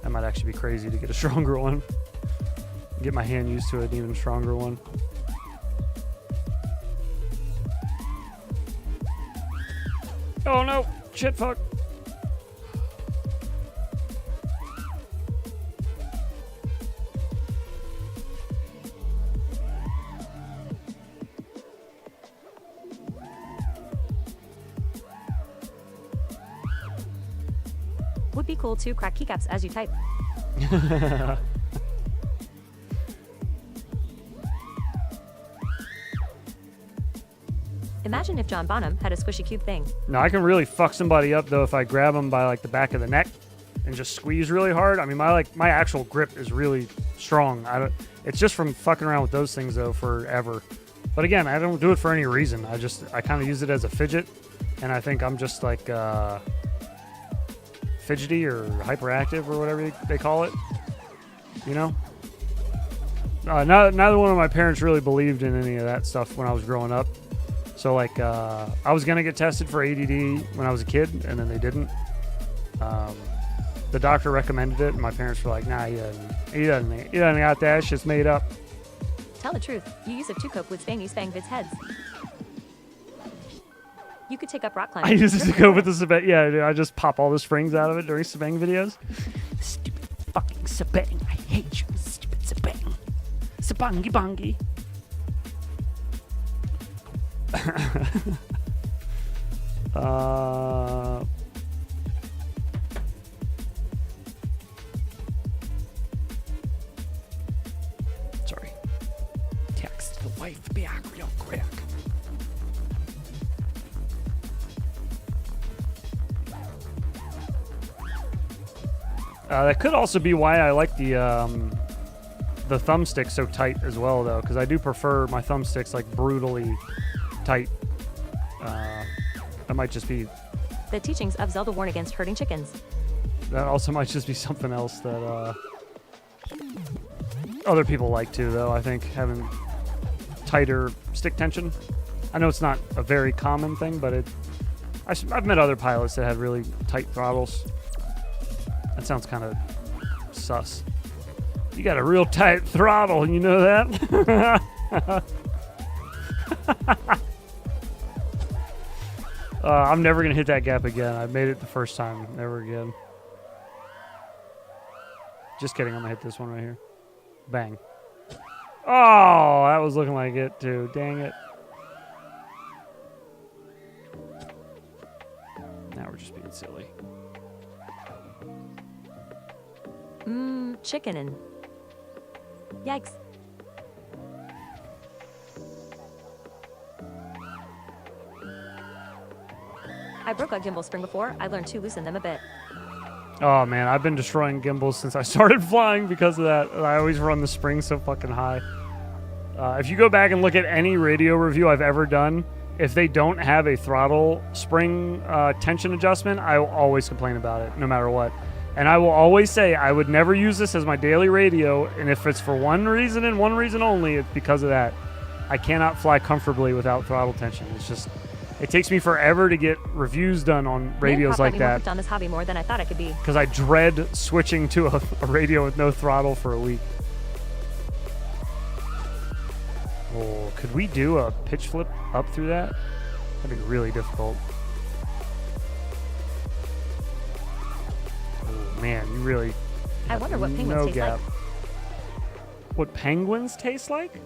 That might actually be crazy to get a stronger one. Get my hand used to an even stronger one. Oh no! Shit, fuck. Would be cool to crack keycaps as you type. Imagine if John Bonham had a squishy cube thing. No, I can really fuck somebody up though if I grab them by like the back of the neck and just squeeze really hard. I mean, my actual grip is really strong. It's just from fucking around with those things though forever. But again, I don't do it for any reason. I kind of use it as a fidget, and I think I'm just like fidgety or hyperactive or whatever they call it. You know. Neither one of my parents really believed in any of that stuff when I was growing up. So, like, I was going to get tested for ADD when I was a kid, and then they didn't. The doctor recommended it, and my parents were like, nah, he doesn't got that. Shit's made up. Tell the truth. You use it to cope with Spang Vid's heads. You could take up rock climbing. I use it to cope with the Sabang. Yeah, dude, I just pop all the springs out of it during Sabang videos. Stupid fucking Sabang. I hate you, stupid Sabang. Sabangi bongi. Sorry. Text the wife back real quick. That could also be why I like the thumbstick so tight as well, though, because I do prefer my thumbsticks like brutally tight. That might just be... The teachings of Zelda warn against hurting chickens. That also might just be something else that other people like too, though. I think having tighter stick tension. I know it's not a very common thing, but I've met other pilots that had really tight throttles. That sounds kind of sus. You got a real tight throttle, you know that? I'm never going to hit that gap again. I made it the first time. Never again. Just kidding. I'm going to hit this one right here. Bang. Oh, that was looking like it too. Dang it. Now we're just being silly. Chicken and... Yikes. I broke a gimbal spring before. I learned to loosen them a bit. Oh man, I've been destroying gimbals since I started flying because of that. I always run the spring so fucking high. If you go back and look at any radio review I've ever done, if they don't have a throttle spring tension adjustment, I will always complain about it, no matter what. And I will always say I would never use this as my daily radio, and if it's for one reason and one reason only, it's because of that. I cannot fly comfortably without throttle tension. It's just, it takes me forever to get reviews done on radios like that. I've done this hobby more than I thought I could be. Because I dread switching to a radio with no throttle for a week. Oh, could we do a pitch flip up through that? That'd be really difficult. Oh, man, you really... I wonder what penguins taste like. What penguins taste like?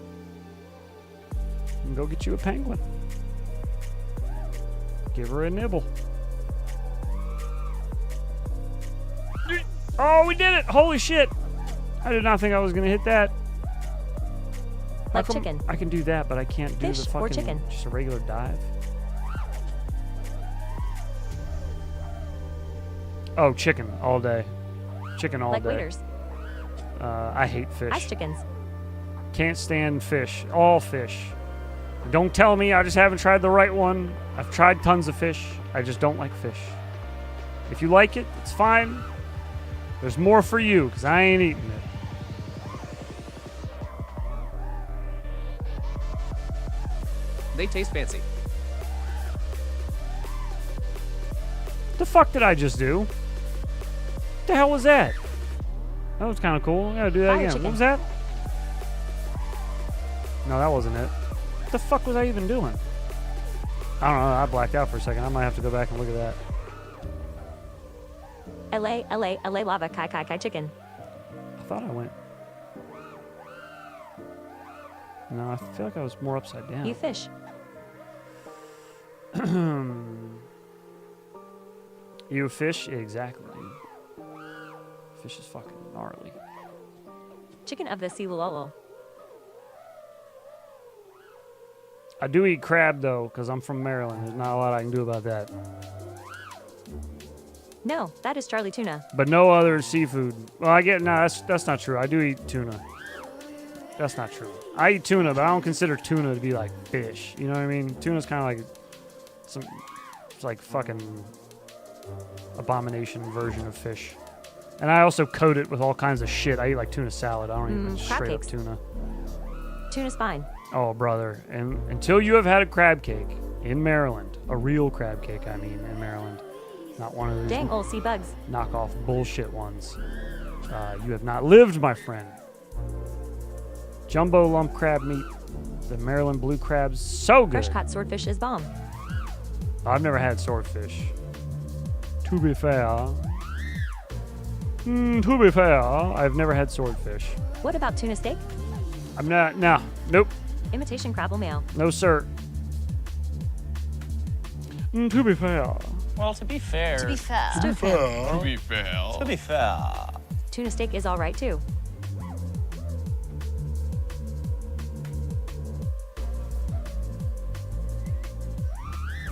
Go get you a penguin. Give her a nibble. Oh, we did it! Holy shit! I did not think I was gonna hit that. Like chicken. I can do that, but I can't do Fish the fucking... or chicken. Just a regular dive. Oh, chicken all day. Chicken all like day. waiters. I hate fish. Ice chickens. Can't stand fish. All fish. Don't tell me I just haven't tried the right one. I've tried tons of fish. I just don't like fish. If you like it, it's fine. There's more for you, because I ain't eating it. They taste fancy. What the fuck did I just do? What the hell was that? That was kind of cool. I gotta do that Fire again. chicken. What was that? No, that wasn't it. What the fuck was I even doing? I don't know. I blacked out for a second. I might have to go back and look at that. LA lava kai chicken. I thought I went. No, I feel like I was more upside down. You fish. You fish? Exactly, dude. Fish is fucking gnarly. Chicken of the sea lolo. I do eat crab, though, because I'm from Maryland. There's not a lot I can do about that. No, that is Charlie tuna. But no other seafood. Well, I get... No, that's not true. I do eat tuna. That's not true. I eat tuna, but I don't consider tuna to be like fish. You know what I mean? Tuna's kind of like some... It's like fucking abomination version of fish. And I also coat it with all kinds of shit. I eat like tuna salad. I don't even crab straight cakes. up tuna. Tuna's fine. Oh, brother. And until you have had a crab cake in Maryland, a real crab cake, I mean, in Maryland, not one of those Dang old sea bugs. knockoff bullshit ones, you have not lived, my friend. Jumbo lump crab meat, the Maryland blue crabs, so good. Fresh caught swordfish is bomb. I've never had swordfish. To be fair, I've never had swordfish. What about tuna steak? I'm not, no, nope. Imitation crab meal. No, sir. To be fair. Well, to be fair. To be fair. To be fair. Tuna steak is all right too.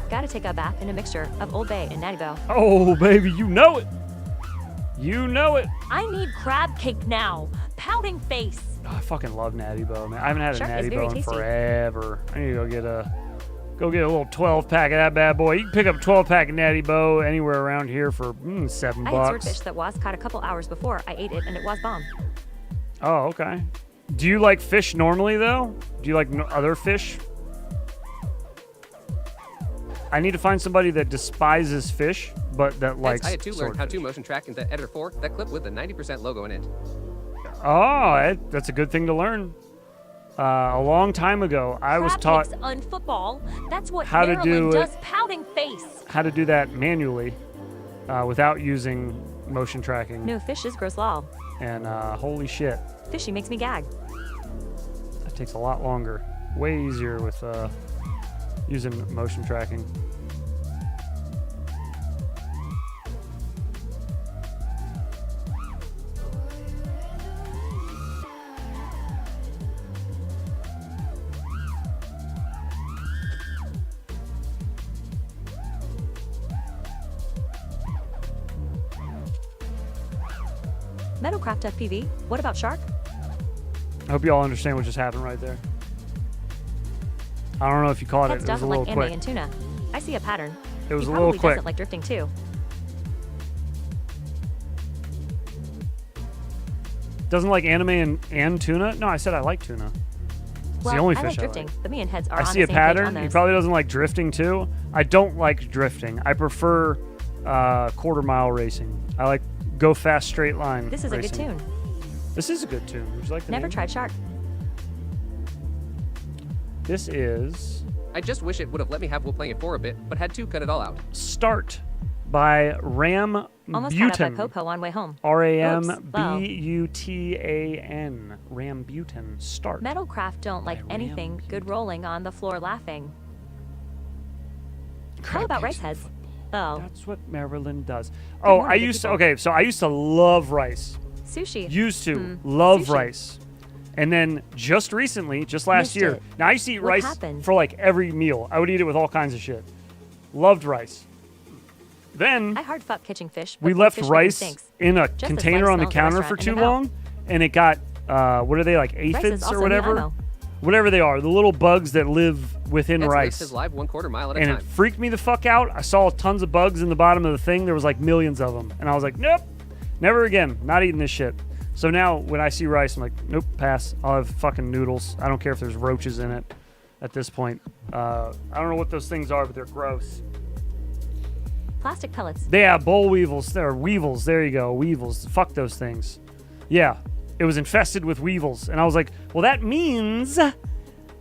Gotta take a bath in a mixture of Old Bay and Natty Bow. Oh, baby, you know it. You know it. I need crab cake now. Pouting face. Oh, I fucking love Natty Bow, man. I haven't had Shark a is Natty very Bow in tasty. forever. I need to go get a little 12-pack of that bad boy. You can pick up a 12-pack of Natty Bow anywhere around here for $7. I had swordfish that was caught a couple hours before I ate it, and it was bomb. Oh, okay. Do you like fish normally, though? Do you like other fish? I need to find somebody that despises fish, but that likes I had to learn how to swordfish. motion track into Editor 4 that clip with the 90% logo in it. Oh, that's a good thing to learn. A long time ago, I was taught on football. That's what how to do Maryland does. Pouting face. how to do that manually without using motion tracking. No, fish is gross law. And holy shit, Fishy makes me gag. that takes a lot longer. Way easier with using motion tracking. Metalcraft FPV. What about shark? I hope you all understand what just happened right there. I don't know if you caught it. Pets It was a doesn't little like anime quick. and tuna. I see a pattern. It was he a little probably quick. doesn't like drifting too. Doesn't like anime and tuna? No, I said I like tuna. It's Well, the only I fish like drifting, but me and Heads are I on see the a same page on pattern. He those. probably doesn't like drifting too. I don't like drifting. I prefer quarter-mile racing. I like go fast straight line This is a racing. good tune. This is a good tune. Would you like the Never name? tried shark. This is I just wish it would have let me have Will playing it for a bit, but had to cut it all out. Start by Ram Almost caught up Butan. at Popo on way home. Oops, R-A-M-B-U-T-A-N. Rambutan. Start. Metalcraft don't like anything good rolling on the floor laughing. How about rice heads? Oh. That's what Maryland does. Good Oh, morning, I good used to. people. Okay, so I used to love rice. Sushi. Used to Mm. love Sushi. rice. And then just recently, just last Missed year, it. now I used to eat What rice happened? for like every meal. I would eat it with all kinds of shit. Loved rice. Then I hard fuck catching fish. we but left fish rice stinks. in a Just as container life on the smells in a counter for restaurant too in the mouth. long, and it got what are they, like Rice is aphids also or whatever? ammo. Whatever they are, the little bugs that live within Heads lives rice. his live 1/4 mile at a And time. it freaked me the fuck out. I saw tons of bugs in the bottom of the thing. There was like millions of them, and I was like, nope, never again. Not eating this shit. So now when I see rice, I'm like, nope, pass. I'll have fucking noodles. I don't care if there's roaches in it at this point. I don't know what those things are, but they're gross. Plastic pellets. They have boll weevils. There are weevils. There you go. Weevils. Fuck those things. Yeah. It was infested with weevils. And I was like, well, that means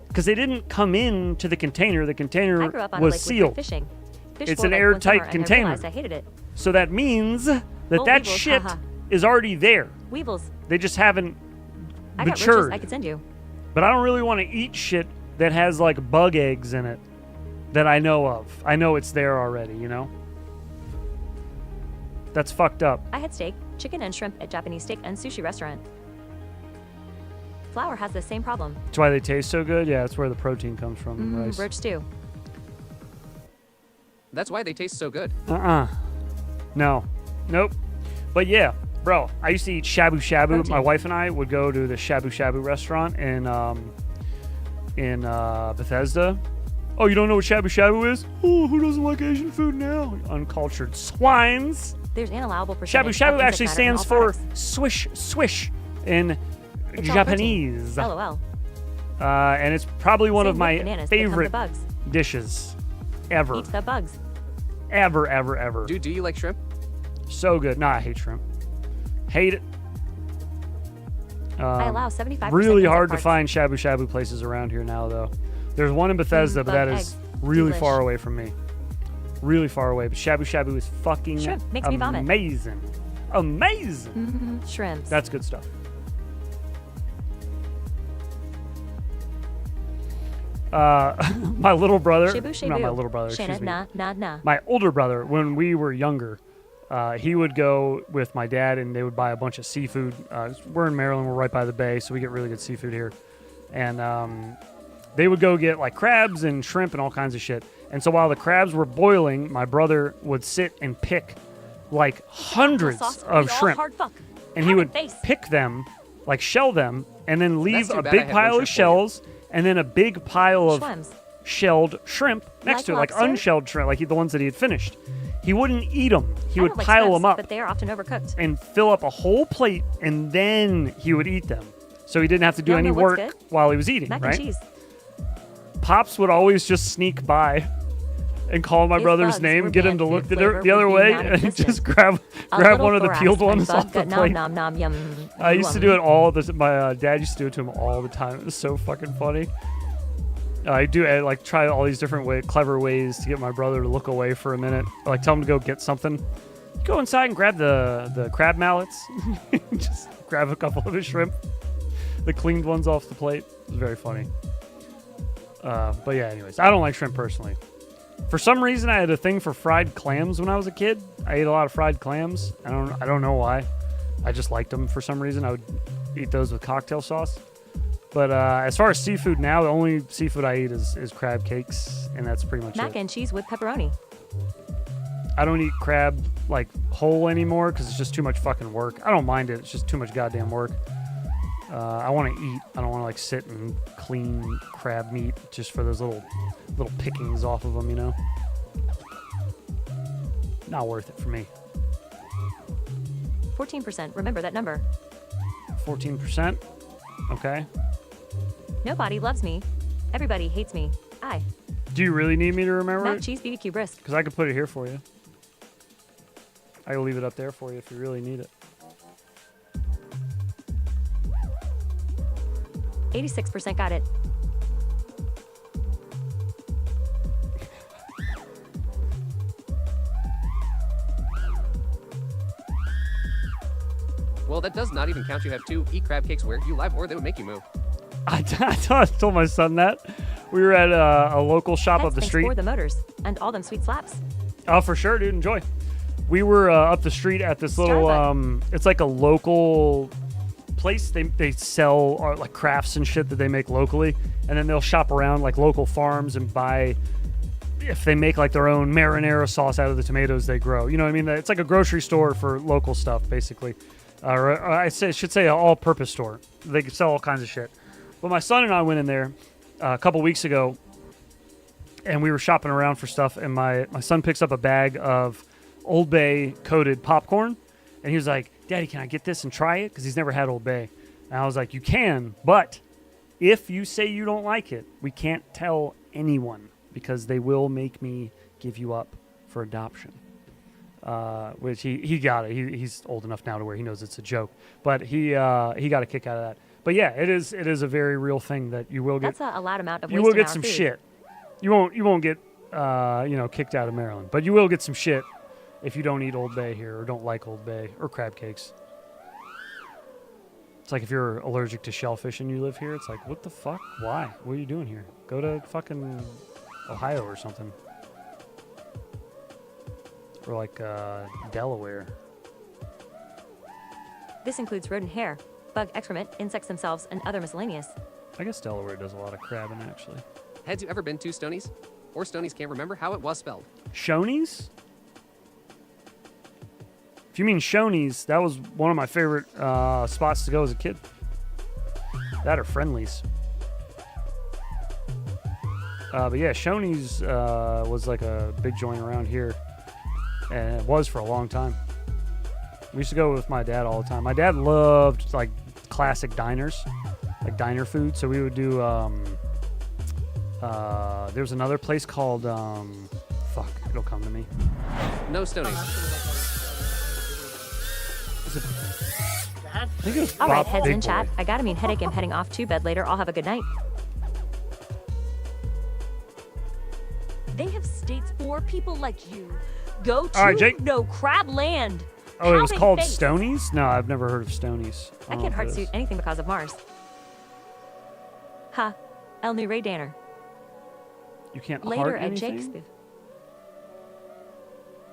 because they didn't come into the container. The I container grew up on a was lake with sealed. fishing. Fish It's boiled an egg one airtight summer, container. And I realized I hated it. So that means that Oh, that weevils, shit haha. is already there. Weevils. They just haven't I got roaches matured. I could send you. But I don't really want to eat shit that has like bug eggs in it that I know of. I know it's there already, you know? That's fucked up. I had steak, chicken, and shrimp at Japanese steak and sushi restaurant. Flour has the same problem. That's why they taste so good. Yeah, that's where the protein comes from in rice. Roach stew. That's why they taste so good. No. Nope. But yeah, bro, I used to eat shabu shabu. Protein. My wife and I would go to the shabu shabu restaurant in Bethesda. Oh, you don't know what shabu shabu is? Oh, who doesn't like Asian food now? Uncultured swines. There's an allowable Shabu percentage shabu of actually insect matter in stands all for products. swish swish in It's all Japanese. protein. LOL. And it's probably one Same of with my bananas that come to favorite bugs. dishes ever. Eats the bugs. Ever. Do you like shrimp? So good. Nah, I hate shrimp. Hate it. I allow 75% Really insect hard to parts. find shabu shabu places around here now, though. There's one in Bethesda, but bug that is eggs. really Delish. far away from me. Really far away. But shabu shabu is fucking Shrimp makes me vomit. amazing. Amazing. Shrimps. That's good stuff. My little brother, Shibu shabu. not my little brother, Shanna, excuse me. nah. My older brother, when we were younger, he would go with my dad and they would buy a bunch of seafood. We're in Maryland, we're right by the bay, so we get really good seafood here. And they would go get like crabs and shrimp and all kinds of shit. And so while the crabs were boiling, my brother would sit and pick like hundreds Sauce, of eat all shrimp. hard fuck. And he Have would it face. pick them, like shell them, and then leave too a bad I big have no pile shrimp of for you. shells and then a big pile of Schwems. shelled shrimp next Like to it, like lobster? unshelled shrimp, like the ones that he had finished. He wouldn't eat them. He I would don't like pile schwems, them up but they are often overcooked. and fill up a whole plate, and then he would eat them. so he didn't have to do Y'all any know what's work good? while he was eating, Mac right? and cheese. Pops would always just sneak by and call my If brother's bugs name, were get him banned, to look food the flavor other would be way, and non-existent. just grab A little one of the thorax peeled and ones bug off the gut nom plate. nom nom yum. I used to do it all the my dad used to do it to him all the time. It was so fucking funny. I like try all these different clever ways to get my brother to look away for a minute. Like tell him to go get something. Go inside and grab the crab mallets. Just grab a couple of his shrimp, the cleaned ones off the plate. It was very funny. But yeah, anyways, I don't like shrimp personally. For some reason, I had a thing for fried clams when I was a kid. I ate a lot of fried clams. I don't know why. I just liked them for some reason. I would eat those with cocktail sauce. But as far as seafood now, the only seafood I eat is crab cakes, and that's pretty much Mac it. and cheese with pepperoni. I don't eat crab like whole anymore because it's just too much fucking work. I don't mind it. It's just too much goddamn work. I want to eat. I don't want to like sit and clean crab meat just for those little pickings off of them, you know? Not worth it for me. 14%. Remember that number. 14%. Okay. Nobody loves me. Everybody hates me. Do you really need me to remember Mac it? cheese BBQ brisk. Because I could put it here for you. I will leave it up there for you if you really need it. 86% got it. Well, that does not even count. You have to eat crab cakes where you live, or they would make you move. I told my son that. We were at a local shop up the Thanks street. for the motors and all them sweet slaps. Oh, for sure, dude. Enjoy. We were up the street at this little, it's like a local place. They sell like crafts and shit that they make locally. And then they'll shop around like local farms and buy, if they make like their own marinara sauce out of the tomatoes they grow. You know what I mean? It's like a grocery store for local stuff, basically. Or I should say an all-purpose store. They sell all kinds of shit. But my son and I went in there a couple weeks ago, and we were shopping around for stuff, and my son picks up a bag of Old Bay coated popcorn, and he was like, Daddy, can I get this and try it? Because he's never had Old Bay. And I was like, you can, but if you say you don't like it, we can't tell anyone because they will make me give you up for adoption. Which he got it. He's old enough now to where he knows it's a joke, but he got a kick out of that. But yeah, it is a very real thing that you will get. That's a loud amount of you wasting will get our some food. shit. You won't get kicked out of Maryland, but you will get some shit if you don't eat Old Bay here or don't like Old Bay or crab cakes. It's like if you're allergic to shellfish and you live here, it's like, what the fuck? Why? What are you doing here? Go to fucking Ohio or something. Or like Delaware. This includes rodent hair, bug excrement, insects themselves, and other miscellaneous. I guess Delaware does a lot of crabbing, actually. Had you ever been to Stoney's? Or Stoney's can't remember how it was spelled. Shoney's? If you mean Shoney's, that was one of my favorite spots to go as a kid. That or Friendly's. But yeah, Shoney's was like a big joint around here. And it was for a long time. We used to go with my dad all the time. My dad loved like classic diners, like diner food. So we would do, there was another place called, fuck, it'll come to me. No Stoney's. I think it was All right, Bob heads Big in Boy. chat. I got a mean headache. I'm heading off to bed later. I'll have a good night. They have states for people like you. Go to All right, Jake. no crab land. Oh, it was Pounding called face. Stoney's? No, I've never heard of Stoney's. I don't can't know if it heartsuit is. anything because of Mars. Ha. El New Ray Danner. You can't Later heart at anything? Jake's.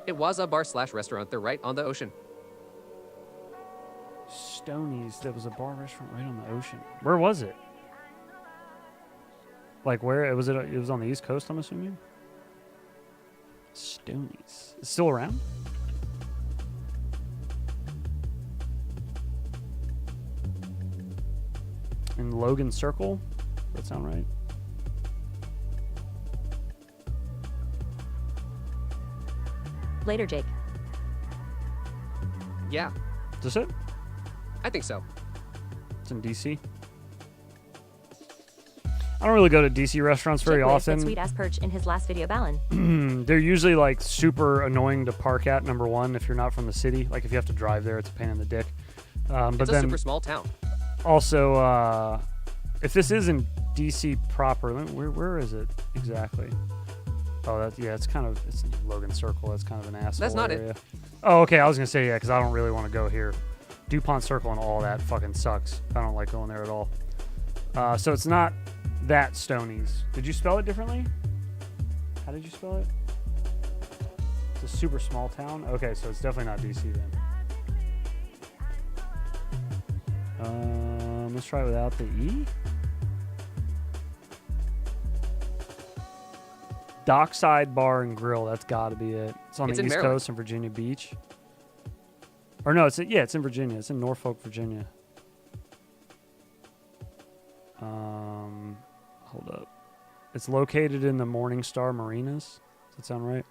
It was a bar/restaurant. They're right on the ocean. Stoney's. There was a bar restaurant right on the ocean. Where was it? Like where? It was on the East Coast, I'm assuming? Stoney's. It's still around? In Logan Circle? Does that sound right? Later, Jake. Yeah, Is this it? I think so. It's in DC. I don't really go to DC restaurants very often. Sweet ass perch in his last video, Ballin. They're usually like super annoying to park at. Number one, if you're not from the city, like if you have to drive there, it's a pain in the dick. But It's a then super small town. also, if this isn't DC proper, where is it exactly? Oh, it's kind of it's Logan Circle. That's kind of an asshole. That's not area. it. Oh, okay. I was gonna say yeah, because I don't really want to go here. DuPont Circle and all that fucking sucks. I don't like going there at all. So it's not that Stonies. Did you spell it differently? How did you spell it? It's a super small town. Okay, so it's definitely not DC then. Let's try it without the E. Dockside Bar and Grill. That's got to be it. It's on the East Coast in Virginia Beach. Or no, it's in Virginia. It's in Norfolk, Virginia. Hold up. It's located in the Morningstar Marinas. Does that sound right?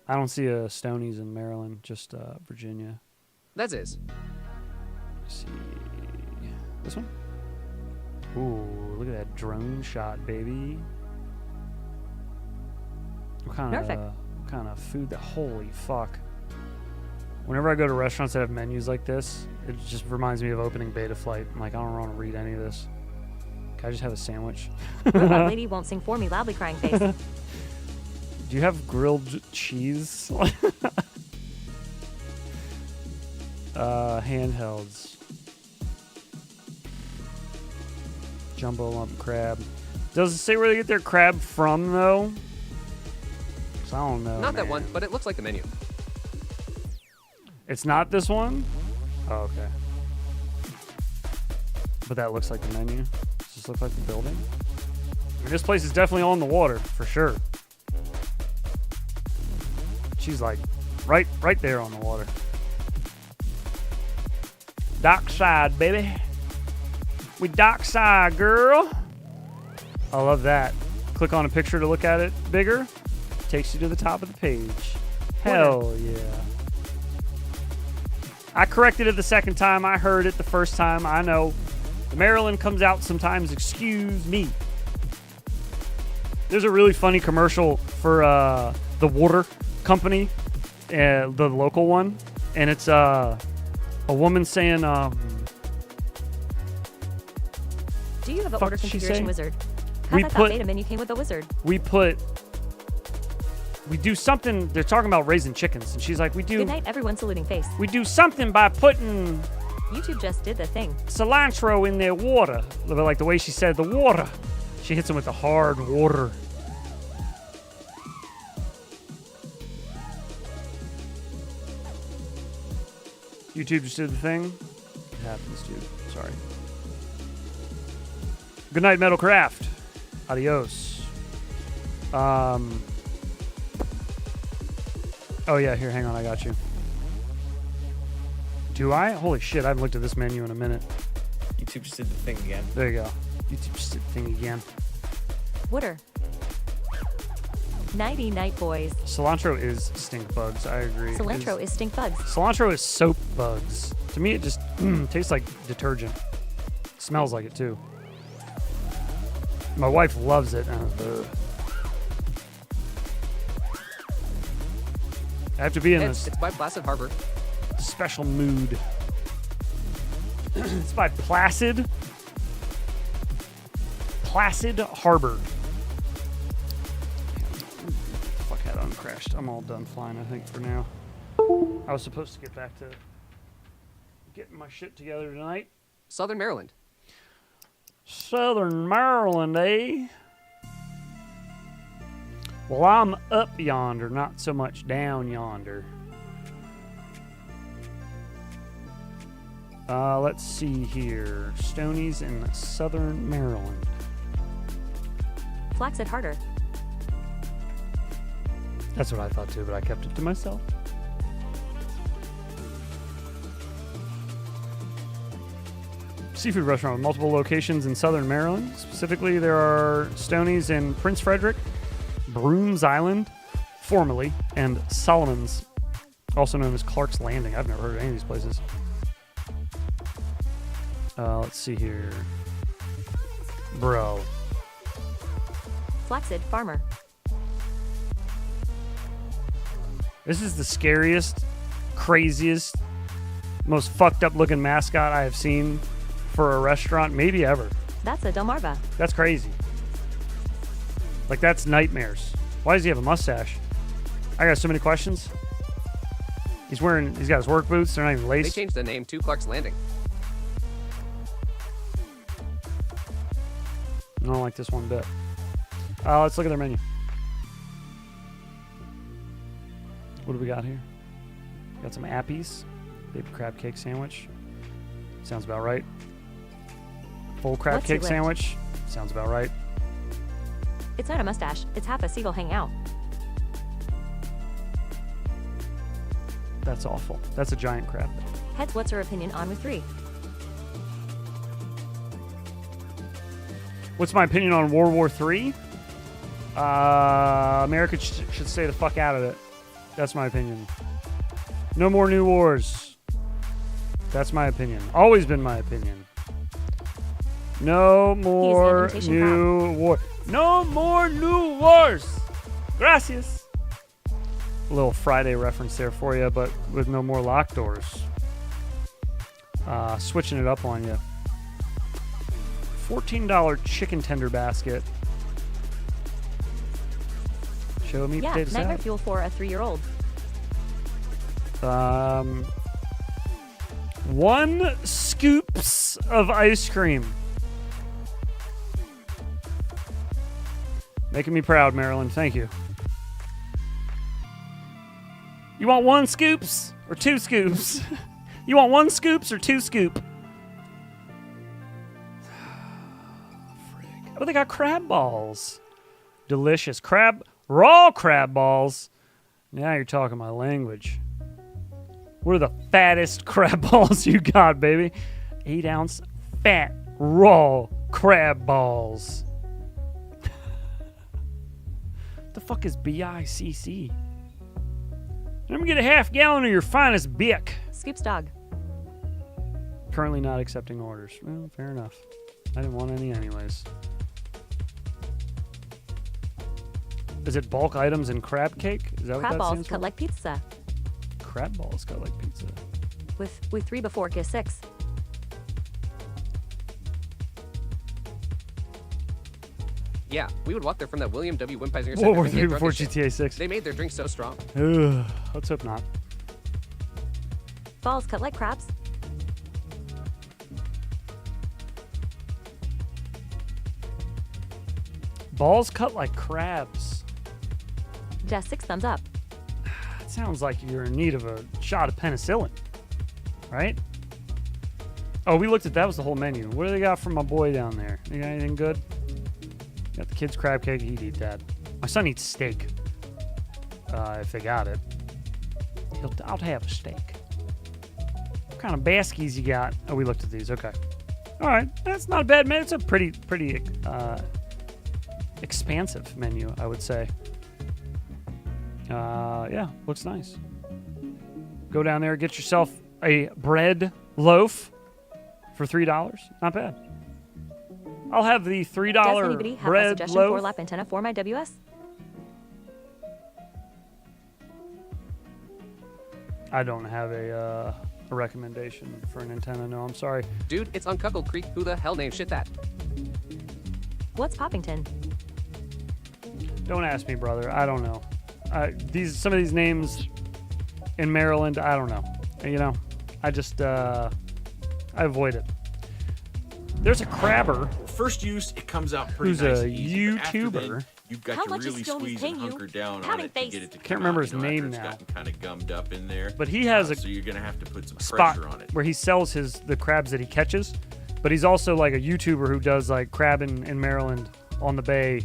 I don't see a Stonies in Maryland, just Virginia. That's it. Let's see. This one? Ooh, look at that drone shot, baby. What kind of food that, holy fuck. Whenever I go to restaurants that have menus like this, it just reminds me of opening Beta Flight. I'm like, I don't want to read any of this. Can I just have a sandwich? Robot lady won't sing for me, loudly crying face. Do you have grilled cheese? Handhelds. Jumbo lump crab. Does it say where they get their crab from, though? 'Cause I don't know. Not that one, but it looks like the menu. It's not this one? Oh, okay. But that looks like the menu. Does this look like the building? I mean, this place is definitely on the water, for sure. She's like right there on the water. Dockside, baby. We dockside, girl. I love that. Click on a picture to look at it bigger. Takes you to the top of the page. Hell yeah. I corrected it the second time. I heard it the first time. I know. The Maryland comes out sometimes. Excuse me. There's a really funny commercial for the water company, the local one. And it's a woman saying... Do you have an order configuration wizard? We that beta menu came with a wizard. We do something. They're talking about raising chickens, and she's like, "We do." Good night, everyone. Saluting face. We do something by putting YouTube just did the thing. cilantro in their water. Like the way she said the water. She hits him with the hard water. YouTube just did the thing. It happens, dude. Sorry. Good night, Metalcraft. Adios. Oh, yeah, here, hang on, I got you. Do I? Holy shit, I haven't looked at this menu in a minute. YouTube just did the thing again. There you go. YouTube just did the thing again. Water. Nighty night, boys. Cilantro is stink bugs, I agree. Cilantro is stink bugs. Cilantro is soap bugs. To me, it just tastes like detergent. Smells like it, too. My wife loves it. I have to be in this. It's by Placid Harbor. Special mood. It's by Placid Harbor. Fuck, had uncrashed. I'm all done flying, I think, for now. I was supposed to get back to getting my shit together tonight. Southern Maryland. Southern Maryland, eh? Well, I'm up yonder, not so much down yonder. Let's see here. Stonies in Southern Maryland. Flax it harder. That's what I thought too, but I kept it to myself. Seafood restaurant with multiple locations in Southern Maryland. Specifically, there are Stonies in Prince Frederick, Brooms Island, formerly, and Solomon's, also known as Clark's Landing. I've never heard of any of these places. Let's see here. Bro. Flaccid farmer. This is the scariest, craziest, most fucked up looking mascot I have seen for a restaurant, maybe ever. That's a Delmarva. That's crazy. Like, that's nightmares. Why does he have a mustache? I got so many questions. He's got his work boots. They're not even They laced. changed the name to Clark's Landing. I don't like this one bit. Let's look at their menu. What do we got here? Got some appies. Baby crab cake sandwich. Sounds about right. Full crab What's cake your lift? sandwich. Sounds about right. It's not a mustache. It's half a seagull hanging out. That's awful. That's a giant crab. Heads, what's her opinion on with 3? What's my opinion on World War III? America should stay the fuck out of it. That's my opinion. No more new wars. That's my opinion. Always been my opinion. No more new war. No more new wars. Gracias. A little Friday reference there for you, but with no more locked doors. Switching it up on you. $14 chicken tender basket. Show me Yeah, potato nightmare salad. fuel for a 3-year-old. 1 scoops of ice cream. Making me proud, Maryland. Thank you. You want 1 scoops or 2 scoops? You want 1 scoops or 2 scoop? Oh, they got crab balls. Delicious. Raw crab balls. Now you're talking my language. What are the fattest crab balls you got, baby? 8-ounce fat, raw crab balls. The fuck is BICC? Let me get a half gallon of your finest Bic. Scoops dog. Currently not accepting orders. Well, fair enough. I didn't want any anyways. Is it bulk items and crab cake? Is that Crab what that balls stands cut for? like pizza. Crab balls cut like pizza. With 3 before kiss 6. Yeah, we would walk there from that William W. Wimpeisinger World Center. War and get III drunk before as shit. GTA 6. They made their drinks so strong. Ugh, let's hope not. Balls cut like crabs. Balls cut like crabs. Just 6 thumbs up. That sounds like you're in need of a shot of penicillin, right? Oh, we looked at that was the whole menu. What do they got for my boy down there? You got anything good? Got the kids' crab cake. He'd eat that. My son eats steak. If they got it, I'll have a steak. What kind of baskies you got? Oh, we looked at these. Okay. All right, that's not a bad menu. It's a pretty expansive menu, I would say. Yeah, looks nice. Go down there, get yourself a bread loaf for $3. Not bad. I'll have the $3 Does anybody have a bread suggestion loaf. for lap antenna for my WS? I don't have a recommendation for an antenna. No, I'm sorry. Dude, it's on Cuckold Creek. Who the hell named shit that? What's Poppington? Don't ask me, brother. I don't know. Some of these names in Maryland, I don't know. You know, I just I avoid it. There's a crabber. First use, it comes out pretty who's nice a and easy, but after YouTuber. then, you've got How to much is really Stone squeeze paying and you? hunker down on Pouting it to face. get it to come Can't remember out, his you know, after name it's now. gotten kind of gummed up in there. But he has a so you're gonna have to put some spot pressure on it. where he sells the crabs that he catches, but he's also like a YouTuber who does like crabbing in Maryland on the bay.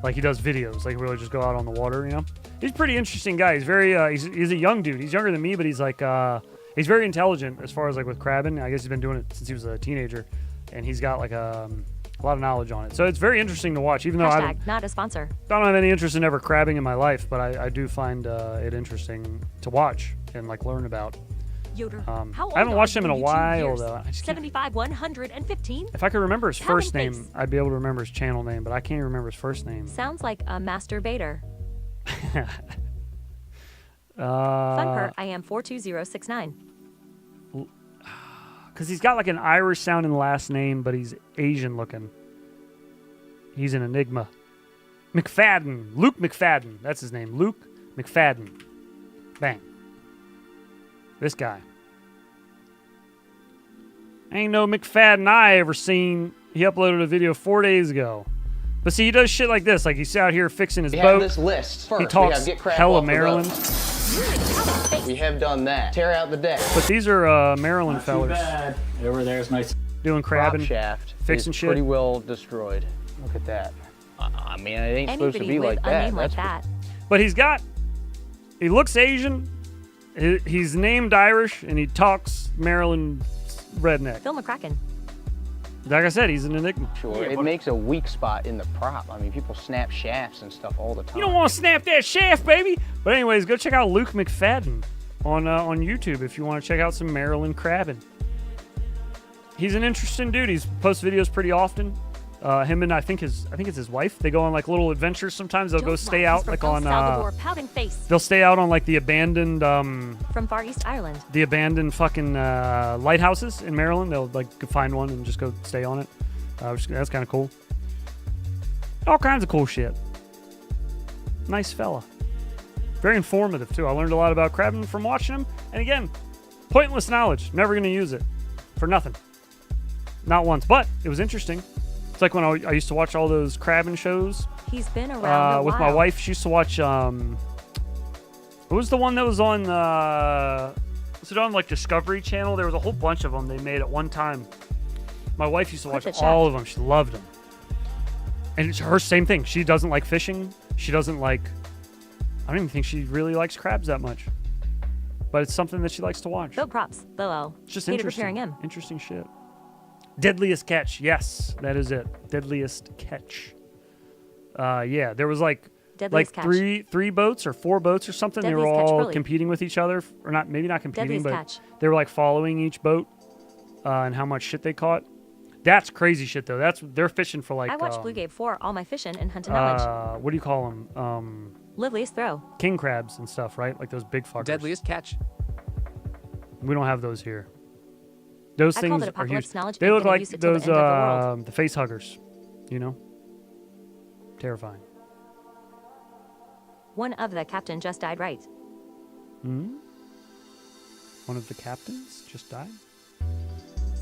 Like he does videos, like really just go out on the water, you know. He's a pretty interesting guy. He's very he's a young dude. He's younger than me, but he's like he's very intelligent as far as like with crabbing. I guess he's been doing it since he was a teenager, and he's got like a lot of knowledge on it. So it's very interesting to watch, even though I not a sponsor. don't have any interest in ever crabbing in my life, but I do find it interesting to watch and like learn about. Yoder, how old I haven't watched are him in you a in YouTube while, years? though. I just can't. 75, 115? If I could remember his Pounding first name, face. I'd be able to remember his channel name, but I can't even remember his first name. Sounds like a masturbator. Funper, I am 42069. Because he's got like an Irish sounding last name, but he's Asian looking. He's an enigma. McFadden. Luke McFadden. That's his name. Luke McFadden. Bang. This guy. Ain't no McFadden I ever seen. He uploaded a video 4 days ago. But see, he does shit like this. Like he's out here fixing his We boat. have this list. First, he talks we have get crap hella off the Maryland. boat. We have done that. Tear out the deck. But these are Maryland Not too fellers. bad. Over there's nice. Doing Prop crabbing. shaft Fixing is shit. pretty well destroyed. Look at that. I mean, it ain't supposed to Anybody be with like a that. name like That's that. But he looks Asian. He's named Irish, and he talks Maryland redneck. Phil McCracken. Like I said, he's an enigma. sure. It makes a weak spot in the prop. I mean, people snap shafts and stuff all the time. You don't want to snap that shaft, baby. But anyways, go check out Luke McFadden on YouTube if you want to check out some Maryland crabbing. He's an interesting dude. He's posts videos pretty often. Him and I think it's his wife. They go on like little adventures sometimes. They'll go stay out like on Pouting face. they'll stay out on like the abandoned From Far East Ireland. the abandoned fucking lighthouses in Maryland. They'll like find one and just go stay on it. That's kind of cool. All kinds of cool shit. Nice fella. Very informative too. I learned a lot about crabbing from watching him. And again, pointless knowledge. Never going to use it for nothing. Not once, but it was interesting. It's like when I used to watch all those crabbing shows. He's been around a with while. my wife. She used to watch. What was the one that was on? Was it on like Discovery Channel? There was a whole bunch of them they made at one time. My wife used to watch all of them. She loved them. And it's her same thing. She doesn't like fishing. She doesn't like. I don't even think she really likes crabs that much. But it's something that she likes to watch. Build props. Lolo. It's just Hated interesting. repairing him. Interesting shit. Deadliest catch. Yes, that is it. Deadliest catch. Yeah, there was like Deadliest catch. three boats or 4 boats or something. They were Deadliest catch, all really. competing with each other, or not? Maybe not competing, Deadliest but catch. they were like following each boat and how much shit they caught. That's crazy shit though. They're fishing for like. I watched Blue Gabe 4, all my fishing and hunting knowledge. What do you call them? Liveliest throw. King crabs and stuff, right? Like those big fuckers. Deadliest catch. We don't have those here. Those I things called it are apocalypse huge. knowledge They and look gonna like use it till the those end of the world. the face huggers, you know. Terrifying. One of the captain just died, right? Hmm. One of the captains just died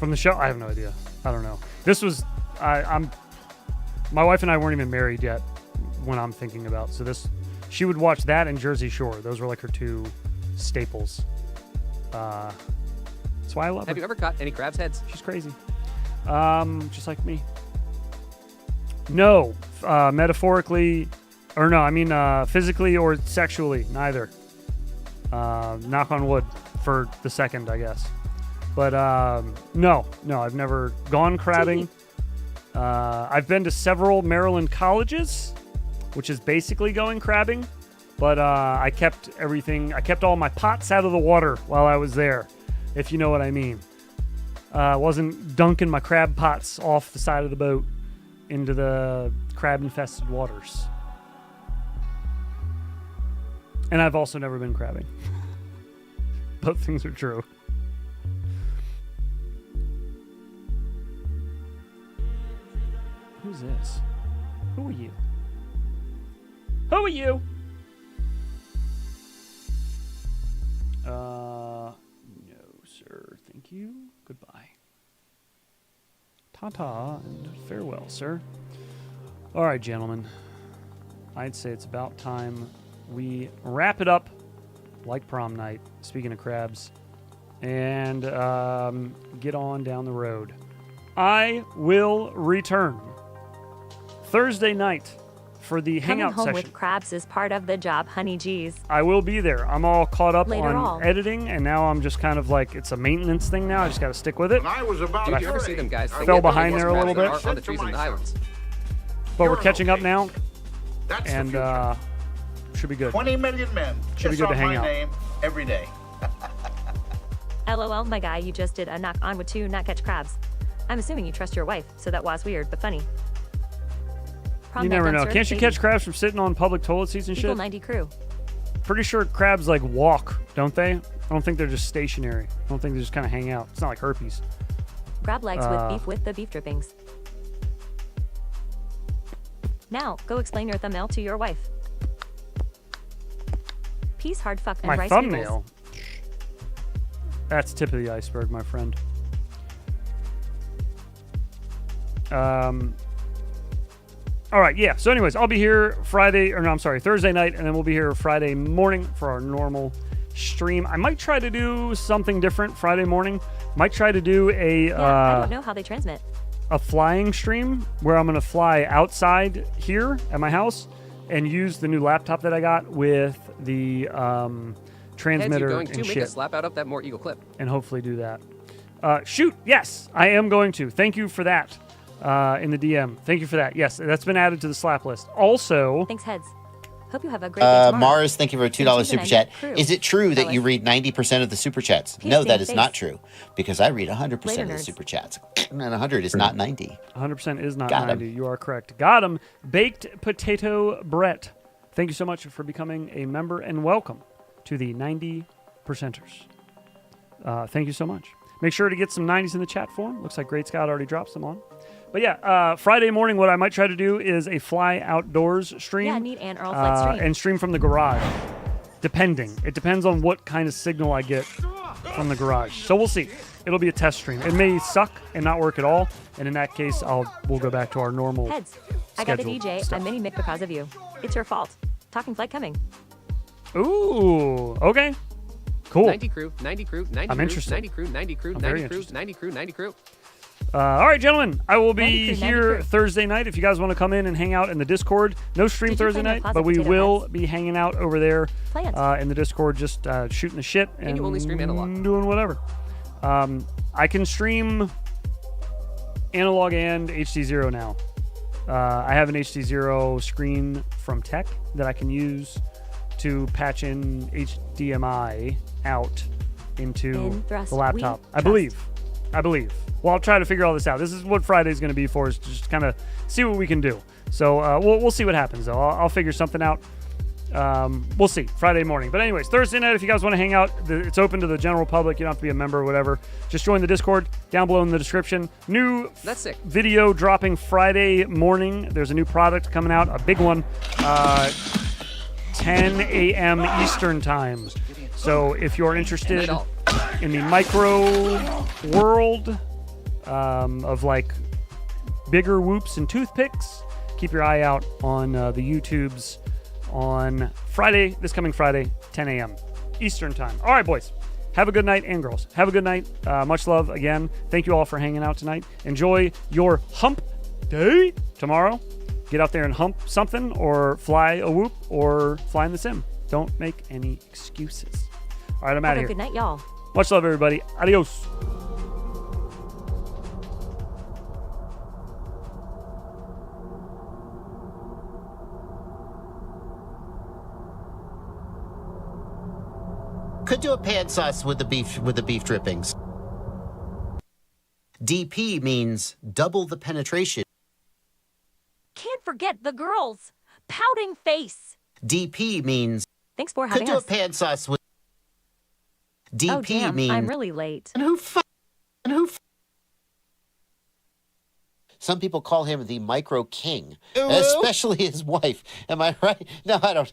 from the show. I have no idea. I don't know. This was I'm. My wife and I weren't even married yet when I'm thinking about. So this, she would watch that and Jersey Shore. Those were like her 2 staples. That's why I love her. Have you ever caught any crab's heads? She's crazy. Just like me. No, metaphorically, or no, I mean physically or sexually, neither. Knock on wood for the second, I guess. But no, I've never gone crabbing. I've been to several Maryland colleges, which is basically going crabbing. But I kept all my pots out of the water while I was there, if you know what I mean. Wasn't dunking my crab pots off the side of the boat into the crab-infested waters. And I've also never been crabbing. Both things are true. Who's this? Who are you? Who are you? No, sir. Thank you. Goodbye. Ta-ta and farewell, sir. All right, gentlemen. I'd say it's about time we wrap it up like prom night, speaking of crabs, and get on down the road. I will return Thursday night for the Coming hangout home session. with crabs is part of the job, honey G's. I will be there. I'm all caught up Later on on. editing, and now I'm just kind of like, it's a maintenance thing now. I just got to stick with it. I was about Did to you ever see them guys? They fell get behind those there a little crabs bit. that are on the trees in the islands. But we're catching up now, That's the and future. should be good. 20 million men Should be kiss good to on hang my out. name every day. LOL, my guy, you just did a knock on with 2 not catch crabs. I'm assuming you trust your wife, so that was weird, but funny. You never know. Can't you catch crabs from sitting on public toilet seats and shit? 90 crew. Pretty sure crabs like walk, don't they? I don't think they're just stationary. I don't think they just kind of hang out. It's not like herpes. Grab legs with beef with the beef drippings. Now, go explain your thumbnail to your wife. Peace, hard fuck, and my rice thumbnail? That's tip of the iceberg, my friend. All right, yeah. So anyways, I'll be here Thursday night, and then we'll be here Friday morning for our normal stream. I might try to do something different Friday morning. Might try to do a I don't know how they transmit. A flying stream where I'm going to fly outside here at my house and use the new laptop that I got with the transmitter Heads, you're going to and make shit. a slap out of that more eagle clip. And hopefully do that. Shoot, yes, I am going to. Thank you for that in the DM. Thank you for that. Yes, that's been added to the slap list. Also, thanks, Heads. Hope you have a great day tomorrow. Mars, thank you for a $2 super chat. Is it true that you read 90% of the super chats? No, that is not true, because I read 100% of the super chats. And 100 is not 90. 100% is not 90. You are correct. Got him. Baked Potato Brett. Thank you so much for becoming a member, and welcome to the 90 percenters. Thank you so much. Make sure to get some 90s in the chat form. Looks like Great Scott already dropped some on. But yeah, Friday morning, what I might try to do is a fly outdoors stream. Yeah, neat and Earl flight stream. And stream from the garage. Depending. It depends on what kind of signal I get from the garage. So we'll see. It'll be a test stream. It may suck and not work at all. And in that case, we'll go back to our normal Heads. I got the DJ. stuff. I'm mini Mick because of you. It's your fault. Talking flight coming. Ooh, okay. Cool. 90 crew, 90 crew, 90 I'm crew, interested. 90 crew, 90 crew, I'm very 90 crew, interested. 90 crew, 90 crew. All right, gentlemen. I will 90 be crew, 90 here crew. Thursday night if you guys want to come in and hang out in the Discord. No stream Did you Thursday play no night, Closet but we Potato will Heads? be hanging out over there Play it. in the Discord, just shooting the shit and you only stream analog? doing whatever. I can stream analog and HD0 now. I have an HD0 screen from Tech that I can use to patch in HDMI out into the laptop. I believe. Well, I'll try to figure all this out. This is what Friday's going to be for, is to just kind of see what we can do. So we'll see what happens, though. I'll figure something out. We'll see. Friday morning. But anyways, Thursday night, if you guys want to hang out, it's open to the general public. You don't have to be a member or whatever. Just join the Discord down below in the description. New That's sick. video dropping Friday morning. There's a new product coming out, a big one, 10 a.m. Eastern time. So if you're interested in the micro world of like bigger whoops and toothpicks, keep your eye out on the YouTubes on Friday, this coming Friday, 10 a.m. Eastern time. All right, boys. Have a good night, and girls. Have a good night. Much love again. Thank you all for hanging out tonight. Enjoy your hump day tomorrow. Get out there and hump something, or fly a whoop, or fly in the sim. Don't make any excuses. All right, I'm out of here. Good night, y'all. Much love, everybody. Adios. Could do a pan sauce with the beef drippings. DP means double the penetration. Can't forget the girls. Pouting face. DP means Thanks for could having do a us. pan sauce with. DP Oh, damn. means I'm really late. and some people call him the micro king, especially his wife. Am I right? No, I don't.